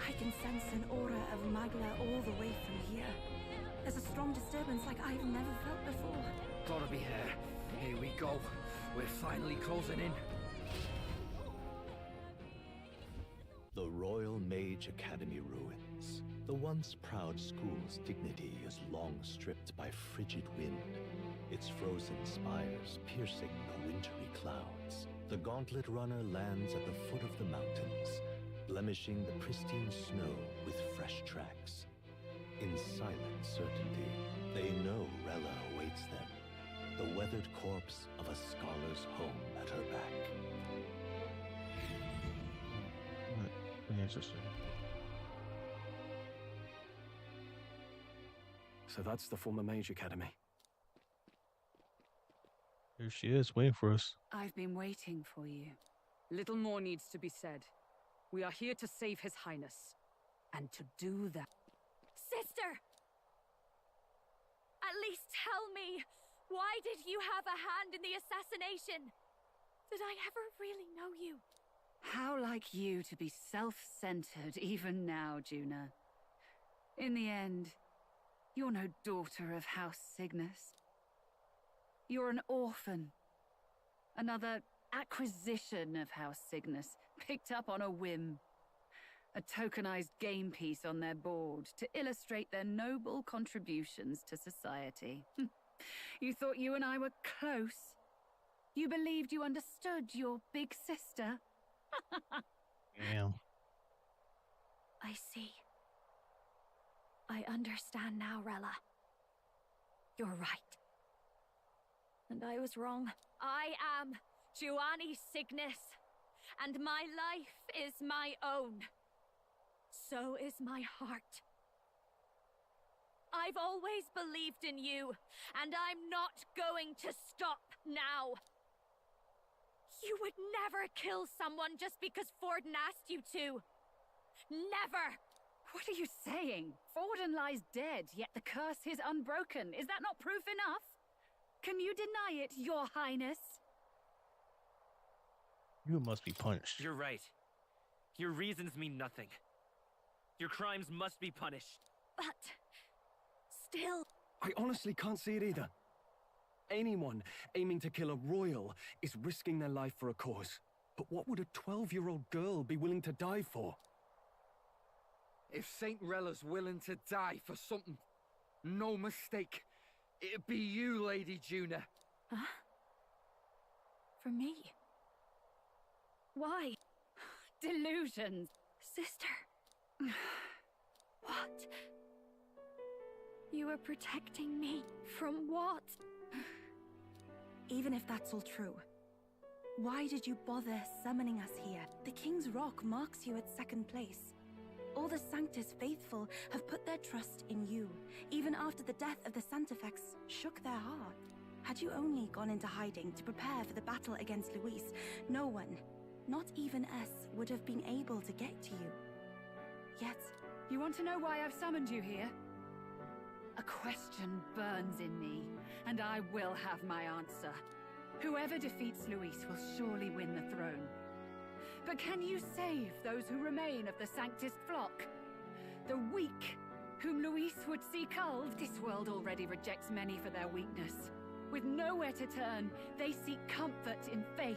I can sense an aura of Magla all the way from here. There's a strong disturbance like I've never felt before. Gotta be here. Here we go. We're finally closing in. The Royal Mage Academy ruin. lands. The once proud school's dignity is long stripped by frigid wind, its frozen spires piercing the wintry clouds. The gauntlet runner lands at the foot of the mountains, blemishing the pristine snow with fresh tracks. In silent certainty, they know Rella awaits them, the weathered corpse of a scholar's home at her back. Interesting. So that's the former Mage Academy. Here she is, waiting for us. I've been waiting for you. Little more needs to be said. We are here to save His Highness. And to do that... Sister! At least tell me, why did you have a hand in the assassination? Did I ever really know you? How like you to be self-centered even now, Juna. In the end, you're no daughter of House Cygnus. You're an orphan. Another acquisition of House Cygnus, picked up on a whim. A tokenized game piece on their board to illustrate their noble contributions to society. You thought you and I were close. You believed you understood your big sister. Damn. I see. I understand now, Rella. You're right. And I was wrong. I am Giovanni Cygnus, and my life is my own. So is my heart. I've always believed in you, and I'm not going to stop now. You would never kill someone just because Forden asked you to. Never! What are you saying? Forden lies dead, yet the curse is unbroken. Is that not proof enough? Can you deny it, Your Highness? You must be punished. You're right. Your reasons mean nothing. Your crimes must be punished. But... still... I honestly can't see it either. Anyone aiming to kill a royal is risking their life for a cause. But what would a 12-year-old girl be willing to die for? If Saint Rella's willing to die for something, no mistake, it'd be you, Lady Juna. Huh? For me? Why? Delusions. Sister. What? You are protecting me from what? Even if that's all true, why did you bother summoning us here? The King's Rock marks you at second place. All the Sanctus faithful have put their trust in you, even after the death of the Santafex shook their heart. Had you only gone into hiding to prepare for the battle against Luis, no one, not even us, would have been able to get to you. Yet... You want to know why I've summoned you here? A question burns in me, and I will have my answer. Whoever defeats Luis will surely win the throne. But can you save those who remain of the Sanctus flock? The weak, whom Luis would see culled? This world already rejects many for their weakness. With nowhere to turn, they seek comfort in faith.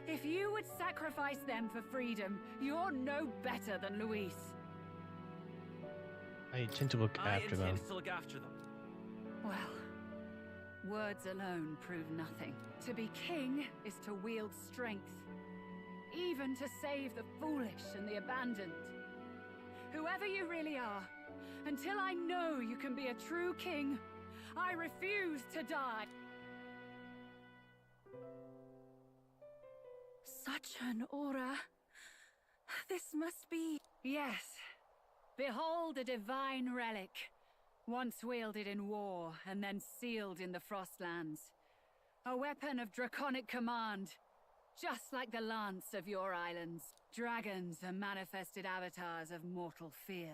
If you would sacrifice them for freedom, you're no better than Luis. I intend to look after them. I intend to look after them. Well, words alone prove nothing. To be king is to wield strength, even to save the foolish and the abandoned. Whoever you really are, until I know you can be a true king, I refuse to die. Such an aura. This must be... Yes. Behold a divine relic, once wielded in war and then sealed in the Frostlands. A weapon of draconic command, just like the lance of your islands. Dragons are manifested avatars of mortal fear.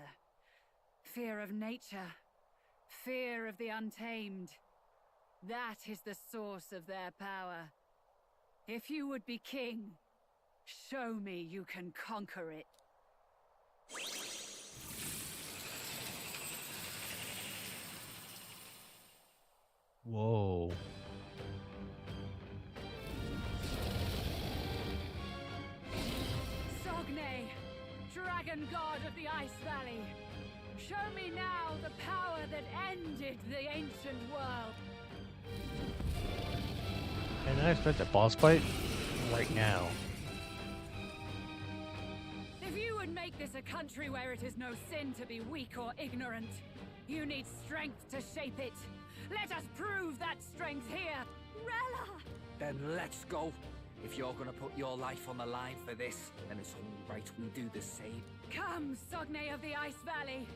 Fear of nature, fear of the untamed. That is the source of their power. If you would be king, show me you can conquer it. Whoa. Sogne, dragon god of the Ice Valley. day. Show me now the power that ended the ancient world. And I expect a boss fight right now. If you would make this a country where it is no sin to be weak or ignorant, you need strength to shape it. Let us prove that strength here. Rella! Then let's go. If you're gonna put your life on the line for this, then it's only right we do the same. Come, Sogne of the Ice Valley.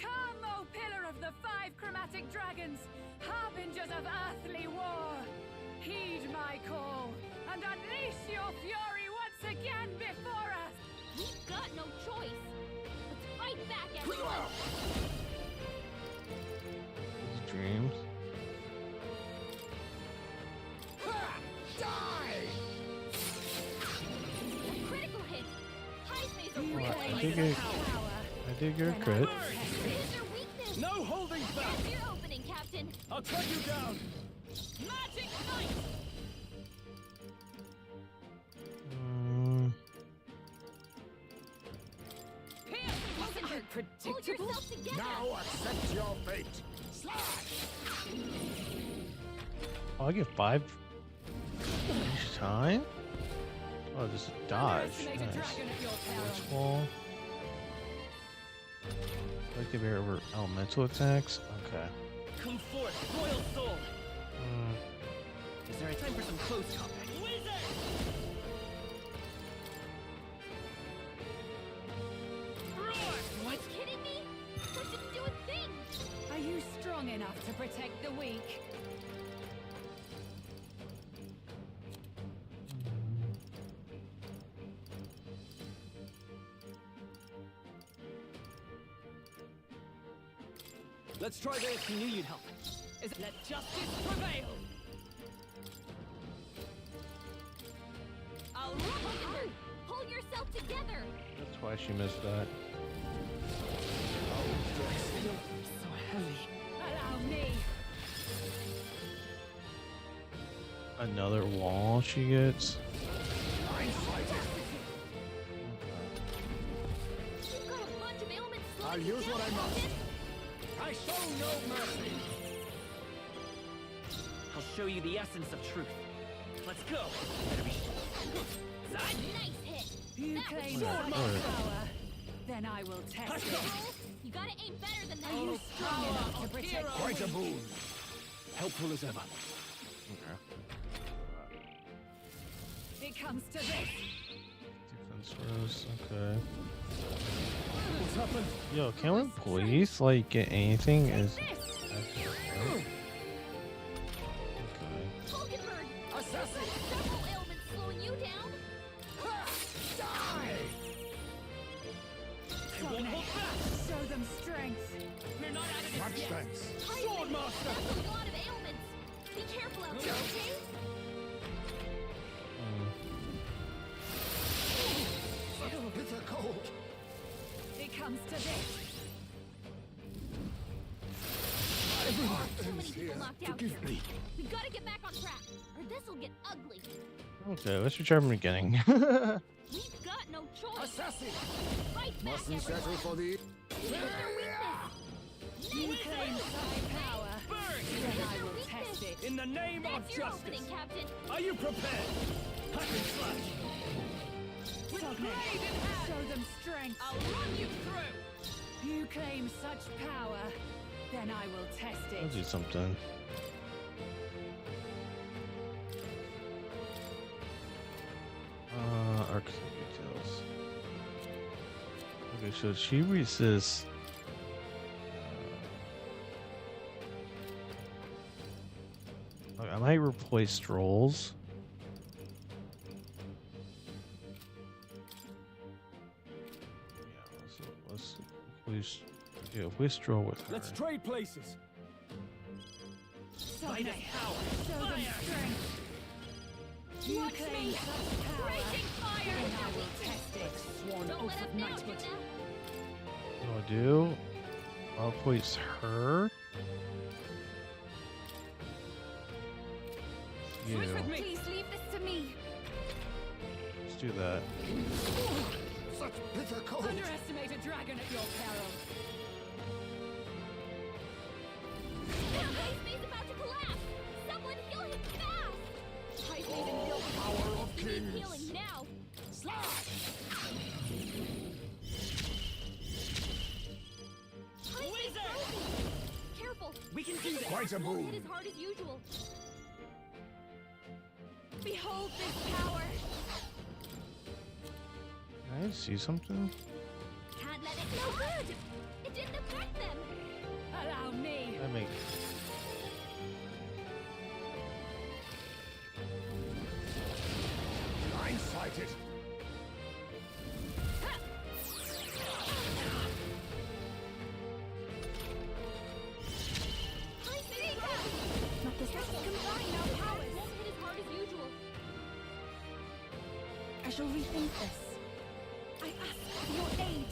Come, O Pillar of the 5 Chromatic Dragons, harbingers of earthly war. Heed my call, and unleash your fury once again before us! We've got no choice. Let's fight back at once! Dreams. Die! Critical hit! High phase Well, of I did get a crit. Here's your weakness! No holding back! That's your opening, Captain! I'll cut you down! Magic Knight! Wasn't it Pull predictable? yourself together! Now accept your fate. Slash! Oh, I get 5 each time? Oh, just a dodge. Nice. Force wall. Activate over elemental attacks. Okay. Come forth, royal soul! Is there a time for some close combat? What? Kidding me? We're just doing things! Are you strong enough to protect the weak? Let's try this. You knew you'd help. Let justice prevail! I'll run! Pull yourself together! That's why she missed that. So heavy. Allow me. Another wall she gets. You've got a bunch of ailments I'll slowing you use down, what I must. Captain. I show no mercy. I'll show you the essence of truth. Let's go! Better be Nice hit! You That claim was such Alright. power. Then I will test it. You gotta aim better than that! Are you strong enough to protect Quite a boon. Helpful as ever. It comes to this. Defense rose. Okay. What's happened? Yo, can we please like get anything as Okay. Hulkenberg! You've got several ailments slowing you down! Die! Show them strength. We're not out of this Much yet. thanks. Swordmaster! That's a lot of ailments! Be careful out there, okay? Bitter cold. It comes to this. Too many people knocked out here. We've gotta get back on track, or this'll get ugly. Okay, let's retry from the beginning. We've got no choice! Assassin! Fight back, Mustn't settle everyone! for the... Here's their weakness! You claim such power. Then I will test it. In the name of That's your justice! opening, Captain! Are you prepared? Hack and slash! Sogne, show them strength. I'll run you through! You claim such power. Then I will test I'll it. do something. Arc details. Okay, so she resists. Okay, I might replace Strolls. Yeah, let's replace. Yeah, we Stroll with her. Let's trade places. Sogne, show them strength. You Watch claim me! such power. Raging fire! Then I will test it. Sworn Don't oath let of up now, knighthood. Juna. What do I do? I'll replace her. You. Please leave this to me. Let's do that. such bitter cold. Underestimate a dragon at your peril. He's about to collapse! Someone heal him fast! Hype's made him feel Power of he needs kings. healing now! Slash! Hype's frozen! Careful! We can do this! Quite a Won't boon. hit as hard as usual. Behold this power! I see something. Can't let it go good! It didn't affect them! Allow me! That makes. Blindsided. Not this combine our powers! Won't hit as hard as usual. I shall rethink this. I ask for your aid.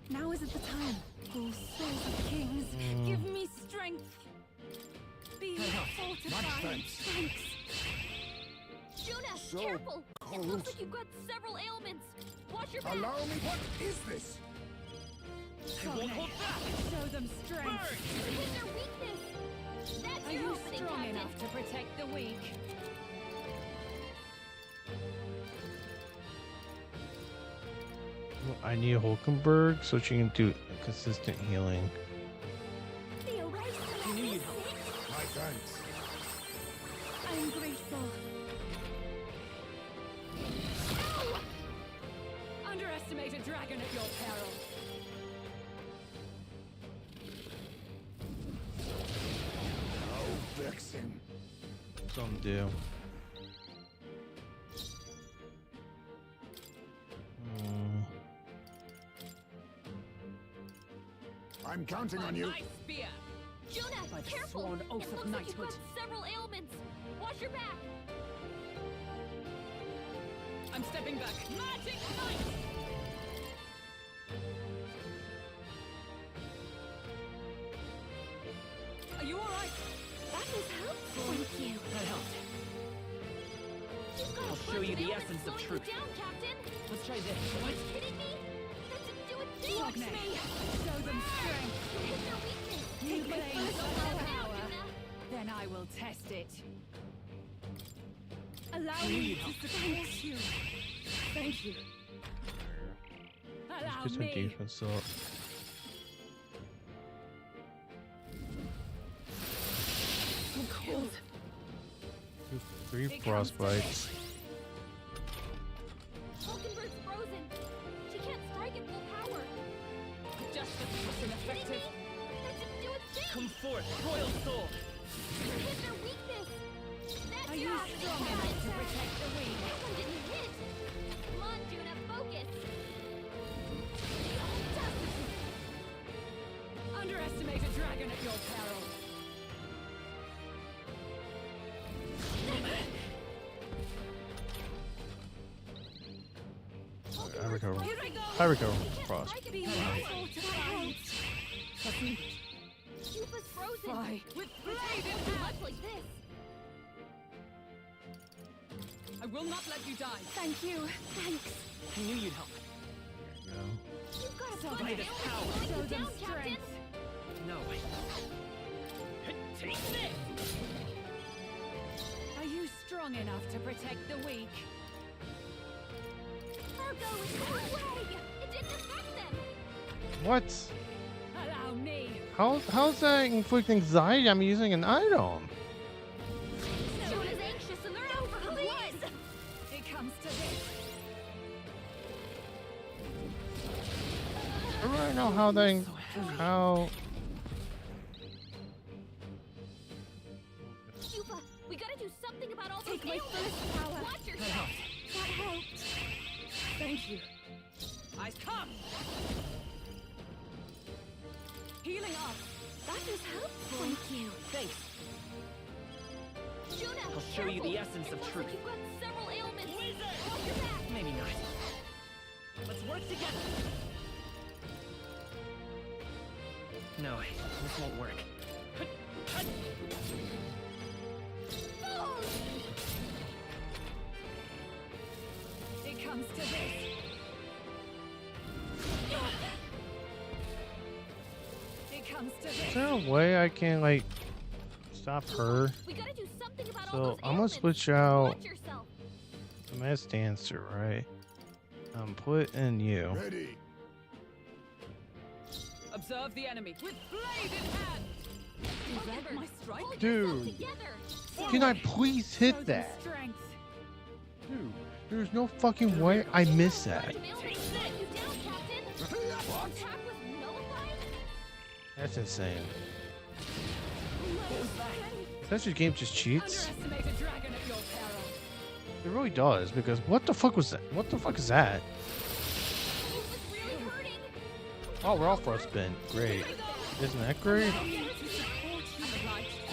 Now isn't the time. Oh, souls of kings, give me strength! Be fortified! Much thanks. Thanks! Juna, So careful! It cold. looks like you've got several ailments! Watch your back! Allow me. What is this? I won't hold back! Show them strength! Hit their weakness! That's Are your you opening, strong Captain! enough to protect the weak? I need Hulkenberg so she can do consistent healing. The eraser I knew you'd help. My thanks. I am grateful. Underestimate a dragon at your peril. Oh, vexing. Some do. I'm counting on you. My spear! Juna, By the careful! sworn oath it of looks like you've knighthood. got several ailments! Watch your back! I'm stepping back. Magic Knight! Are you alright? That was helpful! Thank you! That helped. You've got I'll a show bunch you of the ailments essence of slowing truth. you down, Captain! Let's try this. Are you kidding me? That didn't do a thing! Watch me! Show them strength! Hit their weakness! You Take my claim first no power power. now, Juna! Then I will test it. Allow I knew me you'd to help. support you. Thank you. Allow Just her me. defense up. So cold. 3 It comes to frostbites. Hulkenberg's frozen! She can't strike at full power! Justice is Kidding me? ineffective. That didn't do a thing! Come forth, royal soul! Hit their weakness! That's Are your you opening, strong Captain! enough to protect the weak? That one didn't hit! Come on, Juna, focus! Underestimate a dragon at your peril. I recover. Here I go! I recover from frost. Strike it fortified! Trust me. Cuba's frozen! Fly with blade in Too hand. much like this! I will not let you die. Thank you! Thanks! I knew you'd help. There you go. You've got a So bunch by of the ailments power. slowing Show you them down, Captain! strength. No. Take this! Are you strong enough to protect the weak? Virgo is no way! It didn't affect them! What? Allow me. How's that inflict anxiety? I'm using an item. Juna's anxious and they're out for her blood! It comes to this. I don't really know how that. How. Cuba, we gotta do something about all Take those my ailments! first power. Watch your That step! helped. That helped! Thank you. Eyes come! Healing up. That was helpful! Thank you! Thanks. Juna, I'll show you the careful. essence It of looks truth. like you've got several ailments! Wizard! Watch your back! Maybe not. Let's work together. No, this won't work. comes to this. It comes to this. Is there a way I can like stop her? We gotta do something about all So those I'm gonna ailments. switch out Watch yourself. the masked dancer, right? Put in you. Ready. Observe the enemy with blade in hand. Prevent my strike. Dude, can I please hit that? Strength. Dude, there's no fucking way I missed that. That's insane. That's your game just cheats. Underestimate a dragon at your peril. It really does, because what the fuck was that? What the fuck is that? Oh, we're all frostbitten. Great. Isn't that great?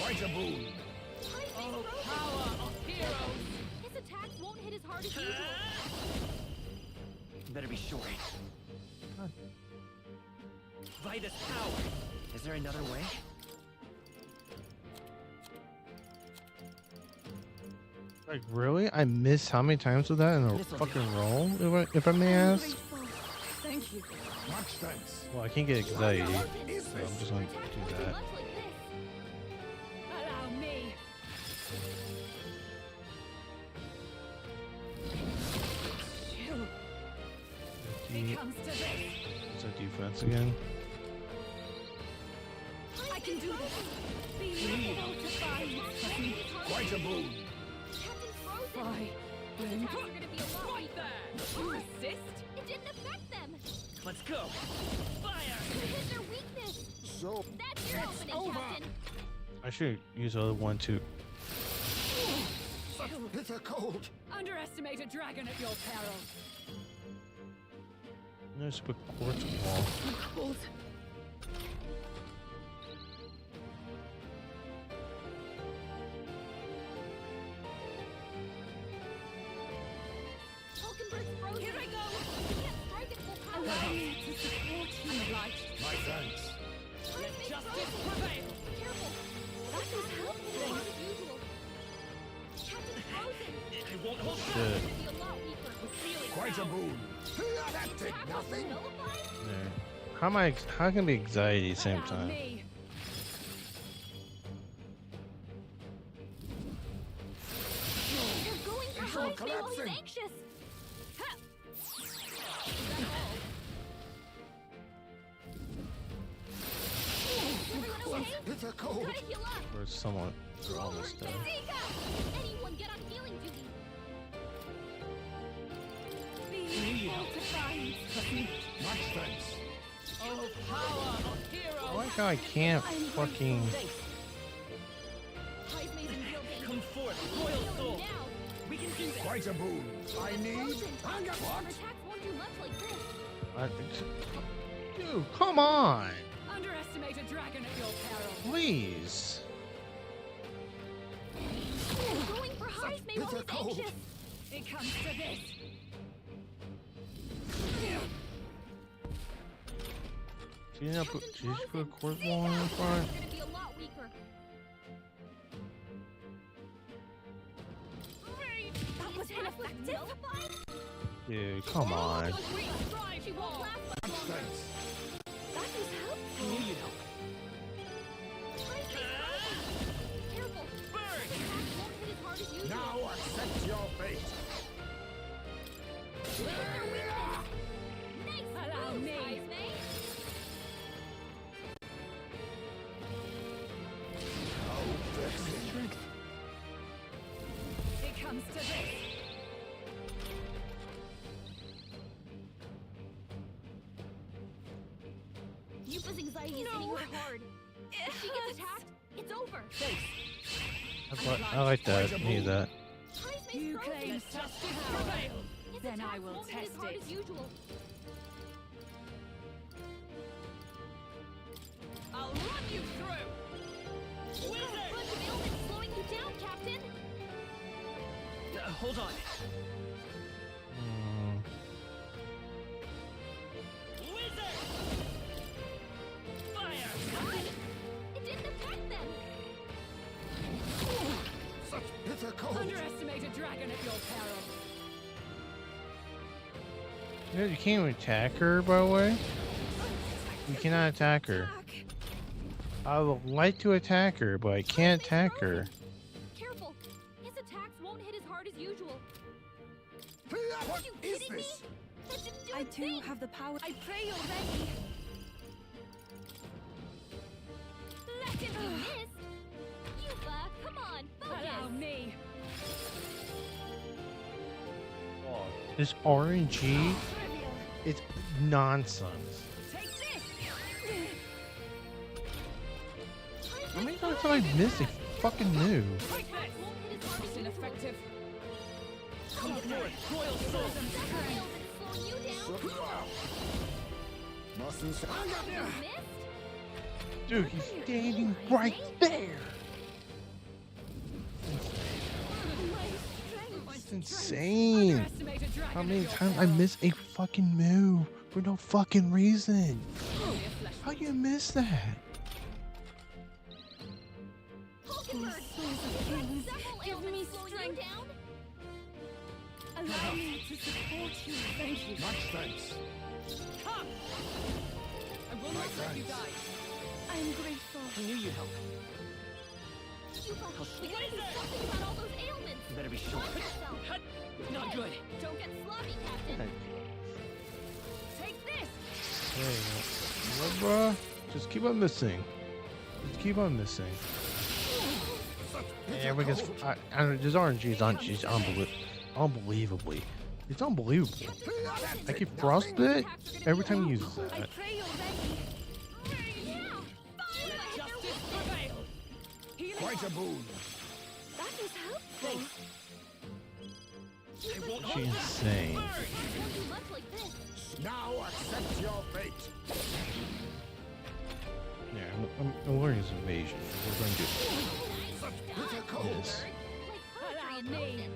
Quite a boon. Oh, power of heroes. His attacks won't hit as hard as usual. Better be sure. Vitus power. Is there another way? Like, really? I missed how many times with that in a fucking roll, if I may ask? Thank you. Much thanks. Well, I can't get anxiety, so I'm just gonna do that. Allow me. It comes to this. Is that defense again? I can do this. Be able to find Quite a boon. Fly. Right there. You resist? It didn't affect them. Let's go. Fire. It hit their weakness. So That's your opening, Captain. I should use the other one too. such bitter cold. Underestimate a dragon at your peril. There's a quartz wall. Cold. Here I go. We can't strike at full power. Allow me to support you. Obliged. My thanks. Let justice prevail. Careful. That is helpful as usual. Captain Frozen. I won't hold back. Shit. Be a lot weaker. Quite a boon. That did nothing. There. How can I be anxiety at the same time? Me. They're going for Control high speed while he's collapsing. anxious. Ha! Everyone okay? Bitter cold. Try to heal up. Or someone through all this stuff. Zika! Anyone get on healing duty? Be able to find. Much thanks. Oh, power of heroes. I like how I can't fucking. High's amazing heal game. Come forth, royal soul. Now. We can do this. Quite a boon. I need. Frozen. Hang up. Our What? attacks won't do much like this. Dude, come on! Underestimate a dragon at your peril. Please. They're going for highs while bitter he's cold. anxious. It comes to this. She didn't put a quartz wall in front. They're gonna be a lot weaker. That was ineffective. Dude, come on. She won't last much Much longer. thanks. That is helpful. You know. Careful. His attacks won't hit as hard as usual. Now accept your fate. Nice Allow moves, me. Heismay. How vexing. It comes to this. Yupa's anxiety is hitting her hard. If she gets attacked, it's over. I like that. I need that. Heismay's You frozen. claim justice prevail. His Then I attacks will won't hit as test hard it. as usual. I'll run you through. Bunch of ailments slowing you down, Captain. Hold on. Hmm. Wizard! Fire! It didn't affect them. Such bitter cold. Underestimate a dragon at your peril. You can't even attack her, by the way. You cannot attack her. I would like to attack her, but I can't attack her. Careful. His attacks won't hit as hard as usual. What is this? I too have the power. I pray you're ready. Let him be missed. Yuba, come on, focus. Allow me. This RNG, it's nonsense. How many times have I missed a fucking move? It's ineffective. Come forth, royal soul. Dude, he's standing right there. It's insane. How many times I miss a fucking move for no fucking reason? How you miss that? Give me strength. Allow me to support you. Thank you. Much thanks. Come. I will not let you die. I'm grateful. I knew you'd help. We gotta do something about all those ailments. You better be sure. Not good. Don't get sloppy, Captain. Take this. Hey, what, bruh? Just keep on missing. Just keep on missing. Yeah, because I don't know, this RNG is unbelievably. It's unbelievable. I keep frostbit every time he uses that. Justice prevail. Quite a boon. That was helpful. She's insane. Now accept your fate. Yeah, I'm learning his evasion. We're going to do this. Allow me.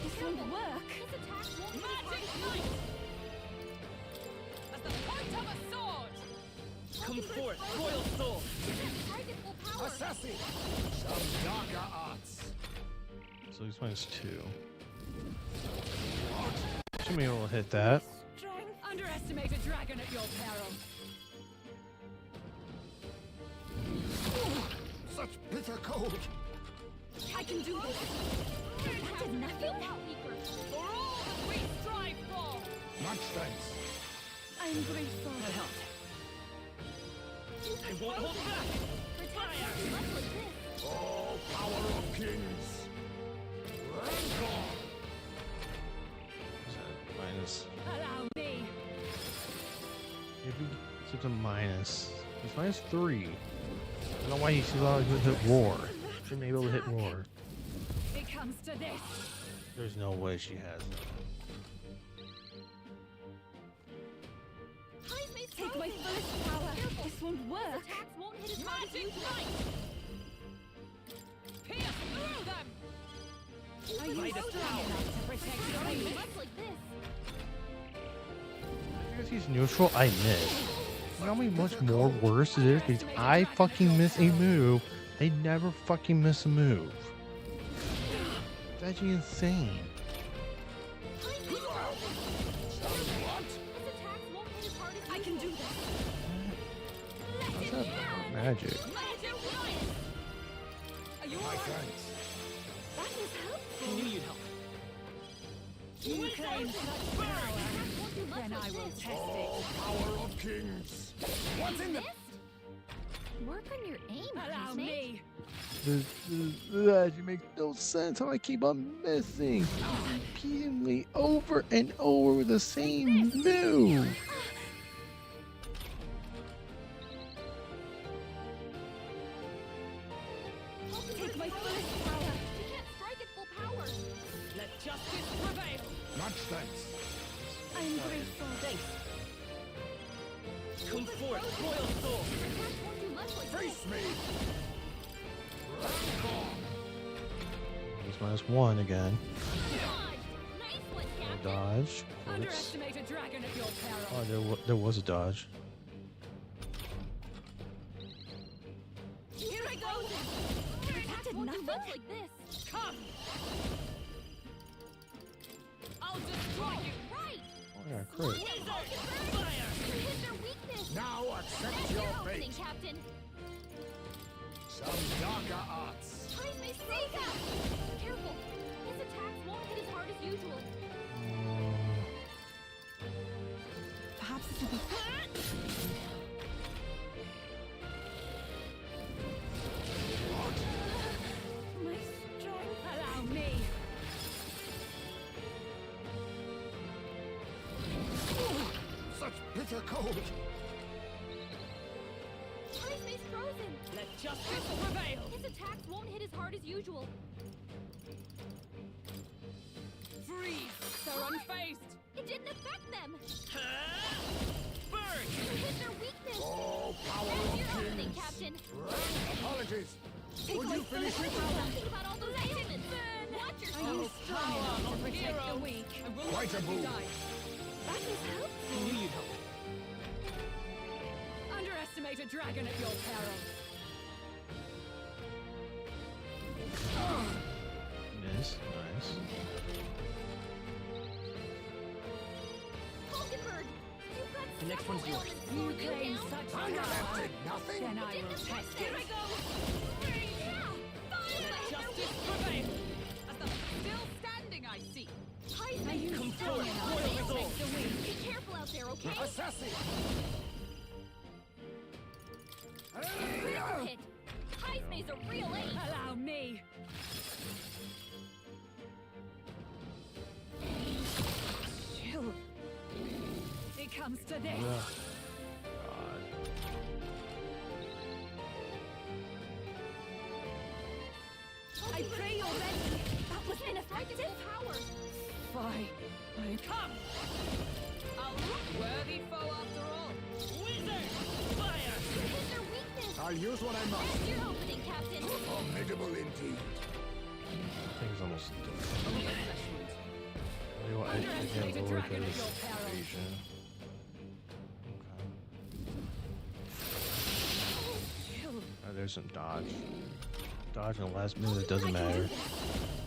This won't work. His attack won't Magic knight. As the point of a sword. Come forth, royal soul. Assassin. Some darker arts. So he's -2. Should be able to hit that. Underestimate a dragon at your peril. Such bitter cold. I can do this. That did nothing. For all that we strive for. Much thanks. I'm grateful. That helped. I won't hold back. Oh, power of kings. Rancor. Minus. Allow me. If he gets a minus, he's -3. I don't know why he's allowed to hit war. Shouldn't be able to hit war. It comes to this. There's no way she has it. Take my fullest power. This won't work. Attacks won't hit as hard as Magic usual. knight. Pierce through them. Are you Might have strong power. enough to protect your Much miss? like this. Because he's neutral, I miss. You know how much more worse it is? Because I fucking miss a move. They never fucking miss a move. It's actually insane. I can do this. How's that about magic? Are you My alright? thanks. That was helpful. I knew you'd help. You claim such power, then I will test Oh, power of kings. What's in the... Work on your aim, Allow Peacemate. me. This actually makes no sense how I keep on missing repeatedly over and over with the same move. Take my fullest power. You can't strike at full power. Let justice prevail. Much thanks. I'm grateful. Thanks. Come forth, royal soul. Attacks won't do much like Face this. me. Rancor. He's -1 again. Nice one, Captain. dodge. Underestimate a dragon at your peril. Oh, there was a dodge. Here I go! That did nothing like this. Come! I'll destroy you! Right! Oh, yeah, crit. Hit their weakness! Now accept That's your your fate. opening, Captain! Some darker arts. Jaime, Seika! Careful! His attacks won't hit as hard as usual. Perhaps this will be... My strength! Allow me! Such bitter cold. Jaime's frozen! Let justice prevail! His attacks won't hit as hard as usual. Freeze! They're unfazed! It didn't affect them! Burn! You hit their weakness! Oh, power That's your of opening, kings. Captain! Apologies. Take Would my you finish first it? Something about all those diamonds! Watch yourself! Are you strong enough to protect the weak? I will not Quite a let you move. die. That is helpful! I knew you'd help. Underestimate a dragon at your peril. Miss. Nice. Hulkenberg! You've got The next one's several yours. ailments You slowing claim down. such I power. did nothing. Then I It will didn't test affect it. them. Here I go! Yeah! Fire! Let justice prevail. As the still standing, I see. Jaime, you Come strong forward, enough. royal They'll resolve. make the weak. Be careful out there, okay? Assassin. Critical hit! Jaime's a real ace! Allow me. Chill. It comes to this. God. I pray you're ready. That was ineffective! Power! Fine. I come. I'll look worthy foe after all. Wizard! Fire! You hit their weakness! I'll use what I must. That's your opening, Captain! Formidable indeed. I think it's almost done. Assessment. Maybe I Underestimate a can't lower dragon at his your peril. evasion. Chill. Oh, there's some dodge. Dodge in the last minute, it doesn't matter.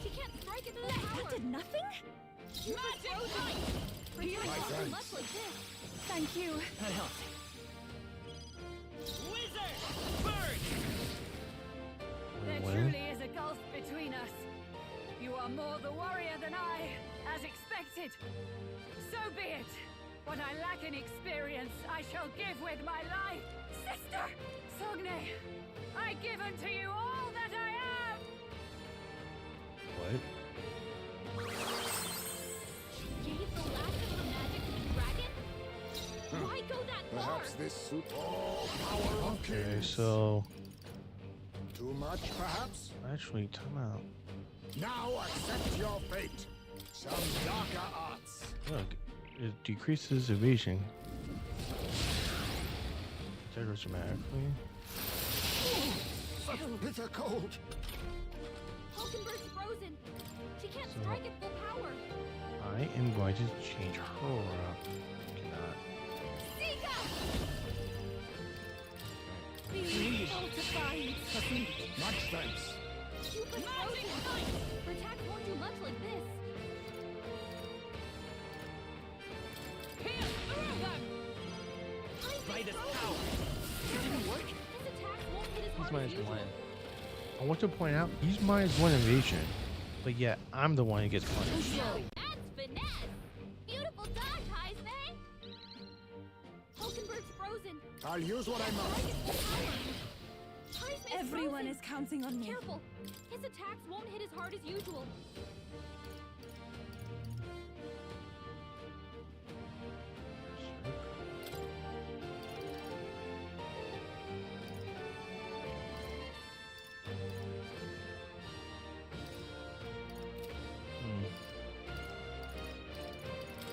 She can't strike at full power! That did nothing? Magic fight! Here I My go too thanks. much like this! Thank you. That helps. Wizard! Burn! There When? truly is a gulf between us. You are more the warrior than I, as expected. So be it. What I lack in experience, I shall give with my life. Sister! Sogne, I give unto you all that I am! What? She gave the last of her magic to the dragon? Why go that far? Perhaps this suit. Oh, power of Okay, kings. so Too much, perhaps? actually, time out. Now accept your fate. Some darker arts. Look, it decreases evasion. Integrates dramatically. Such bitter cold. Hulkenberg's frozen. She can't So- strike at full power. I am going to change her up. Cannot. Seika! Please. Ultified. Much thanks. Cupid's frozen. Her attacks won't do much like this. Pierce through them! By this frozen. power. It didn't work. His attacks won't hit as He's hard as minus usual. one. I want to point out, he's minus one evasion, but yet I'm the one who gets punished. That's finesse! Beautiful dodge, Jaime! Hulkenberg's frozen. I'll use what I must. Jaime's Everyone frozen. is counting on me. Careful! His attacks won't hit as hard as usual.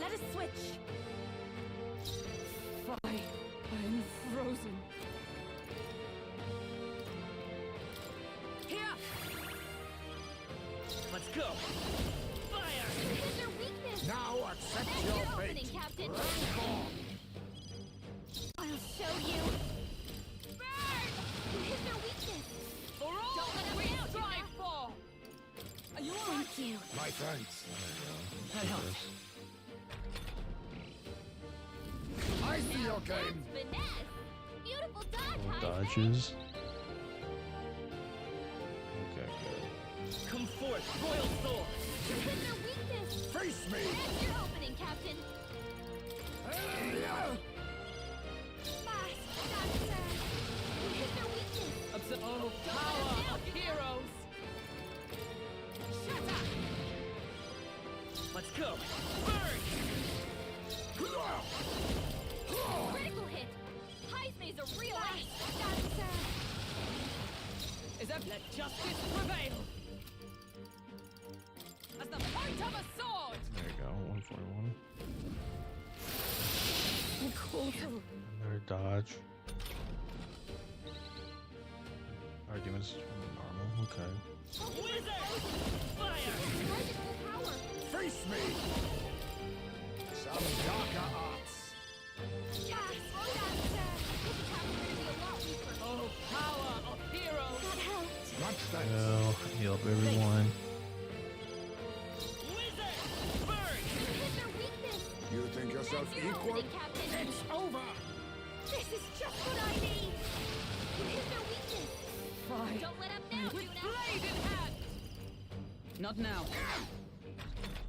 Let us switch. Fine. I'm frozen. Here! Let's go! Fire! Hit their weakness! Now accept That's your your fate. opening, Captain. Rancor. I'll show you. Burn! You hit their weakness. For all Don't let that them we down, strive for! Are you alright? Thank you. My thanks. That helps. I see your game. That's finesse. Beautiful dodge, Little Heisman. dodges. Okay, good. Come forth, Royal Soul! You hit their weakness. Face me. That's your opening, Captain. Fast, dancer. You hit their weakness. Oh, power of heroes! Shut up! Let's go! Burn! Critical hit. Heisman's a real ace. Dancer. Is that let justice prevail? As the point of a sword! There you go, 141. Another dodge. Arguments normal, okay. Wizard! Fire! Magical power. Face me. Some darker arts. Cast, dancer. This attack's gonna be a lot weaker. Oh, power of heroes! That helped. Much thanks. Well, heal up everyone. Wizard! Burn! You hit their weakness. You think yourself That's your equal? opening, Captain. It's over. This is just what I need. You hit their weakness. Fine. Don't let up now, With Juna. blade in hand! Not now.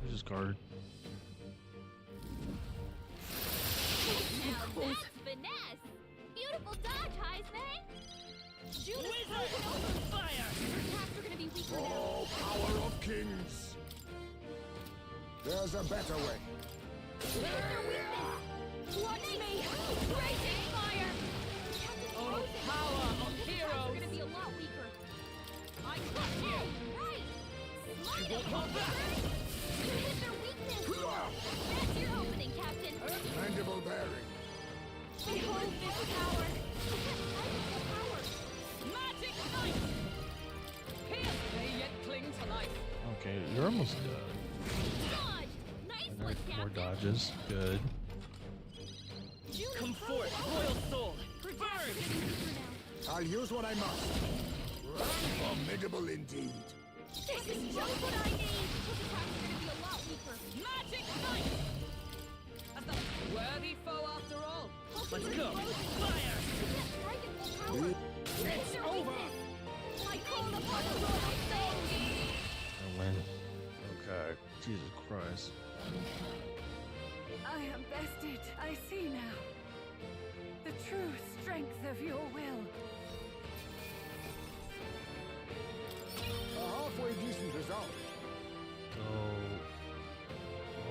There's his card. Now that's finesse. Beautiful dodge, Heisman. Juna's Wizard! frozen over. Fire! Your attacks are gonna be weaker now. Oh, power of kings. There's a better way. You hit their weakness. Watch me. Raging fire. Captain Oh, Frozen. power of This heroes. attacks are gonna be a lot weaker. I crush you! Right. Slide won't it, hold back. Wizard. You hit their weakness. That's your opening, Captain. Mandible bearing. Behold this power. Magical power. Magic knife! Pierce they yet cling to life. Okay, you're almost done. Dodge. Nice And one, more Captain. dodges. Good. Juna's Come frozen forth, over. Royal Soul! Her attacks are Burn! gonna be weaker now. I'll use what I must. Formidable indeed. This is just what I need. His attacks are gonna be a lot weaker. Magic knife! As the worthy foe after all. Let's go! Fire! It's over. I call upon the royal soul. I win. Okay. Jesus Christ. I am bested. I see now. The true strength of your will. A halfway decent result. So,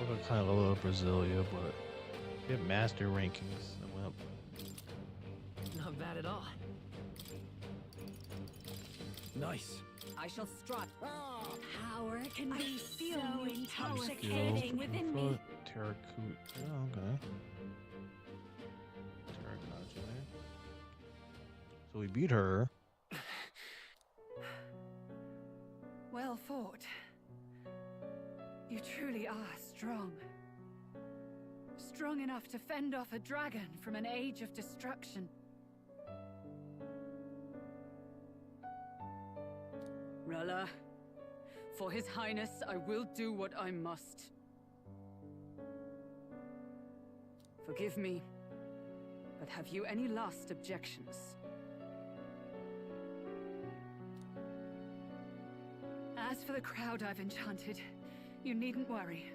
I kind of level up Brasilia, but get master rankings. I went up. Not bad at all. Nice. I shall strut. Power can I be feel so new intoxicating within me. Terracoot. Yeah, okay. Terracotta there. So we beat her. Well fought. You truly are strong. Strong enough to fend off a dragon from an age of destruction. Rella, for His Highness, I will do what I must. Forgive me, but have you any last objections? As for the crowd I've enchanted, you needn't worry.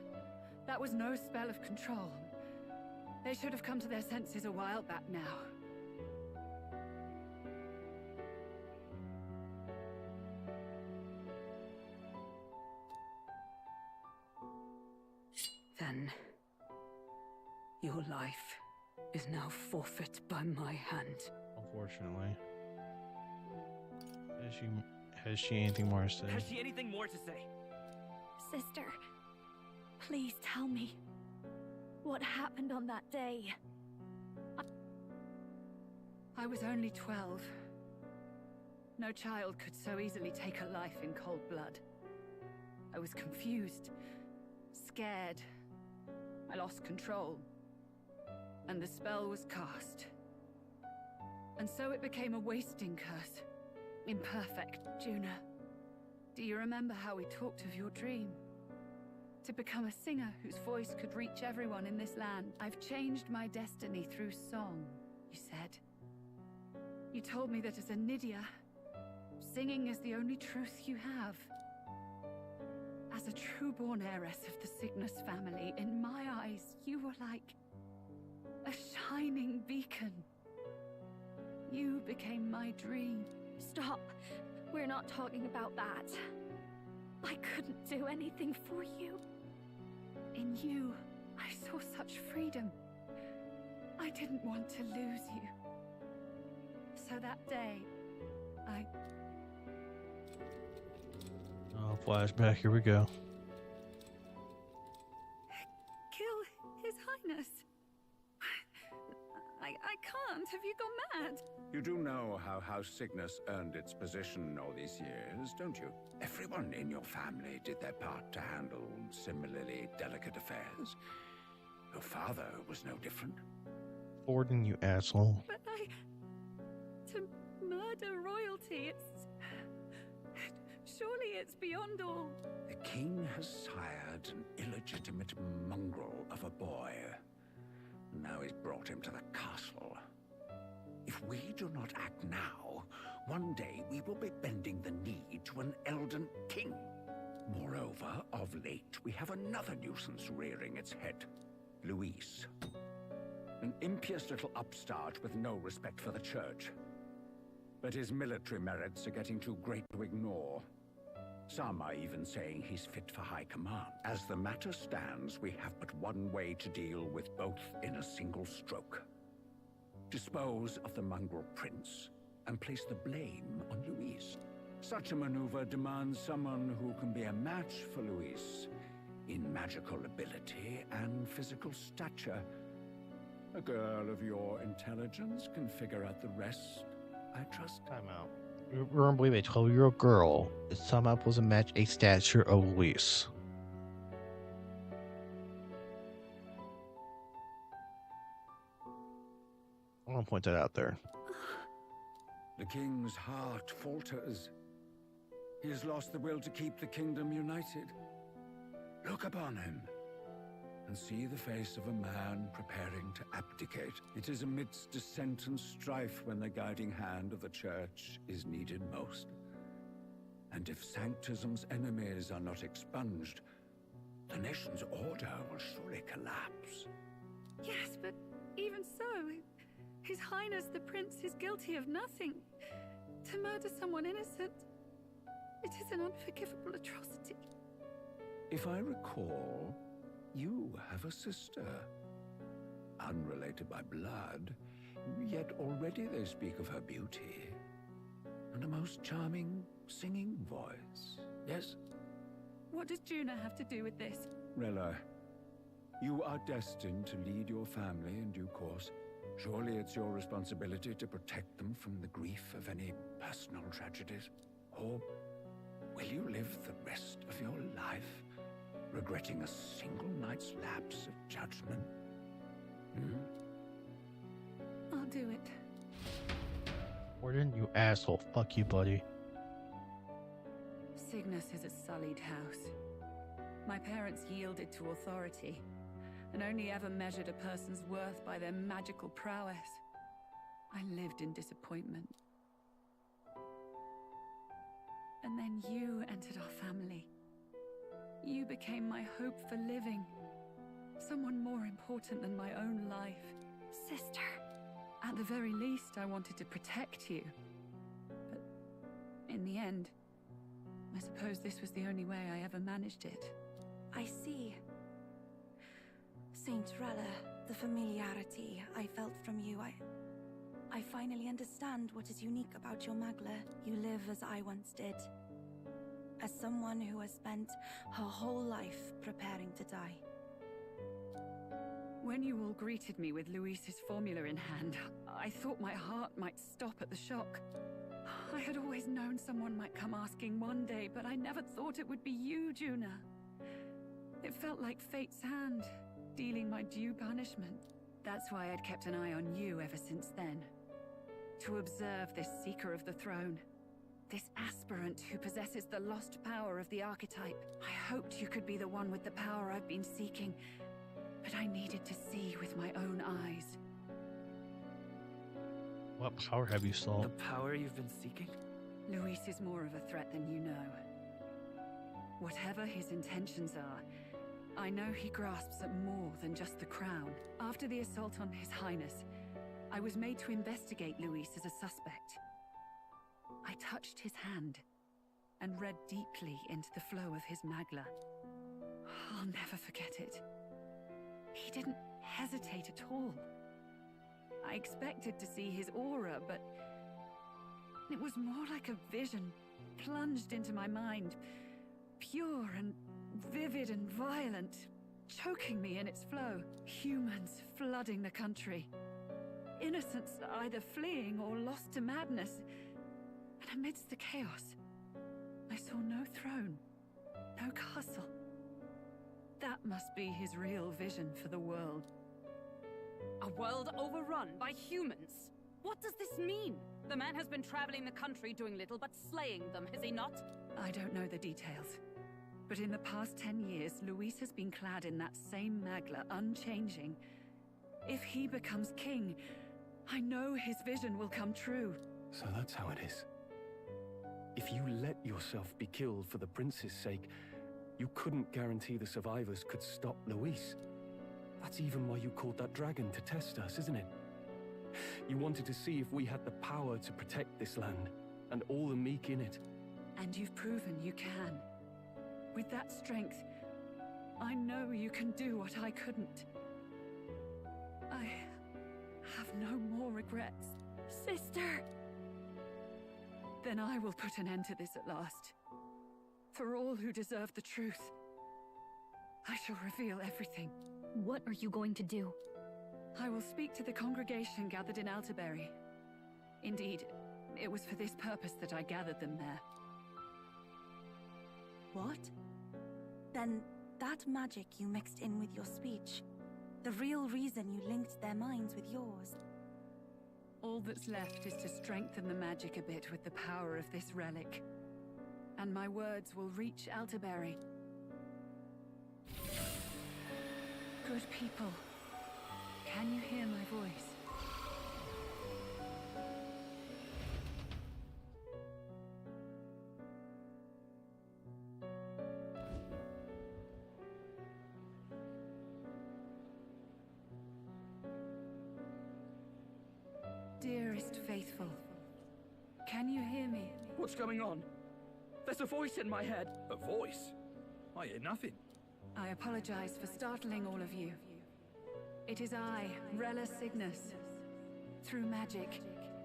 That was no spell of control. They should have come to their senses a while back now. Then, your life is now forfeit by my hand. Unfortunately. Has she anything more to say? Has she anything more to say? Sister, please tell me. What happened on that day? I was only 12. No child could so easily take a life in cold blood. I was confused, scared, I lost control. And the spell was cast. And so it became a wasting curse. Imperfect. Juna, do you remember how we talked of your dream? To become a singer whose voice could reach everyone in this land. I've changed my destiny through song, you said. You told me that as a Nydia, singing is the only truth you have. As a true-born heiress of the Cygnus family, in my eyes, you were like a shining beacon. You became my dream. Stop. We're not talking about that. I couldn't do anything for you. In you, I saw such freedom. I didn't want to lose you. So that day, Oh, flashback. Here we go. Kill His Highness. I can't. Have you gone mad? You do know how House Cygnus earned its position all these years, don't you? Everyone in your family did their part to handle similarly delicate affairs. Your father was no different. Forden, you asshole. But to murder royalty, surely it's beyond all. The king has sired an illegitimate mongrel of a boy. Now he's brought him to the castle. If we do not act now, one day we will be bending the knee to an Elden king. Moreover, of late, we have another nuisance rearing its head. Luis. An impious little upstart with no respect for the church. But his military merits are getting too great to ignore. Some are even saying he's fit for high command. As the matter stands, we have but one way to deal with both in a single stroke. Dispose of the mongrel prince and place the blame on Luis. Such a maneuver demands someone who can be a match for Luis in magical ability and physical stature. A girl of your intelligence can figure out the rest, I trust. Time out. Remember, believe a 12-year-old girl is somehow supposed to match a stature of Luis. I want to point that out there. The king's heart falters. He has lost the will to keep the kingdom united. Look upon him and see the face of a man preparing to abdicate. It is amidst dissent and strife when the guiding hand of the church is needed most. And if Sanctism's enemies are not expunged, the nation's order will surely collapse. Yes, but even so, His Highness the Prince is guilty of nothing. To murder someone innocent, it is an unforgivable atrocity. If I recall, you have a sister. Unrelated by blood, yet already they speak of her beauty. And a most charming singing voice. Yes? What does Juna have to do with this? Rella, you are destined to lead your family in due course. Surely it's your responsibility to protect them from the grief of any personal tragedies. Or will you live the rest of your life regretting a single night's lapse of judgment? I'll do it. Forden, you asshole. Fuck you, buddy. Cygnus is a sullied house. My parents yielded to authority, and only ever measured a person's worth by their magical prowess. I lived in disappointment. And then you entered our family. You became my hope for living. Someone more important than my own life. Sister. At the very least, I wanted to protect you. But in the end, I suppose this was the only way I ever managed it. I see. Saint Rella, the familiarity I felt from you, I finally understand what is unique about your Magla. You live as I once did. As someone who has spent her whole life preparing to die. When you all greeted me with Luis's formula in hand, I thought my heart might stop at the shock. I had always known someone might come asking one day, but I never thought it would be you, Juna. It felt like fate's hand, dealing my due punishment. That's why I'd kept an eye on you ever since then. To observe this seeker of the throne. This aspirant who possesses the lost power of the archetype. I hoped you could be the one with the power I've been seeking, but I needed to see with my own eyes. What power have you sought? The power you've been seeking? Luis is more of a threat than you know. Whatever his intentions are, I know he grasps at more than just the crown. After the assault on His Highness, I was made to investigate Luis as a suspect. I touched his hand and read deeply into the flow of his magla. I'll never forget it. He didn't hesitate at all. I expected to see his aura, but it was more like a vision plunged into my mind, pure and vivid and violent, choking me in its flow. Humans flooding the country. Innocents either fleeing or lost to madness. And amidst the chaos, I saw no throne, no castle. That must be his real vision for the world. A world overrun by humans? What does this mean? The man has been traveling the country doing little but slaying them, has he not? I don't know the details. But in the past 10 years, Luis has been clad in that same magla, unchanging. If he becomes king, I know his vision will come true. So that's how it is. If you let yourself be killed for the prince's sake, you couldn't guarantee the survivors could stop Luis. That's even why you called that dragon to test us, isn't it? You wanted to see if we had the power to protect this land, and all the meek in it. And you've proven you can. With that strength, I know you can do what I couldn't. I have no more regrets. Sister! Then I will put an end to this at last. For all who deserve the truth, I shall reveal everything. What are you going to do? I will speak to the congregation gathered in Alterberry. Indeed, it was for this purpose that I gathered them there. What? Then that magic you mixed in with your speech, the real reason you linked their minds with yours. All that's left is to strengthen the magic a bit with the power of this relic. And my words will reach Alterberry. Good people, can you hear my voice? Dearest faithful, can you hear me? What's going on? There's a voice in my head. A voice? I hear nothing. I apologize for startling all of you. It is I, Rella Cygnus. Through magic,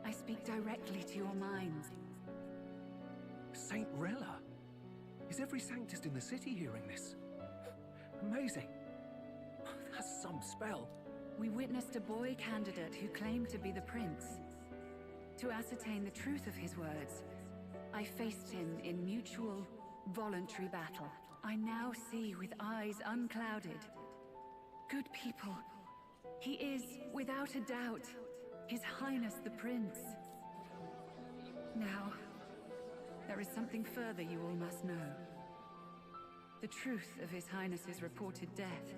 I speak directly to your minds. Saint Rella? Is every Sanctist in the city hearing this? Amazing. That's some spell. We witnessed a boy candidate who claimed to be the prince. To ascertain the truth of his words, I faced him in mutual, voluntary battle. I now see with eyes unclouded. Good people, he is, without a doubt, His Highness the Prince. Now, there is something further you all must know. The truth of His Highness's reported death,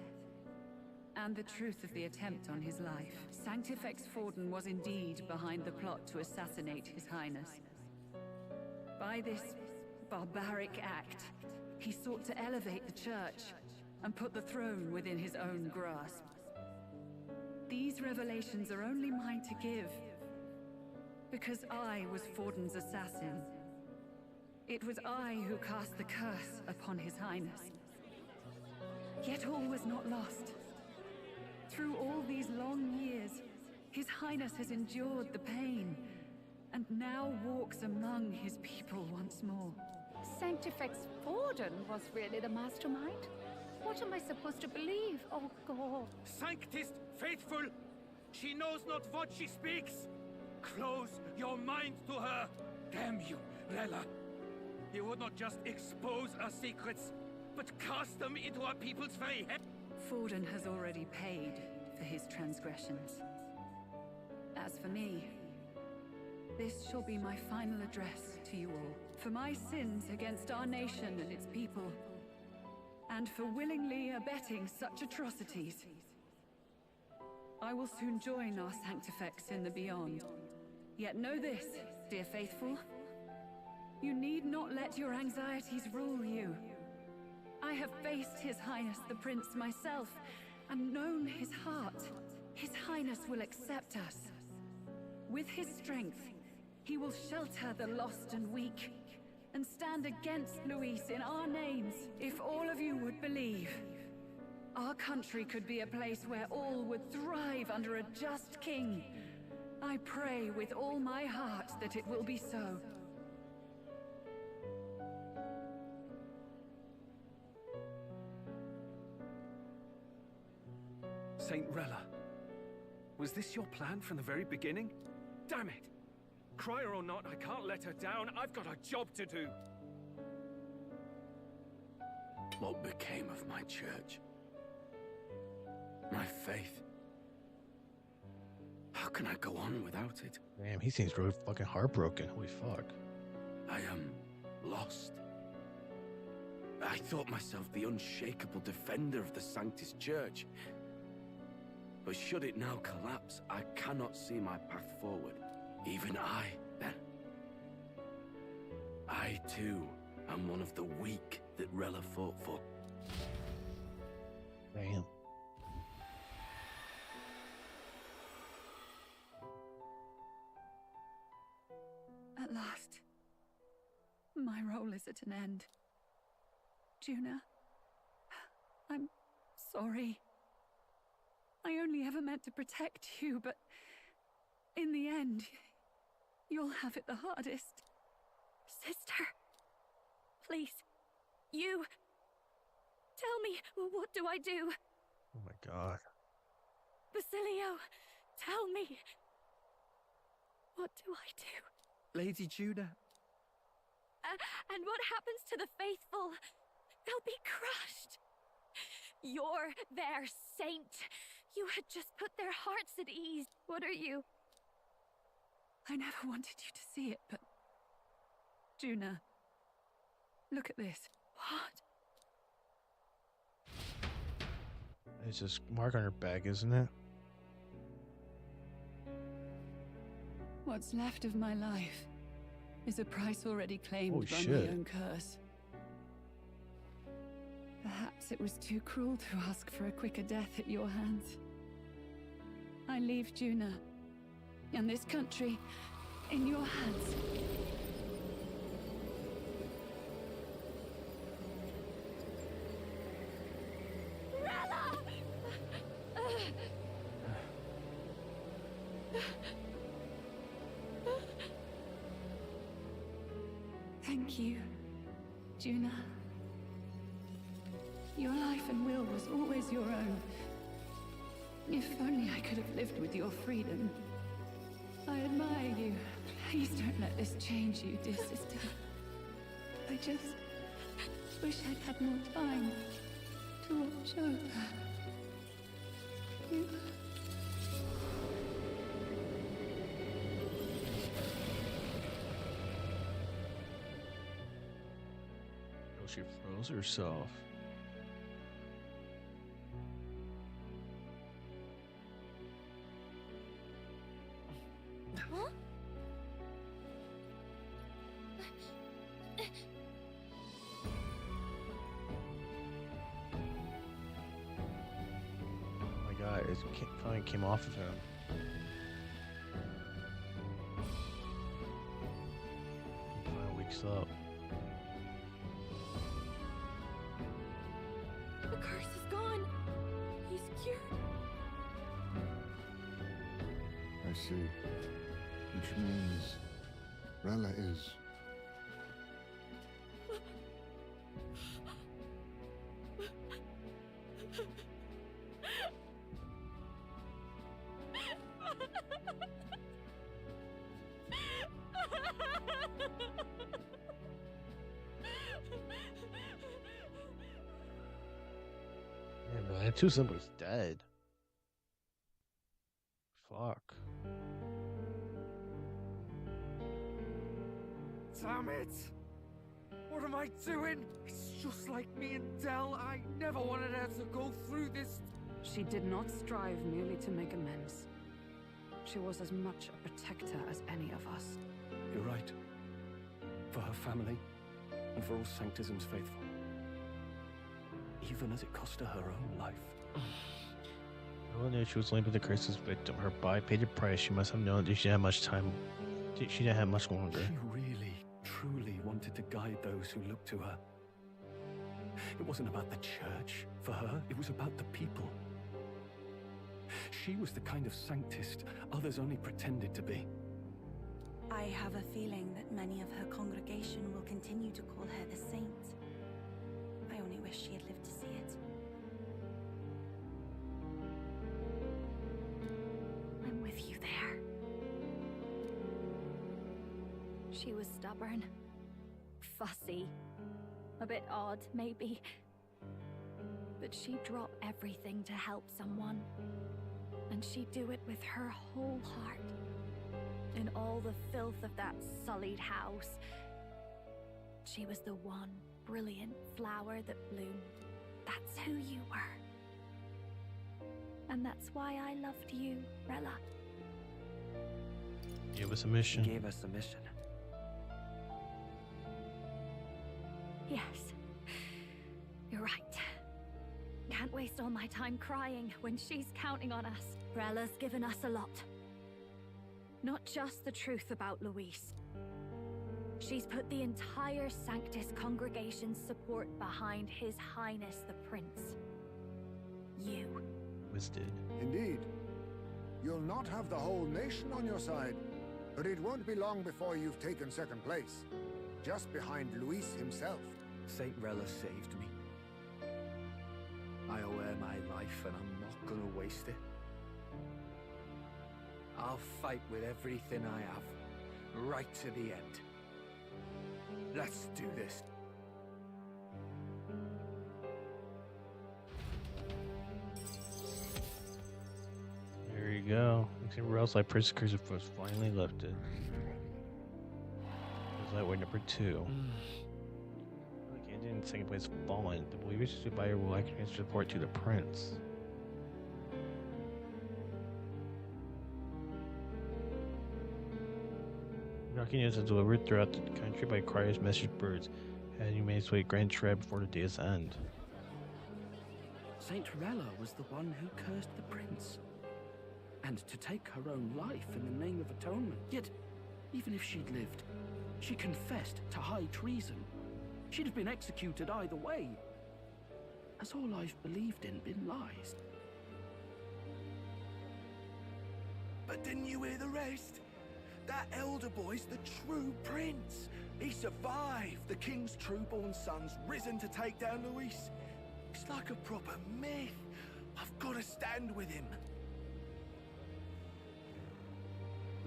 and the truth of the attempt on his life. Sanctifex Forden was indeed behind the plot to assassinate His Highness. By this barbaric act, he sought to elevate the church and put the throne within his own grasp. These revelations are only mine to give, because I was Forden's assassin. It was I who cast the curse upon His Highness. Yet all was not lost. Through all these long years, His Highness has endured the pain, and now walks among his people once more. Sanctifex Forden was really the mastermind? What am I supposed to believe? Oh, God. Sanctist faithful! She knows not what she speaks! Close your mind to her! Damn you, Rella! You would not just expose our secrets, but cast them into our people's very head. Forden has already paid for his transgressions. As for me, this shall be my final address to you all. For my sins against our nation and its people, and for willingly abetting such atrocities. I will soon join our Sanctifex in the beyond. Yet know this, dear faithful. You need not let your anxieties rule you. I have faced His Highness the Prince myself, and known his heart. His Highness will accept us. With his strength, he will shelter the lost and weak, and stand against Luis in our names, if all of you would believe. Our country could be a place where all would thrive under a just king. I pray with all my heart that it will be so. Saint Rella, was this your plan from the very beginning? Damn it! Crier or not, I can't let her down. I've got a job to do. What became of my church? My faith? How can I go on without it? Damn, he seems really fucking heartbroken. Holy fuck. I am lost. I thought myself the unshakable defender of the Sanctus Church. But should it now collapse, I cannot see my path forward. Even I, then. I, too, am one of the weak that Rella fought for. Damn. At last, my role is at an end. Juna, I'm sorry. I only ever meant to protect you, but in the end, you'll have it the hardest. Sister, please, you... Tell me, what do I do? Oh my god. Basilio, tell me. What do I do? Lady Juna. And what happens to the faithful? They'll be crushed. You're their saint. You had just put their hearts at ease. What are you? I never wanted you to see it, but... Juna, look at this. What? It's just mark on her bag, isn't it? What's left of my life is a price already claimed Holy by shit. my own curse. Perhaps it was too cruel to ask for a quicker death at your hands. I leave Juna and this country in your hands. Rella! Thank you, Juna. Your life and will was always your own. If only I could have lived with your freedom. I admire you. Please don't let this change you, dear sister. I just wish I'd had more time to watch over you. Oh, she froze herself. Huh? Oh my god, it finally came off of him. He finally wakes up. The curse is gone. He's cured. I see. Which means Rella is... Yeah, but And two siblings dead. Fuck. Damn it! What am I doing? It's just like me and Dell. I never wanted her to go through this. She did not strive merely to make amends. She was as much a protector as any of us. You're right. For her family, and for all Sanctism's faithful. Even as it cost her her own life. No one knew she was linked with the crisis victim. Her body paid the price. She must have known that she didn't have much time. She didn't have much longer. She really, truly wanted to guide those who looked to her. It wasn't about the church for her, it was about the people. She was the kind of sanctist others only pretended to be. I have a feeling that many of her congregation will continue to call her the saint. I only wish she had lived to see it. I'm with you there. She was stubborn, fussy, a bit odd, maybe. But she'd drop everything to help someone. And she'd do it with her whole heart. In all the filth of that sullied house, she was the one brilliant flower that bloomed. That's who you were. And that's why I loved you, Rella. Gave us a mission. She gave us a mission. Yes. You're right. Can't waste all my time crying when she's counting on us. Rella's given us a lot. Not just the truth about Luis. She's put the entire Sanctus congregation's support behind His Highness the Prince. You. Twisted. Indeed. You'll not have the whole nation on your side, but it won't be long before you've taken second place. Just behind Luis himself. Saint Rella saved me. I owe her my life and I'm not gonna waste it. I'll fight with everything I have, right to the end. Let's do this. There you go. Rails like persecution was finally lifted. Lightweight number 2. Ended in second place, fallen. The believers to buyer will like and support to the prince. Knocking is delivered throughout the country by criers, message birds, and you may sway grand tread before the day's end. Saint Rella was the one who cursed the prince. And to take her own life in the name of atonement. Yet, even if she'd lived, she confessed to high treason. She'd have been executed either way. Has all I've believed in been lies? But didn't you hear the rest? That elder boy's the true prince. He survived. The king's true-born son's risen to take down Luis. It's like a proper myth. I've got to stand with him.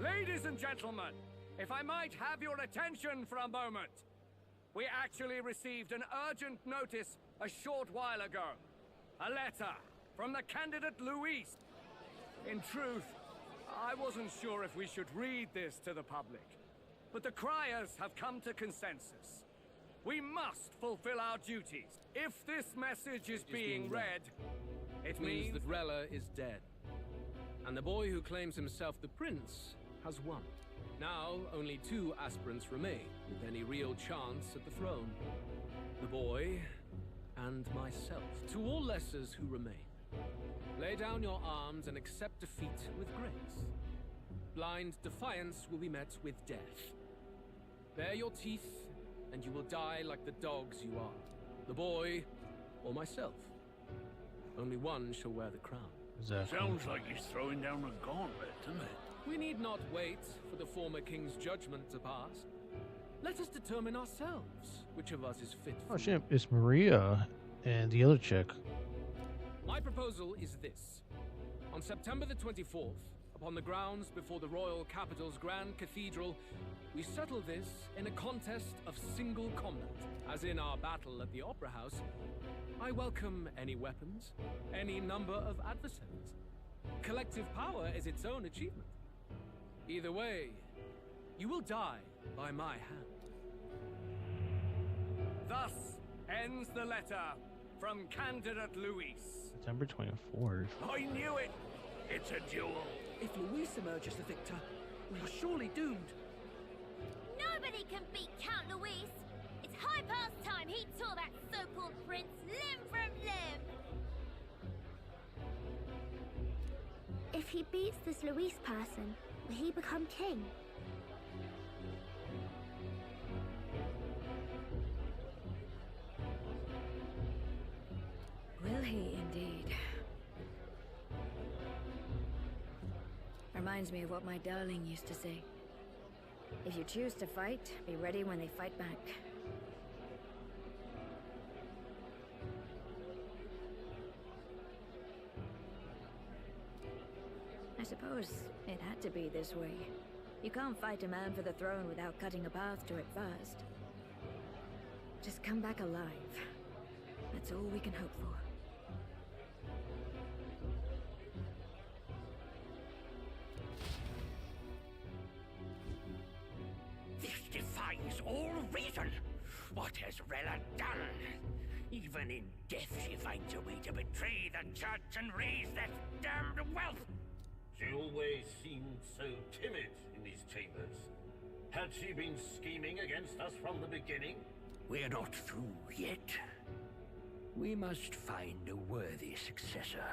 Ladies and gentlemen, if I might have your attention for a moment. We actually received an urgent notice a short while ago. A letter from the candidate Luis. In truth, I wasn't sure if we should read this to the public, but the criers have come to consensus. We must fulfill our duties. If this message is being read, it means that Rella is dead. And the boy who claims himself the prince has won. Now, only 2 aspirants remain, with any real chance at the throne. The boy and myself. To all lessers who remain, lay down your arms and accept defeat with grace. Blind defiance will be met with death. Bare your teeth, and you will die like the dogs you are. The boy, or myself. Only one shall wear the crown. Sounds like he's throwing down a gauntlet, doesn't it? We need not wait for the former king's judgment to pass. Let us determine ourselves which of us is fit for. Oh shit, it's Maria and the other chick. My proposal is this. On September the 24th, upon the grounds before the royal capital's grand cathedral, we settle this in a contest of single combat. As in our battle at the Opera House, I welcome any weapons, any number of adversaries. Collective power is its own achievement. Either way, you will die by my hand. Thus ends the letter from candidate Luis. September 24th. I knew it! It's a duel. If Luis emerges the victor, we are surely doomed. Nobody can beat Count Luis. It's high past time he tore that so-called prince limb from limb. If he beats this Luis person, will he become king? Will he indeed? Reminds me of what my darling used to say. If you choose to fight, be ready when they fight back. I suppose it had to be this way. You can't fight a man for the throne without cutting a path to it first. Just come back alive. That's all we can hope for. This defies all reason. What has Rella done? Even in death she finds a way to betray the church and raise that damned wealth. She always seemed so timid in these chambers. Had she been scheming against us from the beginning? We're not through yet. We must find a worthy successor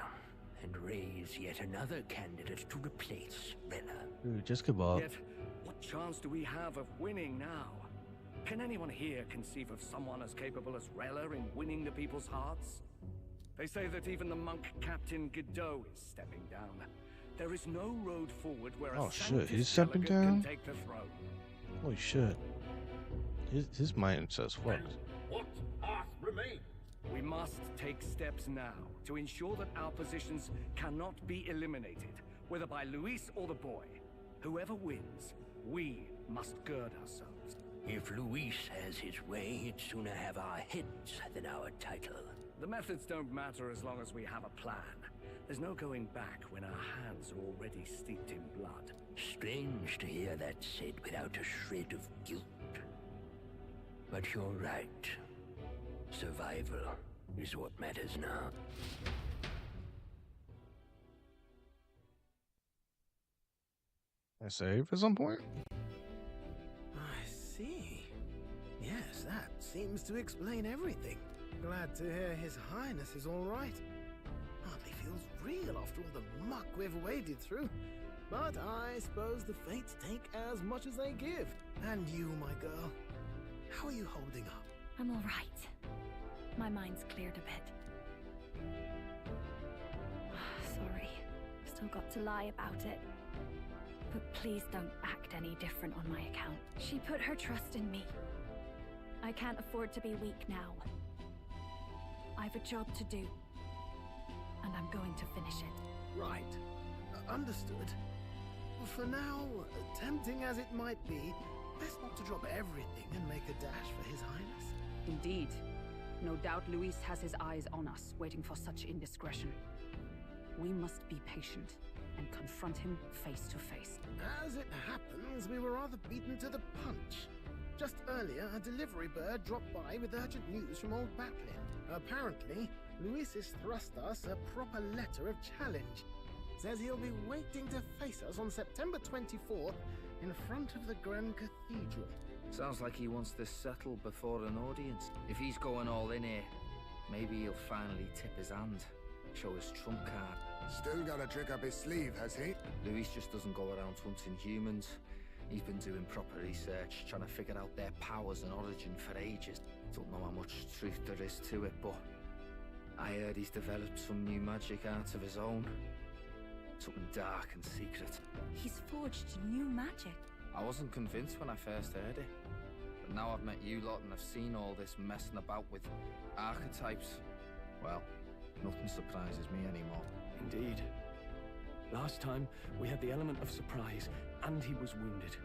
and raise yet another candidate to replace Rella. Ooh, just kebab. Yet, what chance do we have of winning now? Can anyone here conceive of someone as capable as Rella in winning the people's hearts? They say that even the monk Captain Godot is stepping down. There is no road forward where a shit, he's Sanctus stepping delegate down? can take the throne. Holy shit. His mind says fuck. What path remains? We must take steps now to ensure that our positions cannot be eliminated, whether by Luis or the boy. Whoever wins, we must gird ourselves. If Luis has his way, he'd sooner have our heads than our title. The methods don't matter as long as we have a plan. There's no going back when our hands are already steeped in blood. Strange to hear that said without a shred of guilt. But you're right. Survival is what matters now. I save at some point? I see. Yes, that seems to explain everything. Glad to hear His Highness is all right. Hardly feels real after all the muck we've waded through. But I suppose the fates take as much as they give. And you, my girl, how are you holding up? I'm all right. My mind's cleared a bit. Sorry. Still got to lie about it. But please don't act any different on my account. She put her trust in me. I can't afford to be weak now. I've a job to do. And I'm going to finish it. Right. Understood. For now, tempting as it might be, best not to drop everything and make a dash for His Highness. Indeed. No doubt Luis has his eyes on us, waiting for such indiscretion. We must be patient and confront him face to face. As it happens, we were rather beaten to the punch. Just earlier, a delivery bird dropped by with urgent news from old Batlin. Apparently, Luis has thrust us a proper letter of challenge. Says he'll be waiting to face us on September 24th in front of the Grand Cathedral. Sounds like he wants this settled before an audience. If he's going all in here, maybe he'll finally tip his hand, show his trump card. Still got a trick up his sleeve, has he? Luis just doesn't go around hunting humans. He's been doing proper research, trying to figure out their powers and origin for ages. Don't know how much truth there is to it, but I heard he's developed some new magic art of his own. Something dark and secret. He's forged new magic. I wasn't convinced when I first heard it. But now I've met you lot and I've seen all this messing about with archetypes. Well, nothing surprises me anymore. Indeed. Last time, we had the element of surprise, and he was wounded,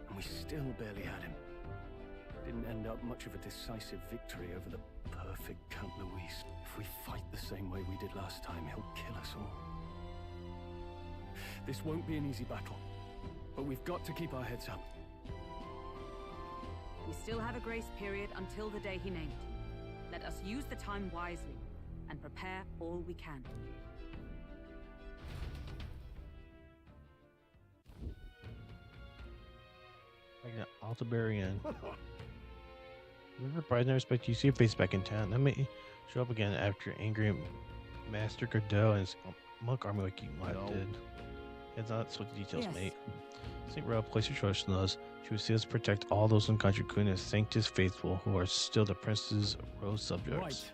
and we still barely had him. Didn't end up much of a decisive victory over the perfect Count Luis. If we fight the same way we did last time, he'll kill us all. This won't be an easy battle, but we've got to keep our heads up. We still have a grace period until the day he named. Let us use the time wisely and prepare all we can. Like an Altabarian. Remember, surprised and respect, you see your face back in town. Let me show up again after angry Master Godot and his monk army like you did. It's not so details, mate. St. Rel, place your trust in us. She will see us protect all those in country, including the Sanctus faithful, who are still the prince's rose subjects. Right.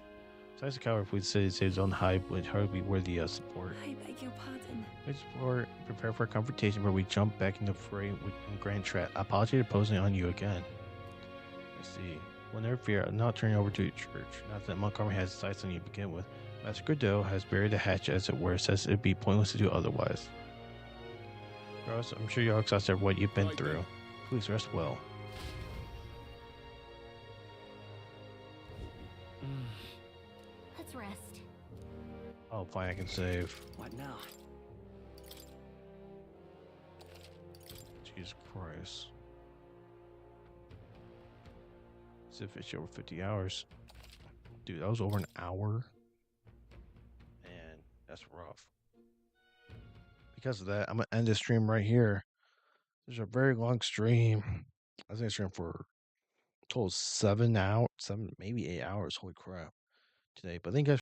Besides the coward, if we say his own hide, would hardly be worthy of support. I beg your pardon. We support, prepare for a confrontation where we jump back into the fray in Grand Trap. I apologize for posing on you again. I see. Well, never fear, I'm not turning over to your church. Not that Monk Army has sights on you to begin with. Master Godot has buried the hatch, as it were, says it'd be pointless to do otherwise. Gross, I'm sure you're exhausted of what you've been through. Please rest well. Let's rest. Oh, fine, I can save. What now? Jesus Christ. As if it's over 50 hours. Dude, that was over an hour. Man, that's rough. Because of that, I'm going to end this stream right here. There's a very long stream. I think I streamed for a total of 7 hours, maybe 8 hours. Holy crap. Today. But thank you guys